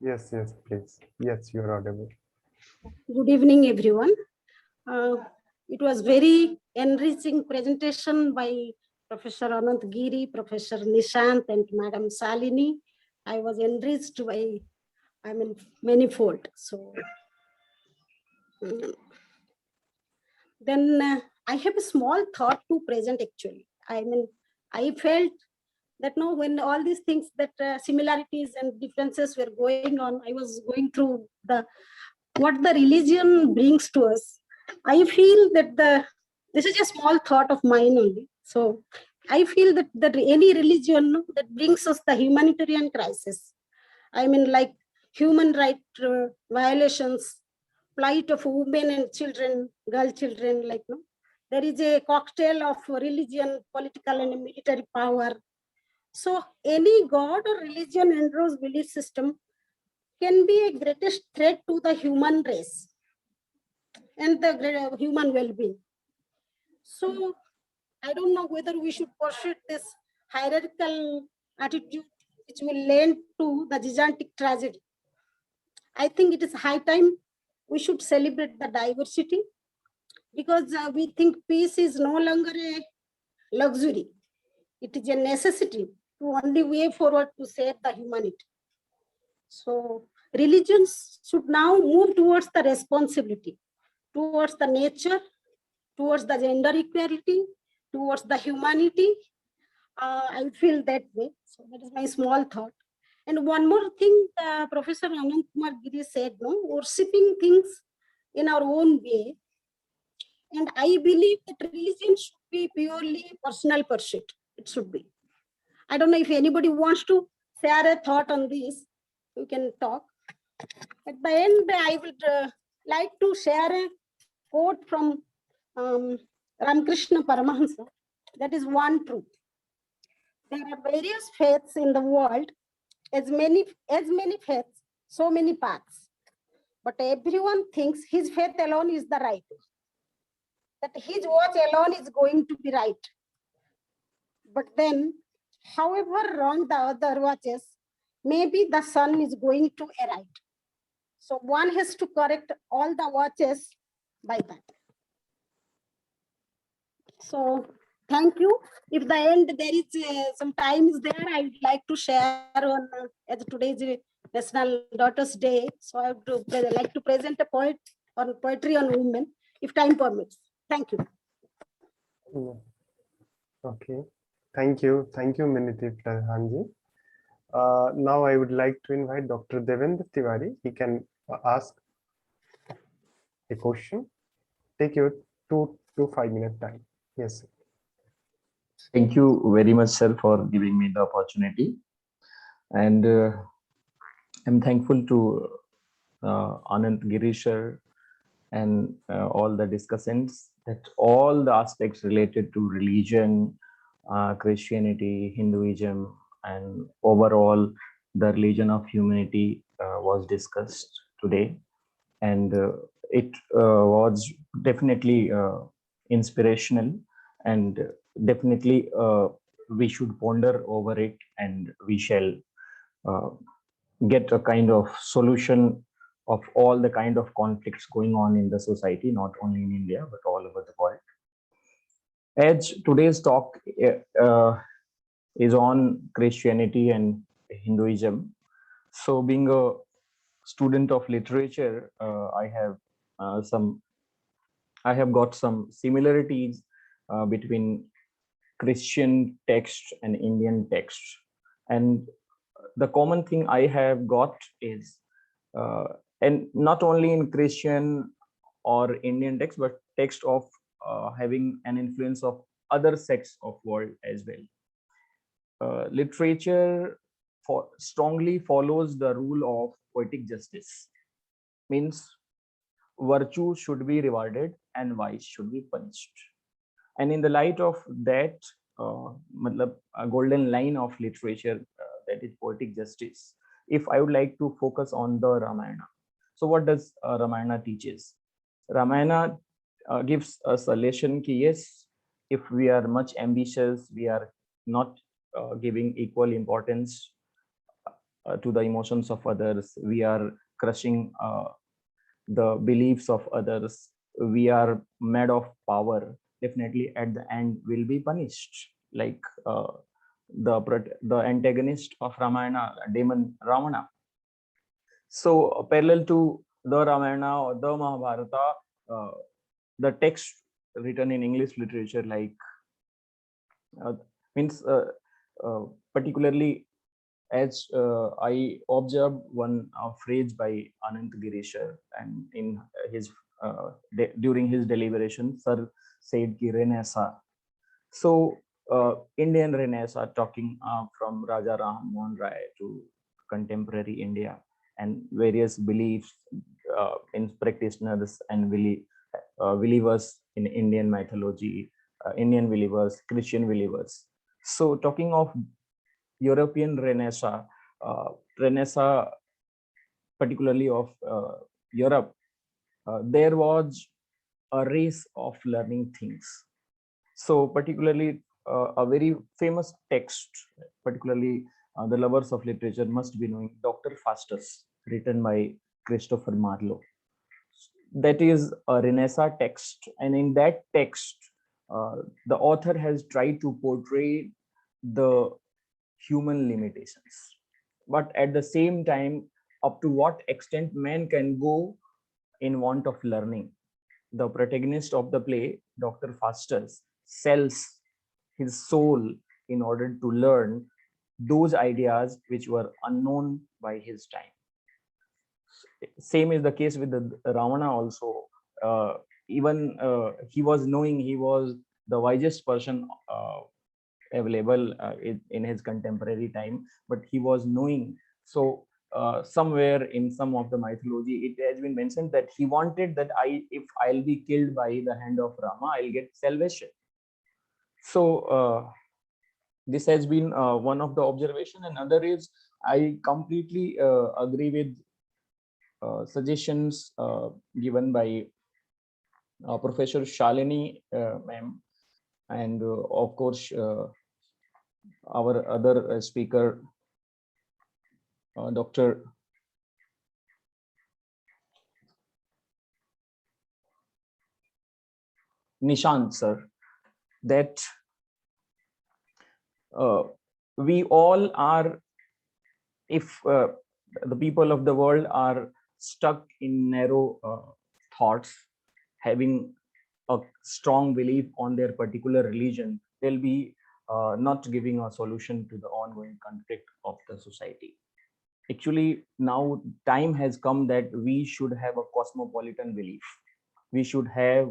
Yes, yes, please. Yes, you are audible. Good evening, everyone. It was very enriching presentation by Professor Anant Giri, Professor Nishant, and Madam Shalini. I was enriched by, manifold. So then I have a small thought to present actually. I felt that now when all these things that similarities and differences were going on, I was going through what the religion brings to us. I feel that this is a small thought of mine only. So I feel that any religion that brings us the humanitarian crisis, like human right violations, plight of women and children, girl children, there is a cocktail of religion, political and military power. So any god or religion endows belief system can be a greatest threat to the human race and the human well-being. So I don't know whether we should pursue this hierarchical attitude which will lead to the gigantic tragedy. I think it is high time we should celebrate the diversity, because we think peace is no longer a luxury. It is a necessity to only way forward to save the humanity. So religions should now move towards the responsibility, towards the nature, towards the gender equality, towards the humanity. I feel that way. So that is my small thought. And one more thing, Professor Anant Kumar Giri said, no, worshipping things in our own way. And I believe that religion should be purely personal pursuit. It should be. I don't know if anybody wants to share a thought on this. We can talk. At the end, I would like to share a quote from Ramakrishna Paramahansa. That is one truth. There are various faiths in the world, as many faiths, so many paths. But everyone thinks his faith alone is the right, that his watch alone is going to be right. But then, however wrong the other watches, maybe the sun is going to a right. So one has to correct all the watches by that. So thank you. If the end there is some time is there, I would like to share on as today's National Daughters Day. So I would like to present a poetry on women, if time permits. Thank you. Okay. Thank you. Thank you, Minati Pradhanji. Now I would like to invite Dr. Devendra Tiwari. He can ask a question. Take your 2 to 5 minute time. Yes, sir. Thank you very much, sir, for giving me the opportunity. And I'm thankful to Anant, Giri, sir, and all the discussants, that all the aspects related to religion, Christianity, Hinduism, and overall the religion of humanity was discussed today. And it was definitely inspirational, and definitely we should ponder over it, and we shall uh, get a kind of solution of all the kind of conflicts going on in the society, not only in India, but all over the world. As today's talk is on Christianity and Hinduism, so being a student of literature, I have got some similarities between Christian text and Indian text, and the common thing I have got is, and not only in Christian or Indian text, but text of having an influence of other sects of world as well. Literature strongly follows the rule of poetic justice, means virtue should be rewarded and vice should be punished. And in the light of that, a golden line of literature, that is poetic justice, if I would like to focus on the Ramayana. So what does Ramayana teaches? Ramayana gives us a lesson ki yes, if we are much ambitious, we are not giving equal importance to the emotions of others, we are crushing the beliefs of others, we are mad of power, definitely at the end will be punished. Like the antagonist of Ramayana, demon Ravana. So parallel to the Ramayana or the Mahabharata, the text written in English literature, like means particularly as I observed one phrase by Anant Girishar, and in his during his deliberation, Sir said ki Renaissance. So Indian Renaissance, talking from Raja Ram Mohan Rai to contemporary India, and various beliefs in practitioners and believers in Indian mythology, Indian believers, Christian believers. So talking of European Renaissance, Renaissance particularly of Europe, there was a race of learning things. So particularly a very famous text, particularly the lovers of literature must be knowing, Dr. Faustus, written by Christopher Marlowe. That is a Renaissance text, and in that text, the author has tried to portray the human limitations, but at the same time, up to what extent man can go in want of learning. The protagonist of the play, Dr. Faustus, sells his soul in order to learn those ideas which were unknown by his time. Same is the case with the Ravana also. Even he was knowing he was the wisest person available in his contemporary time, but he was knowing. So somewhere in some of the mythology, it has been mentioned that he wanted that if I'll be killed by the hand of Rama, I'll get salvation. So this has been one of the observation. Another is I completely agree with suggestions given by Professor Shalini ma'am, and of course our other speaker, Dr. Nishant sir, that we all are, if the people of the world are stuck in narrow thoughts, having a strong belief on their particular religion, they'll be not giving a solution to the ongoing conflict of the society. actually now time has come that we should have a cosmopolitan belief. We should have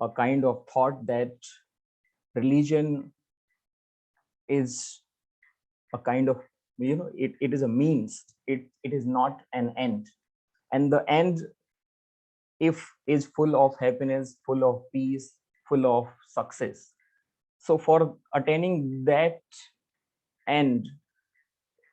a kind of thought that religion is a kind of, it is a means. It is not an end, and the end, if is full of happiness, full of peace, full of success. So for attaining that end,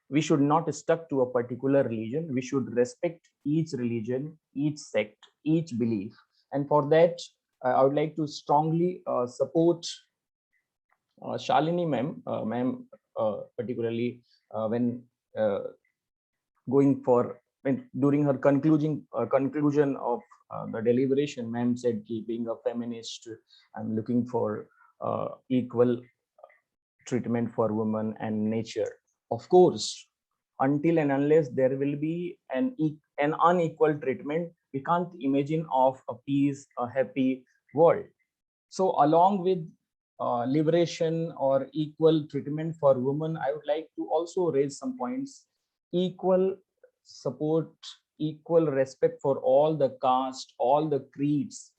we should not stuck to a particular religion. We should respect each religion, each sect, each belief. And for that, I would like to strongly support Shalini ma'am, particularly when going for, when during her conclusion of the deliberation, ma'am said, being a feminist, I'm looking for equal treatment for women and nature. Of course, until and unless there will be an unequal treatment, we can't imagine of a peace, a happy world. So along with liberation or equal treatment for women, I would like to also raise some points. Equal support, equal respect for all the caste, all the creeds,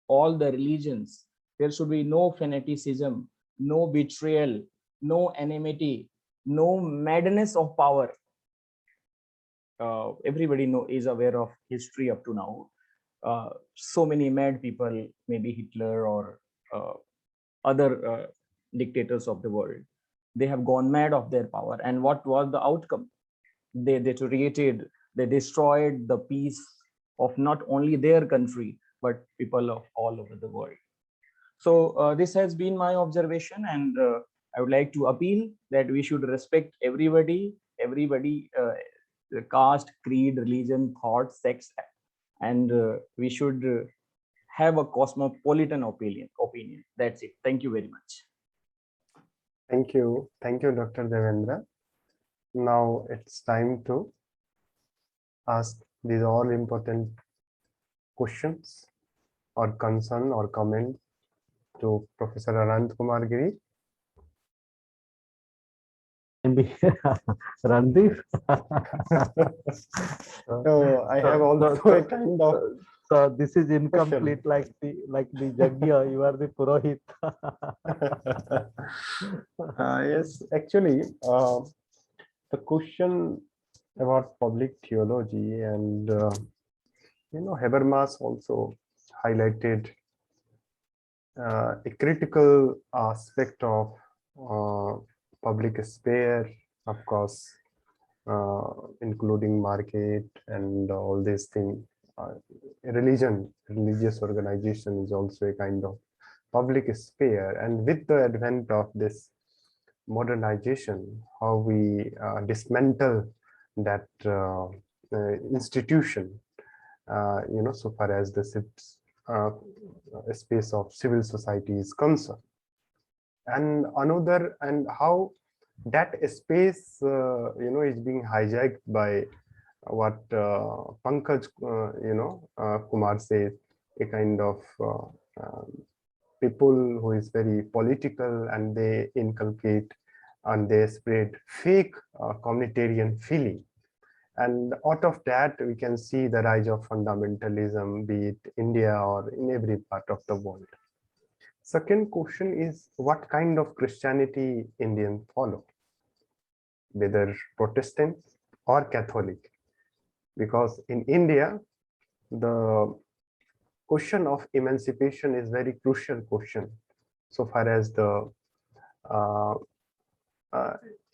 all the religions. There should be no fanaticism, no betrayal, no enmity, no madness of power. Everybody is aware of history up to now. So many mad people, maybe Hitler or other dictators of the world, they have gone mad of their power. And what was the outcome? They deteriorated, they destroyed the peace of not only their country, but people of all over the world. So this has been my observation, and I would like to appeal that we should respect everybody, caste, creed, religion, thought, sex, and we should have a cosmopolitan opinion. That's it. Thank you very much. Thank you, Dr. Devendra. Now it's time to ask these all important questions or concern or comment to Professor Anant Kumar Giri. Maybe Randhir. So I have also a kind of. So this is incomplete, like the Jagya. You are the Purohit. Yes, actually, the question about public theology, and Habermas also highlighted a critical aspect of public sphere, of course, including market and all these things. Religious organization is also a kind of public sphere, and with the advent of this modernization, how we dismantle that institution, so far as the space of civil society is concerned, and how that space is being hijacked by what Pankaj Kumar says, a kind of people who is very political, and they inculcate and they spread fake communitarian feeling. And out of that, we can see the rise of fundamentalism, be it India or in every part of the world. Second question is, what kind of Christianity Indians follow, whether Protestant or Catholic? Because in India, the question of emancipation is very crucial question, so far as the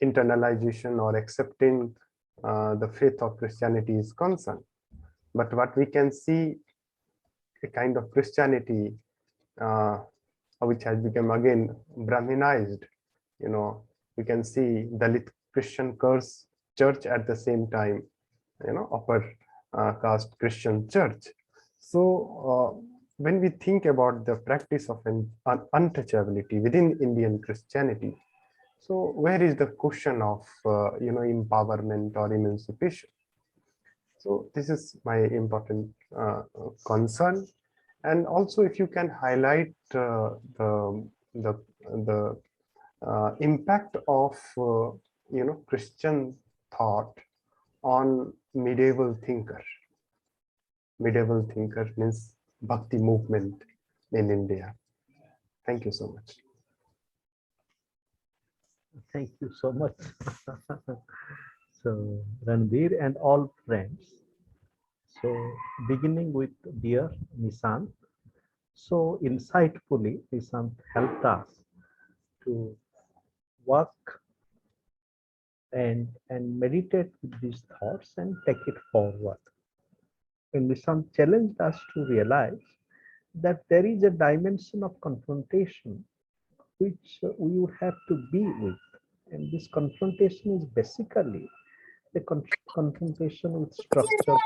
internalization or accepting the faith of Christianity is concerned. But what we can see, a kind of Christianity which has become again Brahminized. We can see Dalit Christian church at the same time, upper caste Christian church. So when we think about the practice of an untouchability within Indian Christianity, so where is the question of empowerment or emancipation? So this is my important concern. And also, if you can highlight the impact of Christian thought on medieval thinker. Medieval thinker means Bhakti movement in India. Thank you so much. Thank you so much. So, Randhir and all friends. So, beginning with dear Nishant. So, insightfully, Nishant helped us to work and meditate with these thoughts and take it forward. And Nishant challenged us to realize that there is a dimension of confrontation which we would have to be with. And this confrontation is basically the confrontation with structure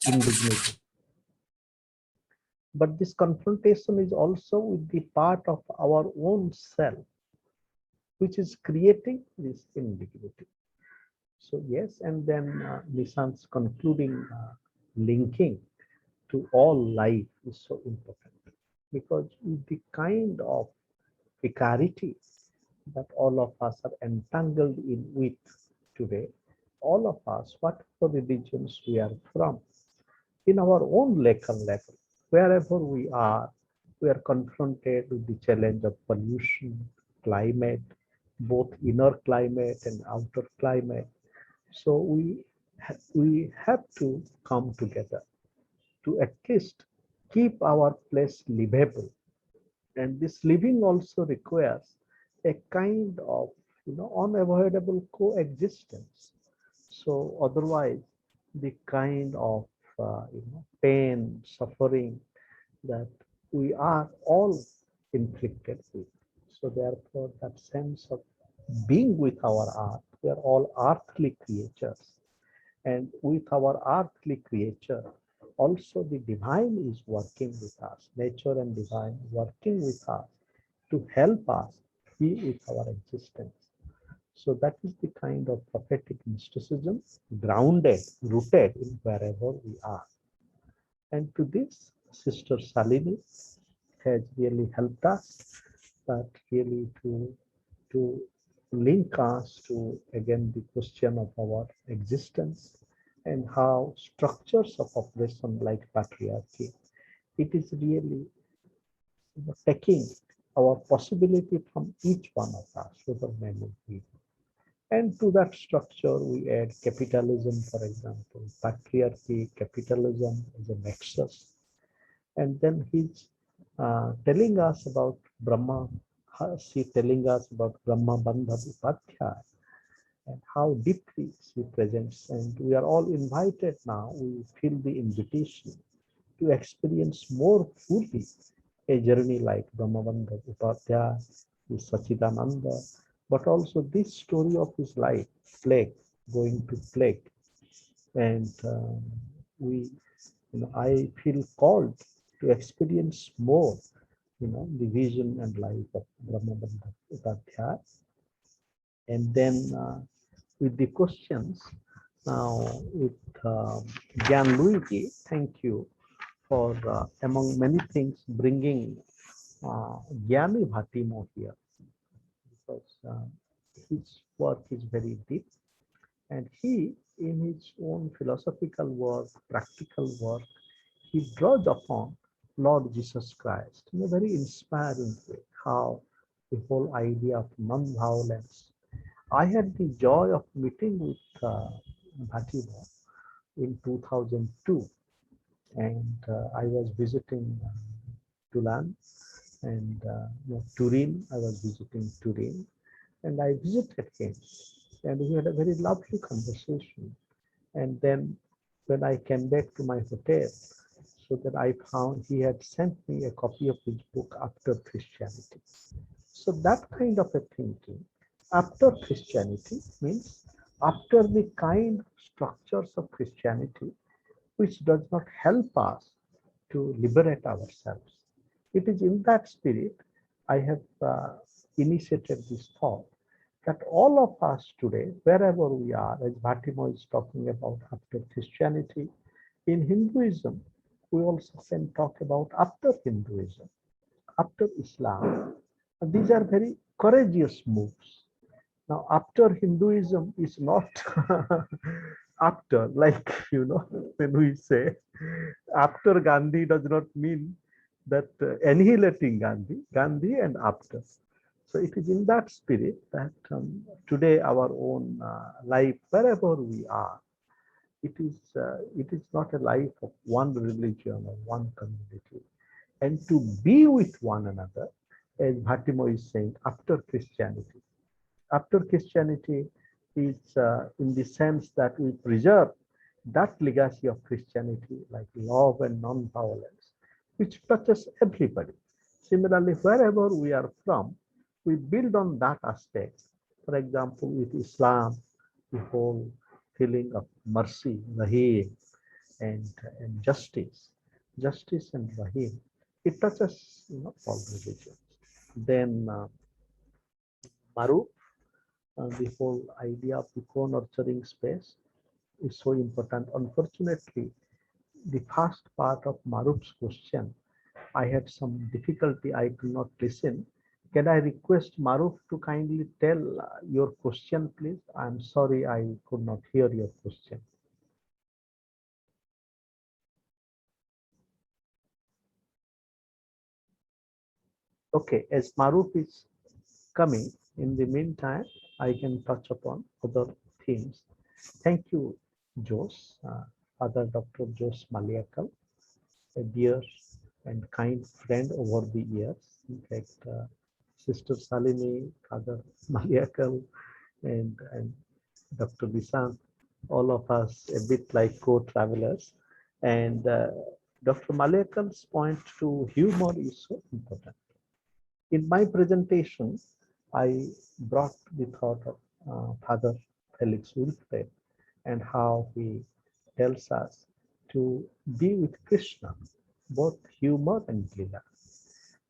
indignity. But this confrontation is also with the part of our own self, which is creating this indignity. So yes, and then Nishant's concluding linking to all life is so important, because with the kind of precarity that all of us are entangled in with today, all of us, whatever religions we are from, in our own local level, wherever we are confronted with the challenge of pollution, climate, both inner climate and outer climate. So we have to come together to at least keep our place livable. And this living also requires a kind of unavoidable coexistence. So otherwise, the kind of pain, suffering that we are all inflicted with. So therefore, that sense of being with our art, we are all earthly creatures. And with our earthly creature, also the divine is working with us, nature and divine working with us to help us be with our existence. So that is the kind of prophetic mysticism, grounded, rooted in wherever we are. And to this, Sister Shalini has really helped us, but really to link us to, again, the question of our existence and how structures of oppression like patriarchy, it is really taking our possibility from each one of us, whether men or women. And to that structure, we add capitalism, for example, patriarchy, capitalism as a nexus. And then he's telling us about Brahma, she's telling us about Brahma Bandha Upadhyaya and how deeply she presents. And we are all invited now, we feel the invitation to experience more fully a journey like Brahma Bandha Upadhyaya, Sachidananda, but also this story of his life, plague, going to plague. And I feel called to experience more, the vision and life of Brahma Bandha Upadhyaya. And then with the questions, now with Gyan Luigi, thank you for, among many things, bringing Gyani Bhatimo here, because his work is very deep, and he, in his own philosophical work, practical work, he draws upon Lord Jesus Christ in a very inspiring way, how the whole idea of non-violence. I had the joy of meeting with Bhatimo in 2002, and I was visiting Tulan and Turin. I was visiting Turin, and I visited him, and we had a very lovely conversation. And then when I came back to my hotel, so that I found he had sent me a copy of his book, After Christianity. So that kind of a thinking, after Christianity, means after the kind of structures of Christianity, which does not help us to liberate ourselves. It is in that spirit I have initiated this thought that all of us today, wherever we are, as Bhatimo is talking about after Christianity, in Hinduism, we also can talk about after Hinduism, after Islam. And these are very courageous moves. Now, after Hinduism is not after, like, when we say after Gandhi does not mean that annihilating Gandhi and after. So it is in that spirit that today our own life, wherever we are, it is not a life of one religion or one community, and to be with one another, as Bhatimo is saying, after Christianity. After Christianity is in the sense that we preserve that legacy of Christianity, like love and non-violence, which touches everybody. Similarly, wherever we are from, we build on that aspect. For example, with Islam, the whole feeling of mercy, rahim, and justice and rahim. It touches all religions. Then Maru, the whole idea of the co-nurturing space is so important. Unfortunately, the first part of Marup's question, I had some difficulty. I could not listen. Can I request Marup to kindly tell your question, please? I'm sorry, I could not hear your question. Okay, as Marup is coming, in the meantime, I can touch upon other themes. Thank you, Jose, Father Dr. Jose Mulackal, a dear and kind friend over the years. In fact, Sister Shalini, Father Mulackal, and Dr. Nishant, all of us a bit like co-travelers. And Dr. Mulakal's point to humor is so important. In my presentation, I brought the thought of Father Felix Wilfred and how he tells us to be with Krishna, both humor and lila.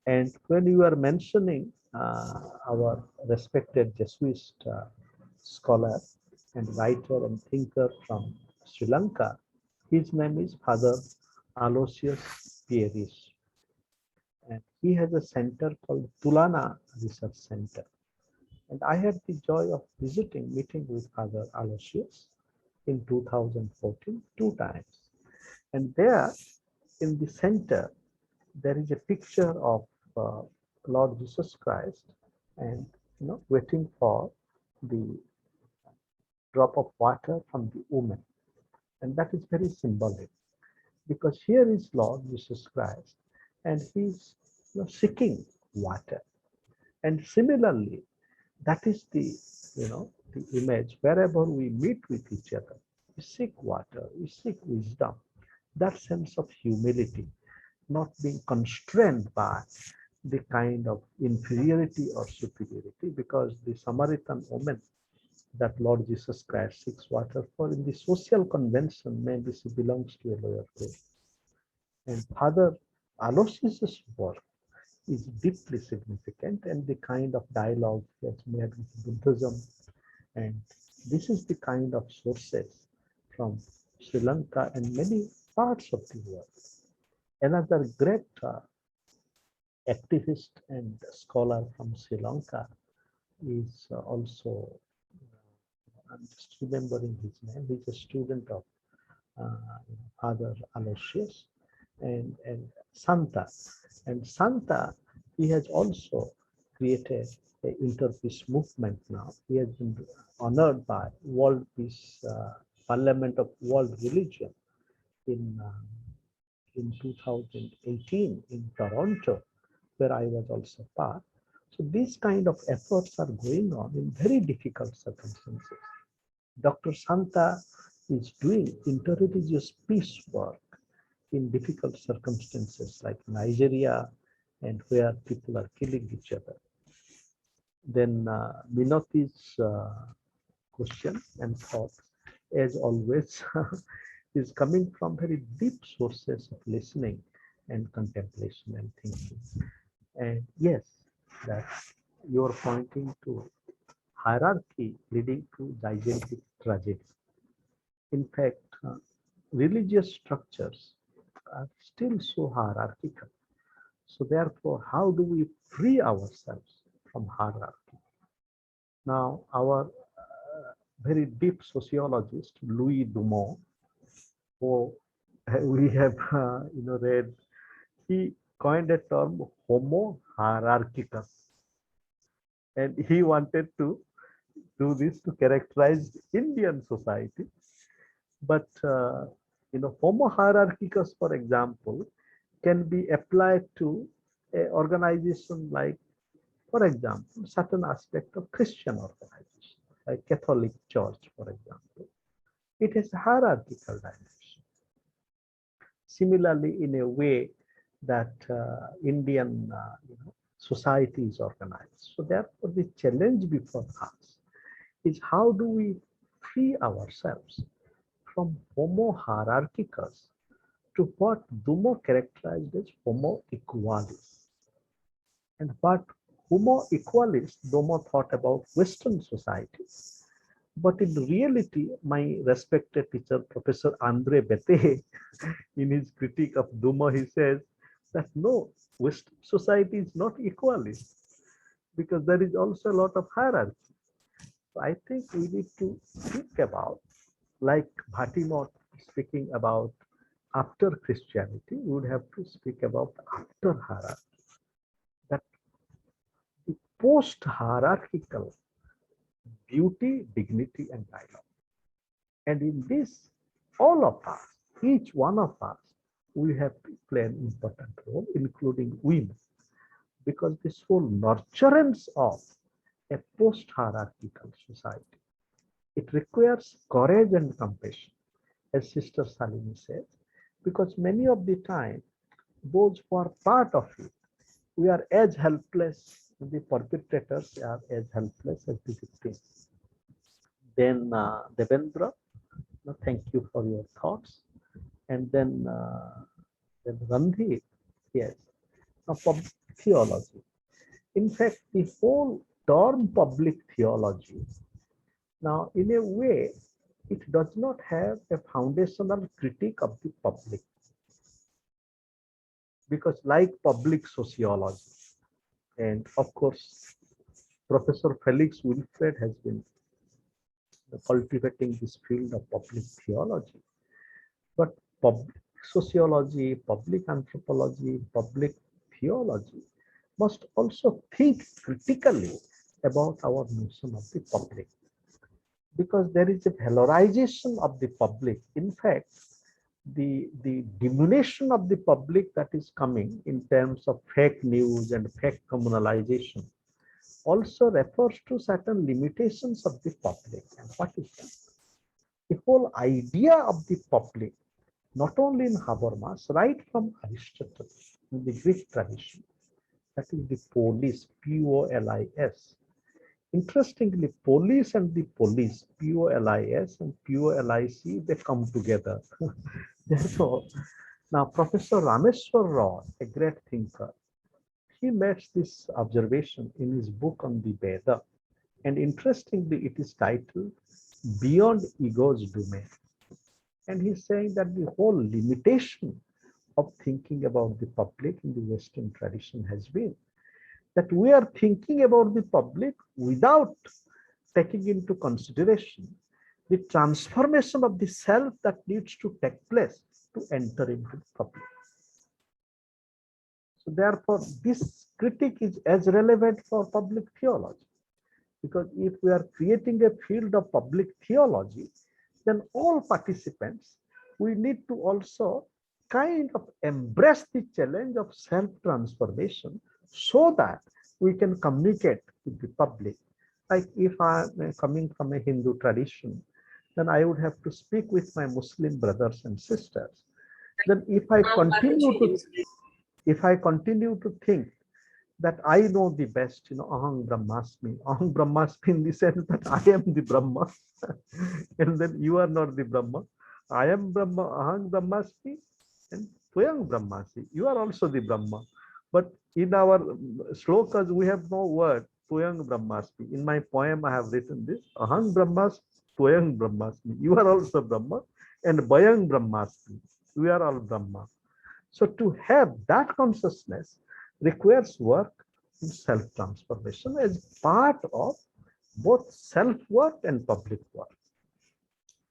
And when you are mentioning our respected Jesuit scholar and writer and thinker from Sri Lanka, his name is Father Aloysius Pieris. And he has a center called Tulana Research Center. And I had the joy of meeting with Father Aloysius in 2014, 2 times. And there in the center, there is a picture of Lord Jesus Christ and waiting for the drop of water from the woman. And that is very symbolic, because here is Lord Jesus Christ and he's seeking water. And similarly, that is the the image. Wherever we meet with each other, we seek water, we seek wisdom, that sense of humility, not being constrained by the kind of inferiority or superiority, because the Samaritan woman that Lord Jesus Christ seeks water for, in the social convention, maybe she belongs to a lower group. And Father Aloysius' work is deeply significant, and the kind of dialogue he has made with Buddhism. And this is the kind of sources from Sri Lanka and many parts of the world. Another great activist and scholar from Sri Lanka is also, I'm just remembering his name, he's a student of Father Aloysius and Santa. And Santa, he has also created an interpeace movement now. He has been honored by World Peace Parliament of World Religion in 2018 in Toronto, where I was also part. So these kind of efforts are going on in very difficult circumstances. Dr. Santa is doing interreligious peace work in difficult circumstances like Nigeria, and where people are killing each other. Then Minoti's question and thought, as always, is coming from very deep sources of listening and contemplation and thinking. And yes, that you're pointing to hierarchy leading to gigantic tragedy. In fact, religious structures are still so hierarchical. So therefore, how do we free ourselves from hierarchy? Now, our very deep sociologist, Louis Dumont, who we have read, he coined a term homo hierarchicus. And he wanted to do this to characterize Indian society. But homo hierarchicus, for example, can be applied to an organization like, for example, certain aspect of Christian organization, like Catholic Church, for example. It has a hierarchical dimension. Similarly, in a way that Indian society is organized. So therefore, the challenge before us is how do we free ourselves from homo hierarchicus to what Dumont characterized as homo equalis. And what homo equalis Dumont thought about Western society. But in reality, my respected teacher, Professor Andre Bete, in his critique of Dumont, he says that no, Western society is not equalist because there is also a lot of hierarchy. So I think we need to think about, like Bhatimot speaking about after Christianity, we would have to speak about after hierarchy. That the post-hierarchical beauty, dignity, and dialogue. And in this, all of us, each one of us, we have to play an important role, including women, because this whole nurturance of a post-hierarchical society, it requires courage and compassion, as Sister Shalini says, because many of the time, those who are part of it, we are as helpless, the perpetrators are as helpless as the victims. Then Devendra, thank you for your thoughts. And then Randhir, yes, public theology. In fact, the whole term public theology, now in a way, it does not have a foundational critique of the public. Because like public sociology, and of course, Professor Felix Wilfred has been cultivating this field of public theology. But public sociology, public anthropology, public theology must also think critically about our notion of the public. Because there is a valorization of the public. In fact, the diminution of the public that is coming in terms of fake news and fake communalization also refers to certain limitations of the public. And what is that? The whole idea of the public, not only in Habermas, right from Aristotle, in the Greek tradition, that is the polis, P-O-L-I-S. Interestingly, police and the police, P-O-L-I-S and P-O-L-I-C, they come together. Therefore, now Professor Rameswar Rao, a great thinker, he makes this observation in his book on the Veda. And interestingly, it is titled Beyond Ego's Domain. And he's saying that the whole limitation of thinking about the public in the Western tradition has been that we are thinking about the public without taking into consideration the transformation of the self that needs to take place to enter into the public. So therefore, this critique is as relevant for public theology, because if we are creating a field of public theology, then all participants, we need to also kind of embrace the challenge of self-transformation so that we can communicate with the public. Like if I am coming from a Hindu tradition, then I would have to speak with my Muslim brothers and sisters. Then if I continue to think that I know the best, aham brahmasmi in the sense that I am the Brahma, and then you are not the Brahma. I am Brahma, aham brahmasmi, and Twayang brahmasi. You are also the Brahma. But in our shlokas, we have no word, Twayang brahmasmi. In my poem, I have written this, aham brahmas, Twayang brahmasmi. You are also Brahma, and Bayang brahmasmi. We are all Brahma. So to have that consciousness requires work in self-transformation as part of both self-worth and public worth.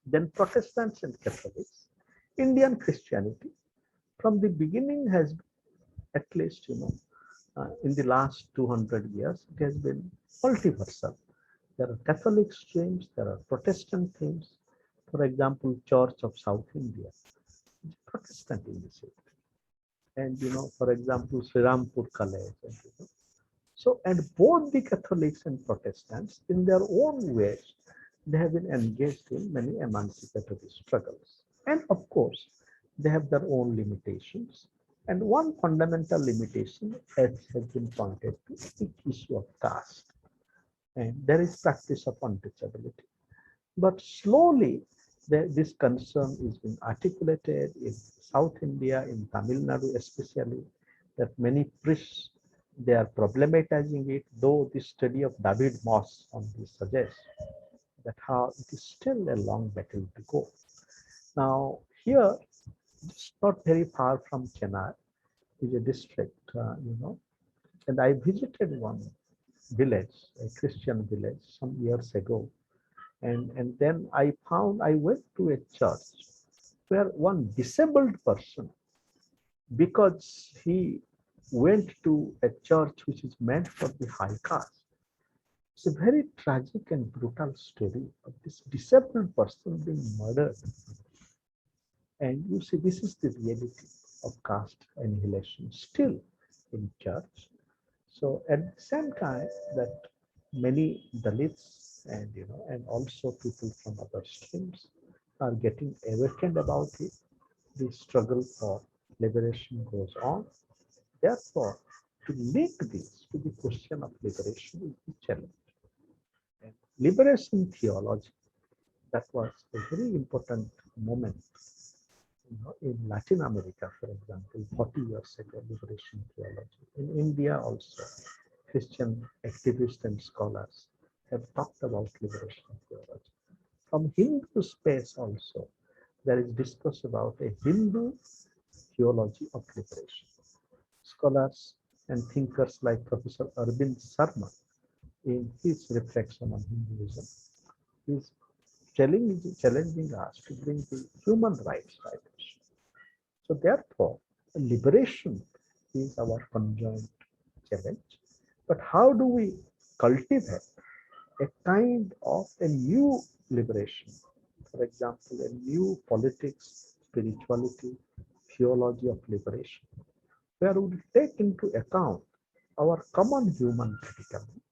Then Protestants and Catholics. Indian Christianity from the beginning has, at least, in the last 200 years, it has been multiversal. There are Catholic streams, there are Protestant themes. For example, Church of South India, Protestant initiative. And, for example, Srirampur College. So, and both the Catholics and Protestants, in their own ways, they have been engaged in many emancipatory struggles. And of course, they have their own limitations. And one fundamental limitation has been pointed to the issue of caste. And there is practice of untouchability. But slowly, this concern is being articulated in South India, in Tamil Nadu especially, that many priests, they are problematizing it, though the study of David Moss on this suggests that how it is still a long battle to go. Now, here, just not very far from Chennai, is a district, and I visited one village, a Christian village, some years ago. And then I went to a church where one disabled person, because he went to a church which is meant for the high caste. It's a very tragic and brutal story of this disabled person being murdered. And you see, this is the reality of caste annihilation still in church. So at the same time that many Dalits and also people from other streams are getting awakened about it, the struggle for liberation goes on. Therefore, to link this to the question of liberation is the challenge. And liberation theology, that was a very important moment in Latin America, for example, 40 years ago, liberation theology. In India also, Christian activists and scholars have talked about liberation theology. From Hindu space also, there is discourse about a Hindu theology of liberation. Scholars and thinkers like Professor Arvind Sharma, in his reflection on Hinduism, is challenging us to bring the human rights dimension. So therefore, liberation is our conjoined challenge. But how do we cultivate a kind of a new liberation? For example, a new politics, spirituality, theology of liberation, where we take into account our common human predicament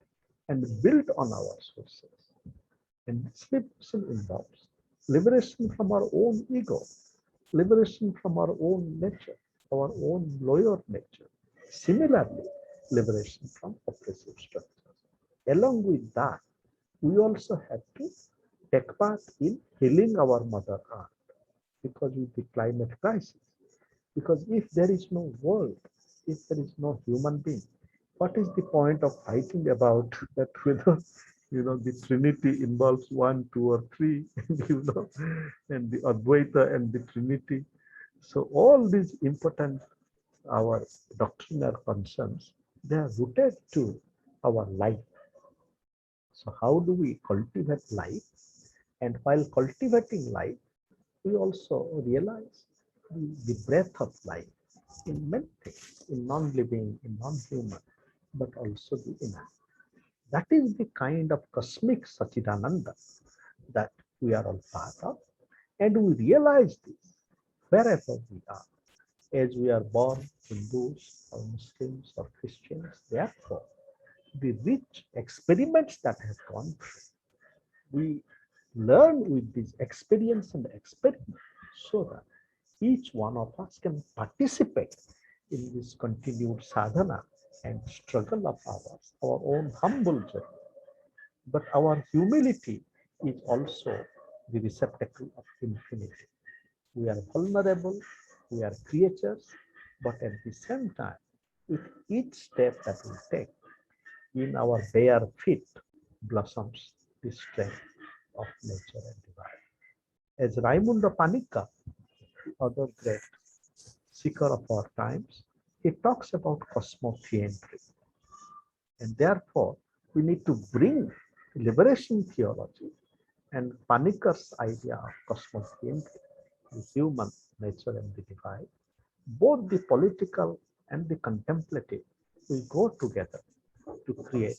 and build on our sources. And this liberation involves liberation from our own ego, liberation from our own nature, our own lower nature. Similarly, liberation from oppressive structures. Along with that, we also have to take part in healing our Mother Earth because of the climate crisis. Because if there is no world, if there is no human being, what is the point of fighting about that whether the Trinity involves 1, 2, or 3, and the Advaita and the Trinity. So all these important, our doctrinal concerns, they are rooted to our life. So how do we cultivate life? And while cultivating life, we also realize the breadth of life in many things, in non-living, in non-human, but also the inner. That is the kind of cosmic Sachidananda that we are all part of. And we realize this wherever we are. As we are born Hindus or Muslims or Christians, therefore, the rich experiments that have gone through, we learn with this experience and experiment so that each one of us can participate in this continued sadhana and struggle of ours, our own humble journey. But our humility is also the receptacle of infinity. We are vulnerable, we are creatures, but at the same time, with each step that we take, in our bare feet blossoms the strength of nature and divine. As Raimundo Panica, other great seeker of our times, he talks about cosmotheentry. And therefore, we need to bring liberation theology, and Panikkar's idea of cosmos theology, the human, nature, and the divine, both the political and the contemplative will go together to create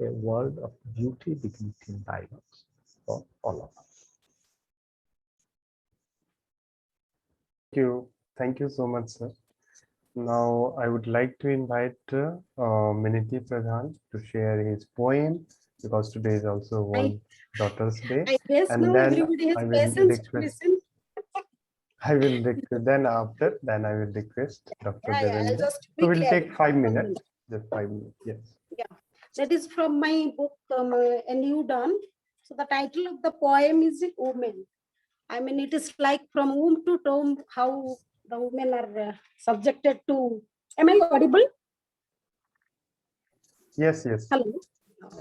a world of beauty, dignity, and dialogues for all of us. Thank you so much, sir. Now, I would like to invite Miniti Pradhan to share his poem, because today is also one Daughter's Day. I guess And now then everybody has I will patience to request, listen. then I will request Dr. Yeah, I'll Devendra. just So quickly we'll take 5 1 minutes, minute. just 5 minutes, yes. Yeah, that is from my book, A New Dawn. So the title of the poem is Women. I mean, it is like from womb to tomb, how the women are subjected to. Am I audible? Yes, yes. Hello.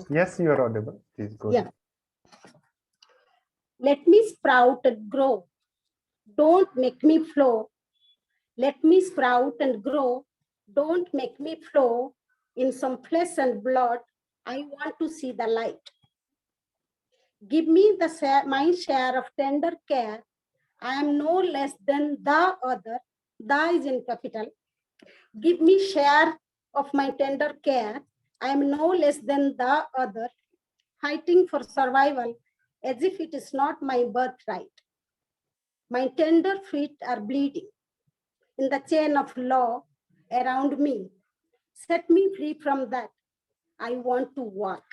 Yes, you are audible. Please go Yeah. ahead. Let me sprout and grow. Don't make me flow. Let me sprout and grow. Don't make me flow in some flesh and blood. I want to see the light. Give me my share of tender care. I am no less than the other. The is in capital. Give me share of my tender care. I am no less than the other, fighting for survival as if it is not my birthright. My tender feet are bleeding in the chain of law around me. Set me free from that. I want to walk.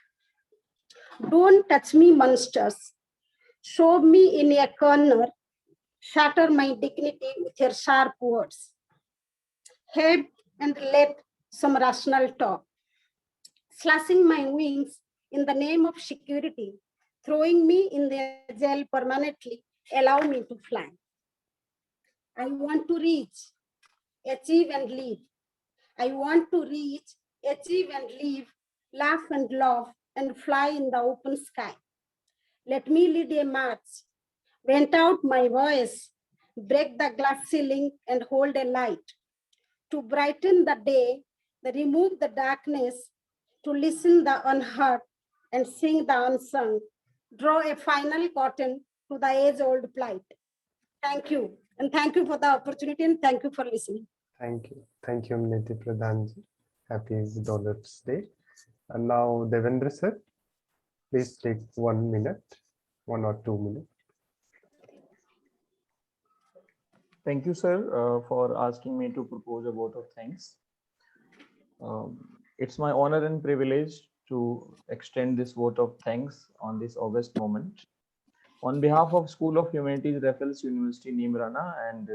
Don't touch me, monsters. Show me in a corner. Shatter my dignity with your sharp words. Head and let some rational talk. Slashing my wings in the name of security, throwing me in the jail permanently, allow me to fly. I want to reach, achieve and live. I want to reach, achieve and live, laugh and love and fly in the open sky. Let me lead a march, vent out my voice, break the glass ceiling and hold a light. To brighten the day, remove the darkness, to listen the unheard and sing the unsung, draw a final curtain to the age-old plight. Thank you. And thank you for the opportunity and thank you for listening. Thank you. Thank you, Miniti Pradhan ji. Happy Daughter's Day. And now, Devendra sir, please take 1 minute, 1 or 2 minutes. Thank you, sir, for asking me to propose a vote of thanks. It's my honor and privilege to extend this vote of thanks on this August moment. On behalf of School of Humanities, Raffles University, Neemrana, and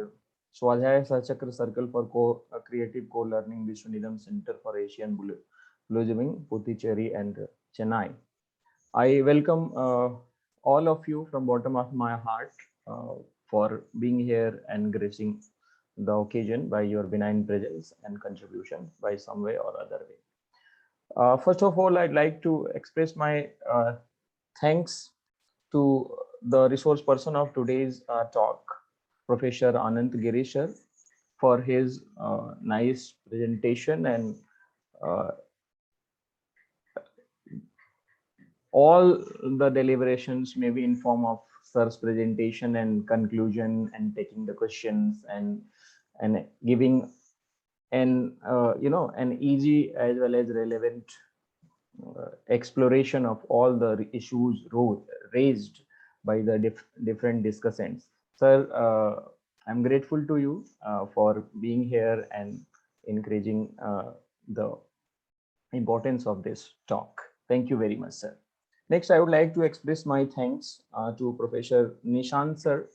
SOHSS Circle for Creative Co-Learning, Vishwanidham Center for Asian Blossoming, Puducherry and Chennai. I welcome all of you from bottom of my heart for being here and gracing the occasion by your benign presence and contribution by some way or other way. First of all, I'd like to express my thanks to the resource person of today's talk, Professor Anant Giri, for his nice presentation and all the deliberations may be in form of sir's presentation and conclusion and taking the questions and giving an an easy as well as relevant exploration of all the issues raised by the different discussants. Sir, I'm grateful to you for being here and encouraging the importance of this talk. Thank you very much, sir. Next, I would like to express my thanks to Professor Nishant, sir,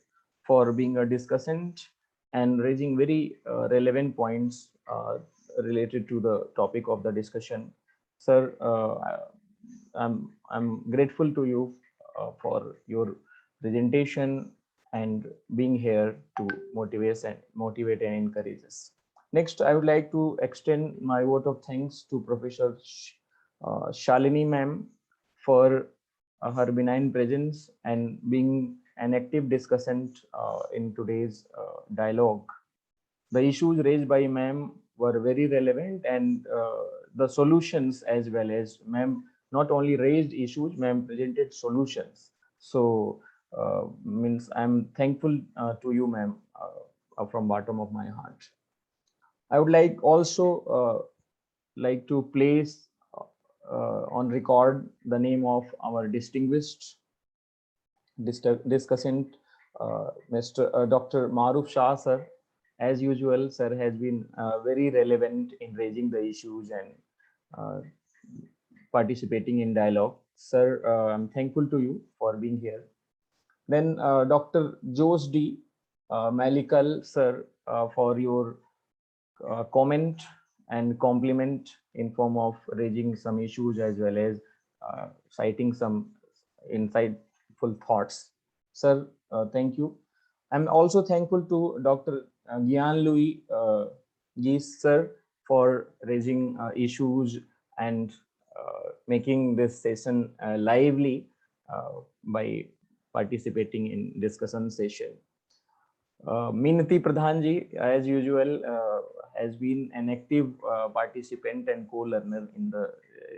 for being a discussant and raising very relevant points related to the topic of the discussion. Sir, I'm grateful to you for your presentation and being here to motivate and encourage us. Next, I would like to extend my vote of thanks to Professor Shalini ma'am for her benign presence and being an active discussant in today's dialogue. The issues raised by ma'am were very relevant and the solutions as well as ma'am not only raised issues, ma'am presented solutions. So means I'm thankful to you, ma'am, from bottom of my heart. I would like also like to place on record the name of our distinguished discussant, Mr. Dr. Maruf Shah, sir. As usual, sir has been very relevant in raising the issues and participating in dialogue. Sir, I'm thankful to you for being here. Then Dr. Jose D. Mulackal, sir, for your comment and compliment in form of raising some issues as well as citing some insightful thoughts. Sir, thank you. I'm also thankful to Dr. Gyan Louis Gis, sir, for raising issues and making this session lively by participating in discussion session. Minati Pradhanji, as usual, has been an active participant and co-learner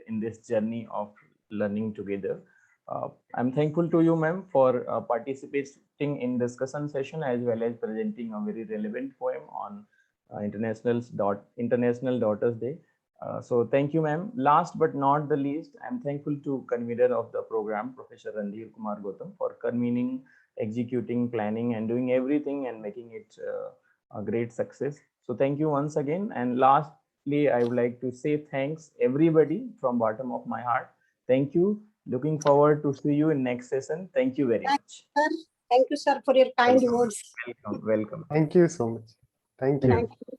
in this journey of learning together. I'm thankful to you, ma'am, for participating in discussion session as well as presenting a very relevant poem on International Daughters Day. So thank you, ma'am. Last but not the least, I'm thankful to convener of the program, Professor Randhir Kumar Gautam, for convening, executing, planning, and doing everything and making it a great success. So thank you once again. And lastly, I would like to say thanks everybody from bottom of my heart. Thank you. Looking forward to see you in next session. Thank you very much. Thank you, sir, for your kind words. Welcome. Thank you so much. Thank you. Thank you.